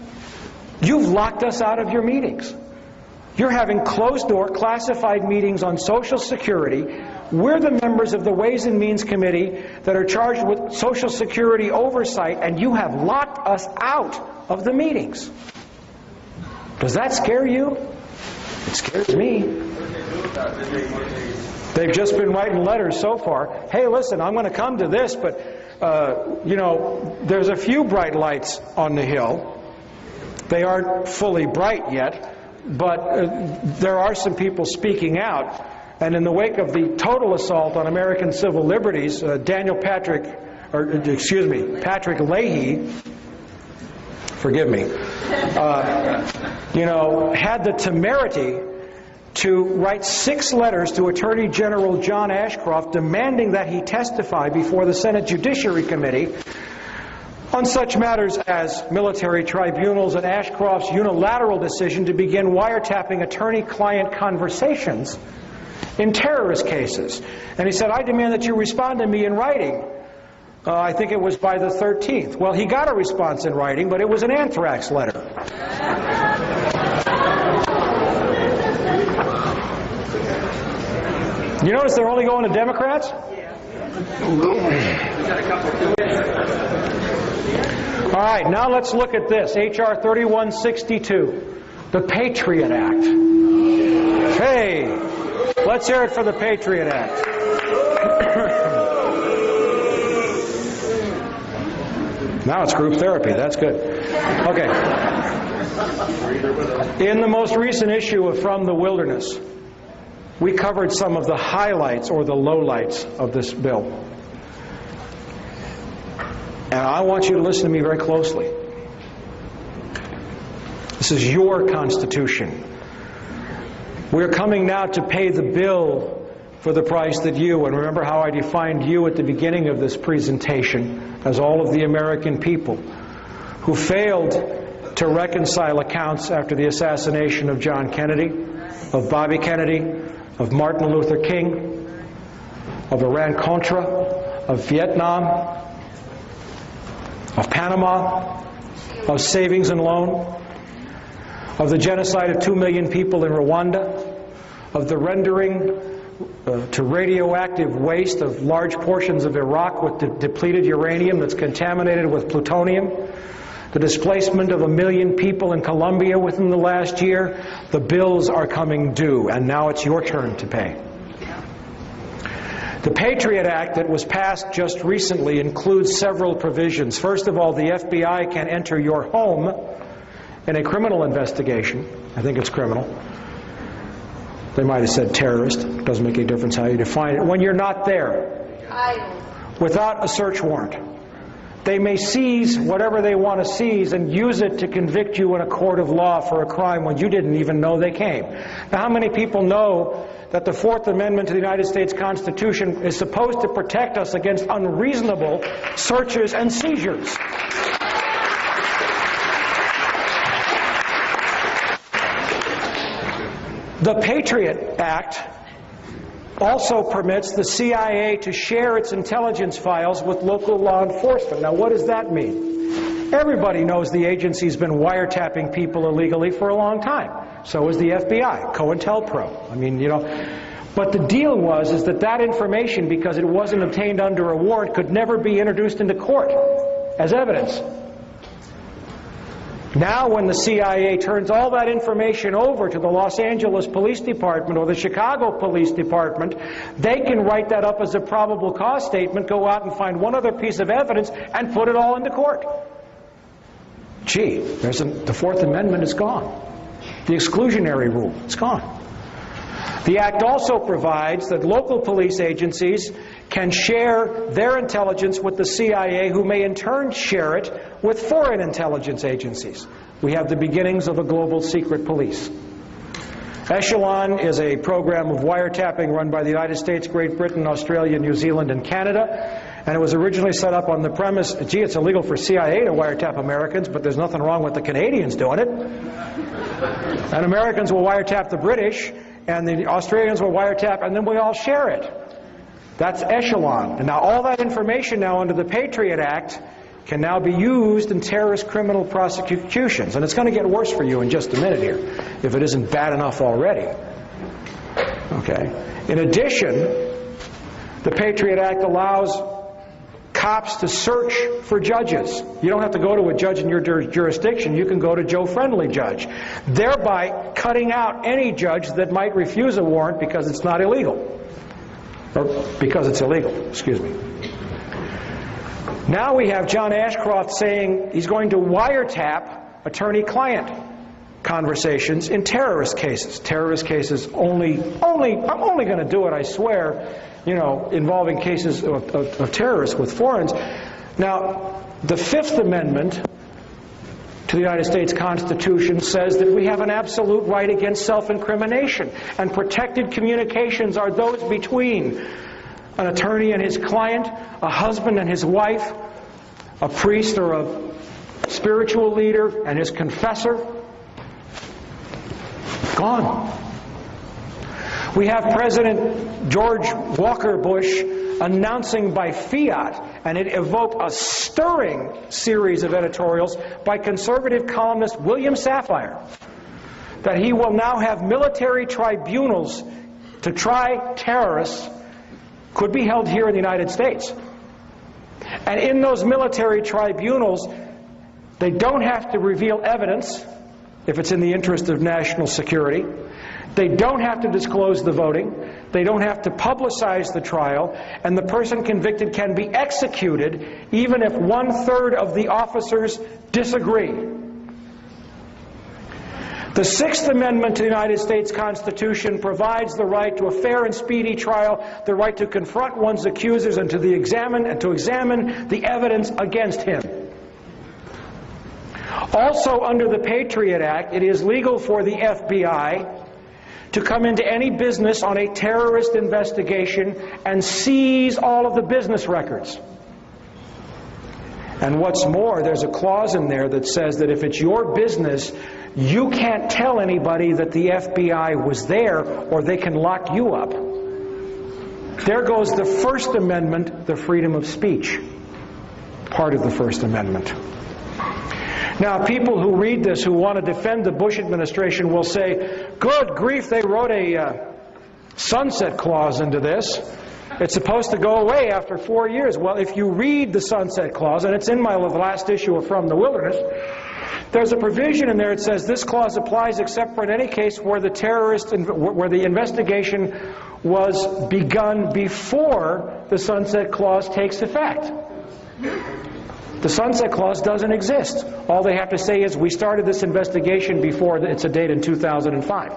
K: You've locked us out of your meetings. You're having closed-door, classified meetings on Social Security. We're the members of the Ways and Means Committee that are charged with Social Security oversight, and you have locked us out of the meetings. Does that scare you? It scares me. They've just been writing letters so far. Hey, listen, I'm going to come to this, but, there's a few bright lights on the hill. They aren't fully bright yet, but there are some people speaking out. And in the wake of the total assault on American civil liberties, Patrick Leahy forgive me, had the temerity to write 6 letters to Attorney General John Ashcroft demanding that he testify before the Senate Judiciary Committee on such matters as military tribunals and Ashcroft's unilateral decision to begin wiretapping attorney-client conversations in terrorist cases. And he said, I demand that you respond to me in writing. I think it was by the 13th. Well, he got a response in writing, but it was an anthrax letter. You notice they're only going to Democrats? All right, now let's look at this. H.R. 3162, the Patriot Act. Hey, let's hear it for the Patriot Act. Now it's group therapy. That's good. Okay. In the most recent issue of From the Wilderness, we covered some of the highlights or the lowlights of this bill. And I want you to listen to me very closely. This is your Constitution. We're coming now to pay the bill for the price that you, and remember how I defined you at the beginning of this presentation, as all of the American people who failed to reconcile accounts after the assassination of John Kennedy, of Bobby Kennedy, of Martin Luther King, of Iran-Contra, of Vietnam, of Panama, of savings and loan, of the genocide of 2 million people in Rwanda, of the rendering to radioactive waste of large portions of Iraq with depleted uranium that's contaminated with plutonium, the displacement of 1 million people in Colombia within the last year. The bills are coming due, and now it's your turn to pay. The Patriot Act that was passed just recently includes several provisions. First of all, the FBI can enter your home in a criminal investigation. I think it's criminal. They might have said terrorist. It doesn't make any difference how you define it. When you're not there, without a search warrant, they may seize whatever they want to seize and use it to convict you in a court of law for a crime when you didn't even know they came. Now, how many people know that the Fourth Amendment to the United States Constitution is supposed to protect us against unreasonable searches and seizures? The Patriot Act also permits the CIA to share its intelligence files with local law enforcement. Now, what does that mean? Everybody knows the agency's been wiretapping people illegally for a long time. So is the FBI, COINTELPRO. I mean, but the deal is that that information, because it wasn't obtained under a warrant, could never be introduced into court as evidence. Now, when the CIA turns all that information over to the Los Angeles Police Department or the Chicago Police Department, they can write that up as a probable cause statement, go out and find one other piece of evidence, and put it all into court. Gee, the Fourth Amendment is gone. The exclusionary rule, it's gone. The Act also provides that local police agencies can share their intelligence with the CIA, who may in turn share it with foreign intelligence agencies. We have the beginnings of a global secret police. Echelon is a program of wiretapping run by the United States, Great Britain, Australia, New Zealand, and Canada. And it was originally set up on the premise, gee, it's illegal for CIA to wiretap Americans, but there's nothing wrong with the Canadians doing it. And Americans will wiretap the British, and the Australians will wiretap, and then we all share it. That's Echelon. And now all that information now under the Patriot Act can now be used in terrorist criminal prosecutions. And it's going to get worse for you in just a minute here, if it isn't bad enough already. Okay. In addition, the Patriot Act allows cops to search for judges. You don't have to go to a judge in your jurisdiction. You can go to Joe Friendly Judge, thereby cutting out any judge that might refuse a warrant because it's not illegal. Or because it's illegal, excuse me. Now we have John Ashcroft saying he's going to wiretap attorney-client conversations in terrorist cases. Terrorist cases I'm only going to do it, I swear, involving cases of terrorists with foreigners. Now, the Fifth Amendment to the United States Constitution says that we have an absolute right against self-incrimination, and protected communications are those between an attorney and his client, a husband and his wife, a priest or a spiritual leader and his confessor. Gone. We have President George Walker Bush announcing by fiat, and it evoked a stirring series of editorials by conservative columnist William Safire, that he will now have military tribunals to try terrorists, could be held here in the United States. And in those military tribunals, they don't have to reveal evidence if it's in the interest of national security. They don't have to disclose the voting. They don't have to publicize the trial. And the person convicted can be executed even if 1/3 of the officers disagree. The Sixth Amendment to the United States Constitution provides the right to a fair and speedy trial, the right to confront one's accusers and to examine the evidence against him. Also, under the Patriot Act, it is legal for the FBI to come into any business on a terrorist investigation and seize all of the business records. And what's more, there's a clause in there that says that if it's your business, you can't tell anybody that the FBI was there, or they can lock you up. There goes the First Amendment, the freedom of speech, part of the First Amendment. Now, people who read this, who want to defend the Bush administration, will say, good grief, they wrote a sunset clause into this. It's supposed to go away after 4 years. Well, if you read the sunset clause, and it's in my last issue of From the Wilderness, there's a provision in there that says this clause applies except for in any case where where the investigation was begun before the sunset clause takes effect. The sunset clause doesn't exist. All they have to say is, we started this investigation before it's a date in 2005.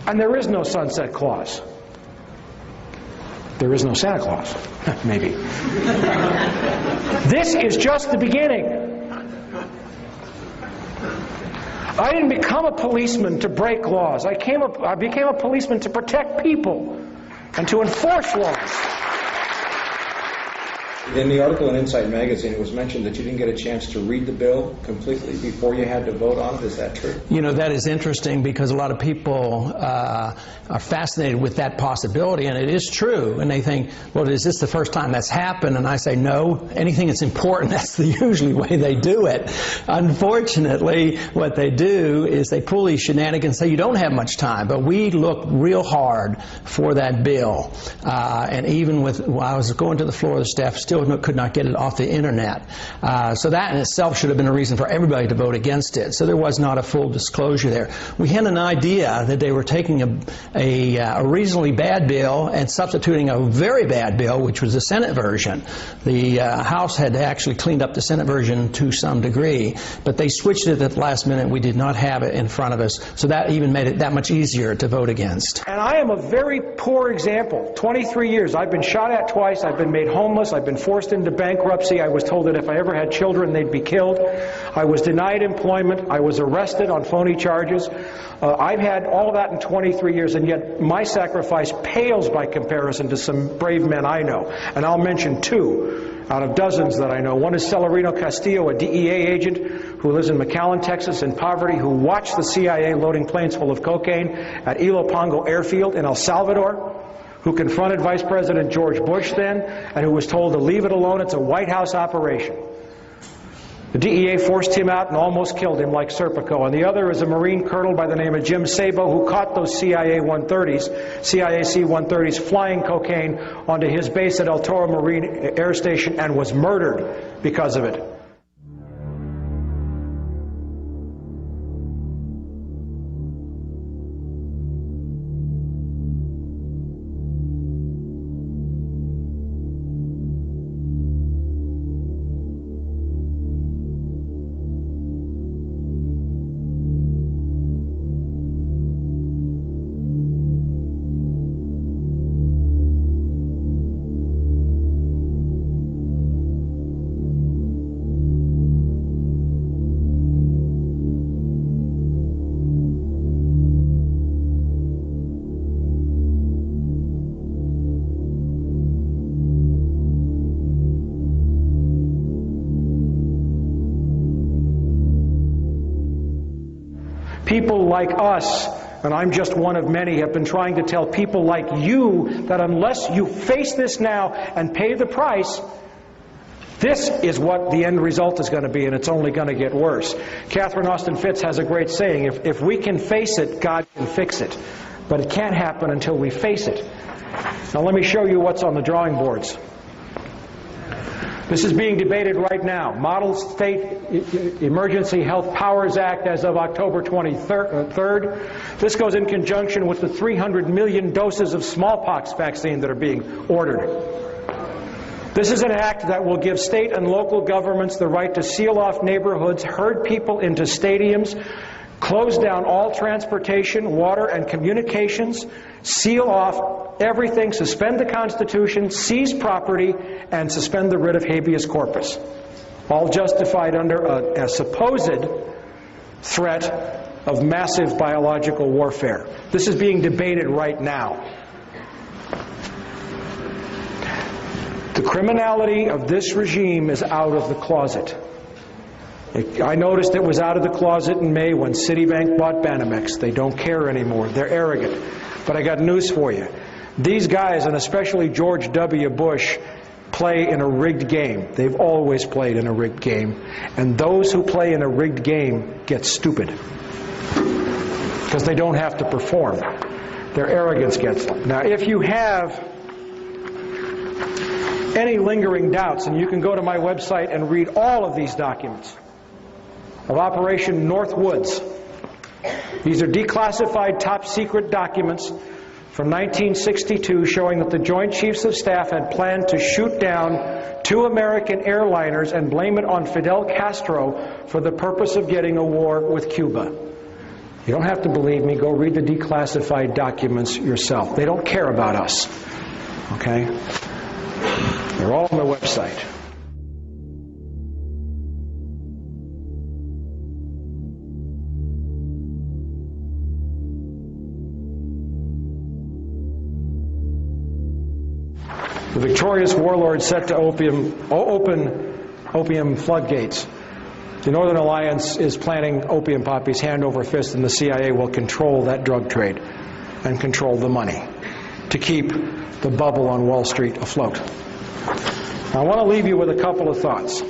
K: And there is no sunset clause. There is no Santa Claus. Maybe. This is just the beginning. I didn't become a policeman to break laws. I became a policeman to protect people and to enforce laws.
E: In the article in Insight Magazine, it was mentioned that you didn't get a chance to read the bill completely before you had to vote on it. Is that true?
N: You know, that is interesting because a lot of people are fascinated with that possibility, and it is true. And they think, well, is this the first time that's happened? And I say, no. Anything that's important, that's the usually way they do it. Unfortunately, what they do is they pull these shenanigans and say, you don't have much time. But we looked real hard for that bill. And even while I was going to the floor, the staff still could not get it off the internet. So that in itself should have been a reason for everybody to vote against it. So there was not a full disclosure there. We had an idea that they were taking a reasonably bad bill and substituting a very bad bill, which was the Senate version. The House had actually cleaned up the Senate version to some degree, but they switched it at the last minute. We did not have it in front of us, so that even made it that much easier to vote against.
K: And I am a very poor example. 23 years. I've been shot at twice. I've been made homeless. I've been forced into bankruptcy. I was told that if I ever had children, they'd be killed. I was denied employment. I was arrested on phony charges. I've had all of that in 23 years, and yet my sacrifice pales by comparison to some brave men I know. And I'll mention two out of dozens that I know. One is Celerino Castillo, a DEA agent who lives in McAllen, Texas, in poverty, who watched the CIA loading planes full of cocaine at Ilopango Airfield in El Salvador, who confronted Vice President George Bush then, and who was told to leave it alone. It's a White House operation. The DEA forced him out and almost killed him like Serpico. And the other is a Marine colonel by the name of Jim Sabo, who caught those CIA C-130s flying cocaine onto his base at El Toro Marine Air Station and was murdered because of it. people like us, and I'm just one of many, have been trying to tell people like you that unless you face this now and pay the price, this is what the end result is going to be, and it's only going to get worse. Catherine Austin Fitts has a great saying, if we can face it, God can fix it. But it can't happen until we face it. Now let me show you what's on the drawing boards. This is being debated right now. Model State Emergency Health Powers Act as of October 23rd. This goes in conjunction with the 300 million doses of smallpox vaccine that are being ordered. This is an act that will give state and local governments the right to seal off neighborhoods, herd people into stadiums, close down all transportation, water, and communications, seal off everything, suspend the Constitution, seize property, and suspend the writ of habeas corpus. All justified under a supposed threat of massive biological warfare. This is being debated right now. The criminality of this regime is out of the closet. I noticed it was out of the closet in May when Citibank bought Banamex. They don't care anymore. They're arrogant. But I got news for you. These guys, and especially George W. Bush, play in a rigged game. They've always played in a rigged game. And those who play in a rigged game get stupid. Because they don't have to perform. Their arrogance gets them. Now, if you have any lingering doubts, and you can go to my website and read all of these documents of Operation Northwoods. These are declassified top secret documents from 1962 showing that the Joint Chiefs of Staff had planned to shoot down 2 American airliners and blame it on Fidel Castro for the purpose of getting a war with Cuba. You don't have to believe me. Go read the declassified documents yourself. They don't care about us. Okay? They're all on the website. The victorious warlord set to open opium floodgates. The Northern Alliance is planning opium poppies hand over fist, and the CIA will control that drug trade and control the money to keep the bubble on Wall Street afloat. I want to leave you with a couple of thoughts.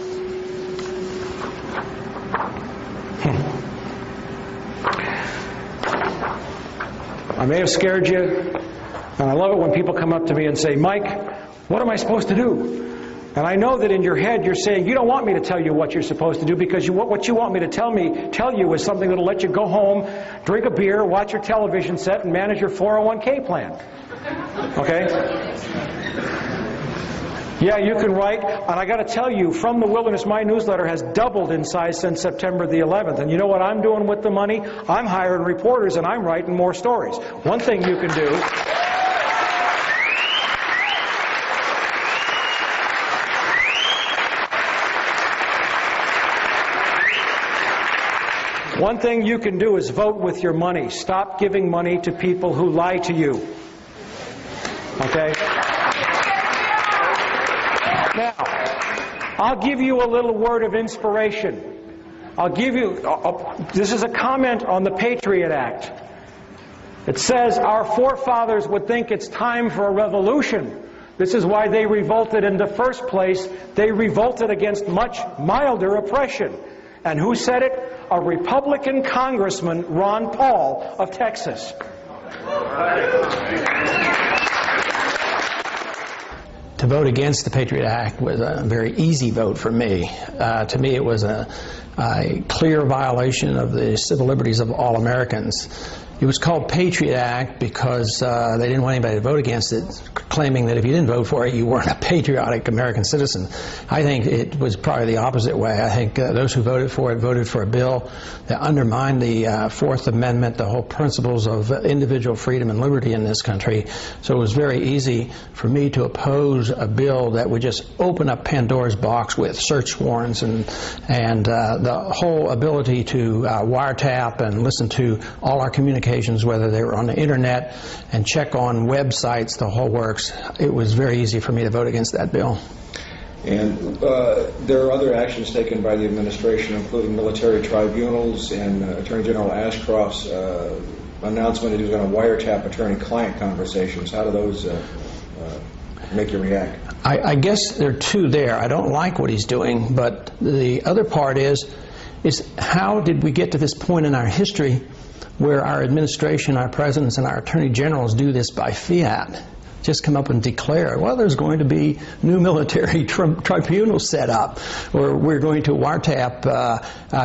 K: I may have scared you, and I love it when people come up to me and say, Mike, what am I supposed to do? And I know that in your head you're saying, you don't want me to tell you what you're supposed to do, because what you want me to tell you is something that'll let you go home, drink a beer, watch your television set, and manage your 401k plan. Okay? Yeah, you can write, and I got to tell you, From the Wilderness, my newsletter has doubled in size since September the 11th. And you know what I'm doing with the money? I'm hiring reporters and I'm writing more stories. One thing you can do... One thing you can do is vote with your money. Stop giving money to people who lie to you. Okay? Now, I'll give you a little word of inspiration. I'll give you, this is a comment on the Patriot Act. It says, our forefathers would think it's time for a revolution. This is why they revolted in the first place. They revolted against much milder oppression. And who said it? A Republican Congressman, Ron Paul of Texas.
N: To vote against the Patriot Act was a very easy vote for me. To me, it was a clear violation of the civil liberties of all Americans. It was called Patriot Act because they didn't want anybody to vote against it, claiming that if you didn't vote for it, you weren't a patriotic American citizen. I think it was probably the opposite way. I think those who voted for it voted for a bill that undermined the Fourth Amendment, the whole principles of individual freedom and liberty in this country. So it was very easy for me to oppose a bill that would just open up Pandora's box with search warrants and the whole ability to wiretap and listen to all our communications, whether they were on the internet, and check on websites, the whole works. It was very easy for me to vote against that bill.
E: And there are other actions taken by the administration, including military tribunals and Attorney General Ashcroft's announcement that he was going to wiretap attorney-client conversations. How do those make you react?
N: I guess there are two there. I don't like what he's doing, but the other part is how did we get to this point in our history where our administration, our presidents, and our attorney generals do this by fiat? Just come up and declare, well, there's going to be new military tribunals set up, or we're going to wiretap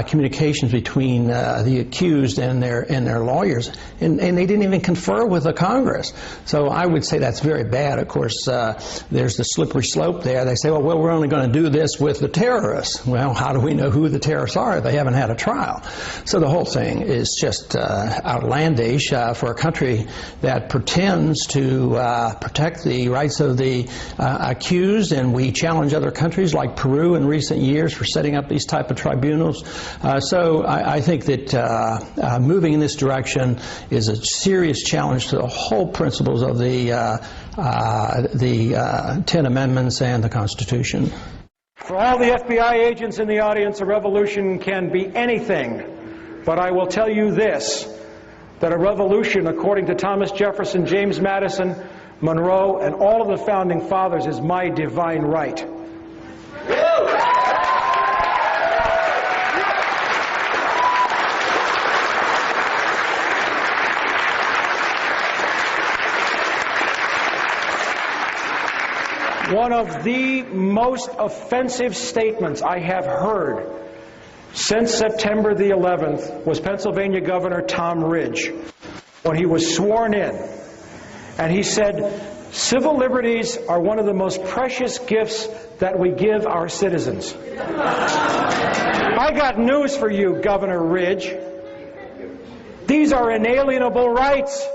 N: communications between the accused and their lawyers, and they didn't even confer with the Congress. So I would say that's very bad. Of course, there's the slippery slope there. They say, well, we're only going to do this with the terrorists. Well, how do we know who the terrorists are? They haven't had a trial. So the whole thing is just outlandish for a country that pretends to protect the rights of the accused, and we challenge other countries like Peru in recent years for setting up these type of tribunals. So I think that moving in this direction is a serious challenge to the whole principles of the 10 Amendments and the Constitution.
K: For all the FBI agents in the audience, a revolution can be anything, but I will tell you this, that a revolution, according to Thomas Jefferson, James Madison, Monroe, and all of the founding fathers, is my divine right. One of the most offensive statements I have heard since September the 11th was Pennsylvania Governor Tom Ridge, when he was sworn in. And he said, civil liberties are one of the most precious gifts that we give our citizens. I got news for you, Governor Ridge. These are inalienable rights.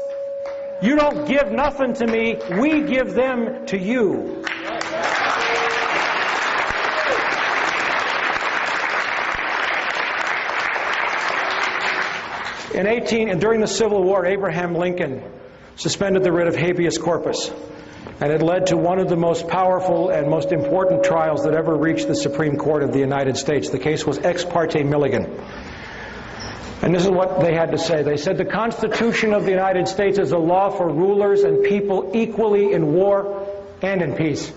K: You don't give nothing to me, we give them to you. During the Civil War, Abraham Lincoln suspended the writ of habeas corpus, and it led to one of the most powerful and most important trials that ever reached the Supreme Court of the United States. The case was Ex parte Milligan. And this is what they had to say. They said, the Constitution of the United States is a law for rulers and people equally in war and in peace,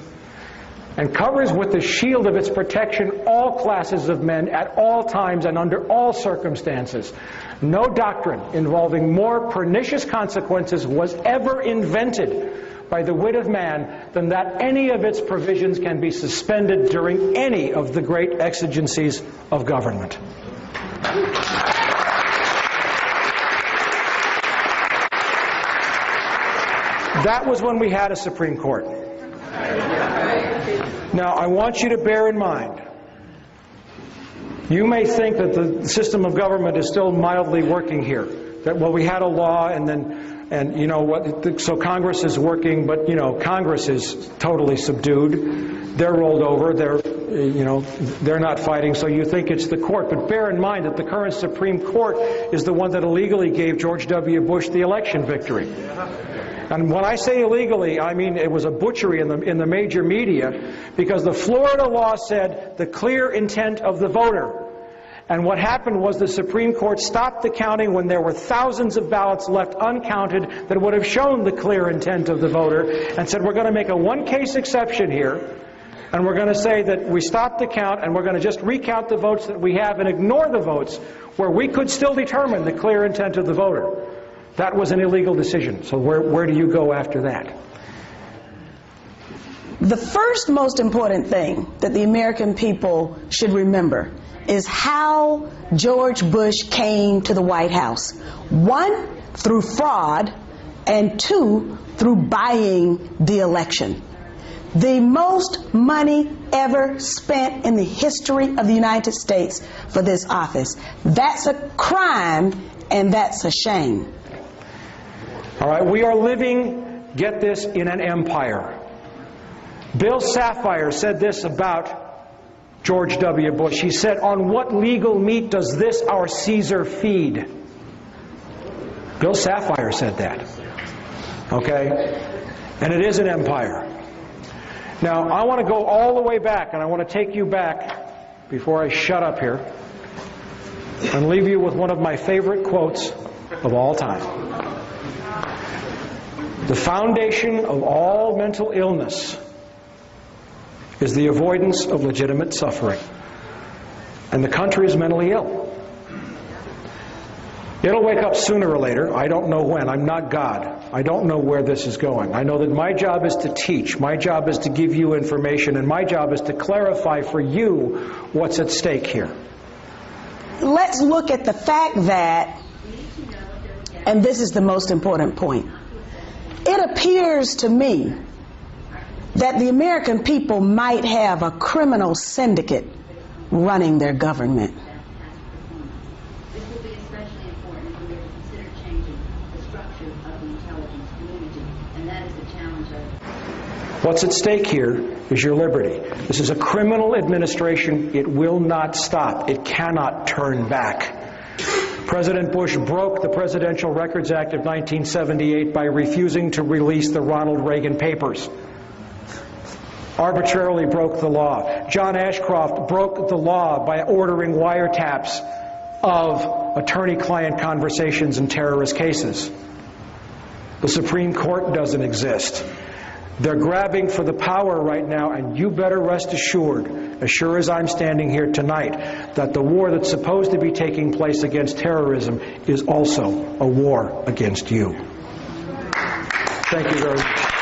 K: and covers with the shield of its protection all classes of men at all times and under all circumstances. No doctrine involving more pernicious consequences was ever invented by the wit of man than that any of its provisions can be suspended during any of the great exigencies of government. That was when we had a Supreme Court. Now, I want you to bear in mind, you may think that the system of government is still mildly working here. That, well, we had a law and you know what, so Congress is working, but you know, Congress is totally subdued. They're rolled over, they're not fighting, so you think it's the court. But bear in mind that the current Supreme Court is the one that illegally gave George W. Bush the election victory. And when I say illegally, I mean it was a butchery in the major media, because the Florida law said the clear intent of the voter. And what happened was the Supreme Court stopped the counting when there were thousands of ballots left uncounted that would have shown the clear intent of the voter, and said, we're going to make a one-case exception here, and we're going to say that we stopped the count, and we're going to just recount the votes that we have and ignore the votes where we could still determine the clear intent of the voter. That was an illegal decision. So where do you go after that?
O: The first most important thing that the American people should remember is how George Bush came to the White House. 1, through fraud, and 2, through buying the election. The most money ever spent in the history of the United States for this office. That's a crime, and that's a shame.
K: All right, we are living, get this, in an empire. Bill Sapphire said this about George W. Bush. He said, on what legal meat does this our Caesar feed? Bill Sapphire said that. Okay? And it is an empire. Now, I want to go all the way back, and I want to take you back before I shut up here and leave you with one of my favorite quotes of all time. The foundation of all mental illness is the avoidance of legitimate suffering. And the country is mentally ill. It'll wake up sooner or later. I don't know when. I'm not God. I don't know where this is going. I know that my job is to teach. My job is to give you information. And my job is to clarify for you what's at stake here.
O: Let's look at the fact that, and this is the most important point, it appears to me that the American people might have a criminal syndicate running their government.
P: This will be especially important when we consider changing the structure of the intelligence community, and that is the challenge of...
K: What's at stake here is your liberty. This is a criminal administration. It will not stop. It cannot turn back. President Bush broke the Presidential Records Act of 1978 by refusing to release the Ronald Reagan papers. Arbitrarily broke the law. John Ashcroft broke the law by ordering wiretaps of attorney-client conversations in terrorist cases. The Supreme Court doesn't exist. They're grabbing for the power right now, and you better rest assured, as sure as I'm standing here tonight, that the war that's supposed to be taking place against terrorism is also a war against you. Thank you very much.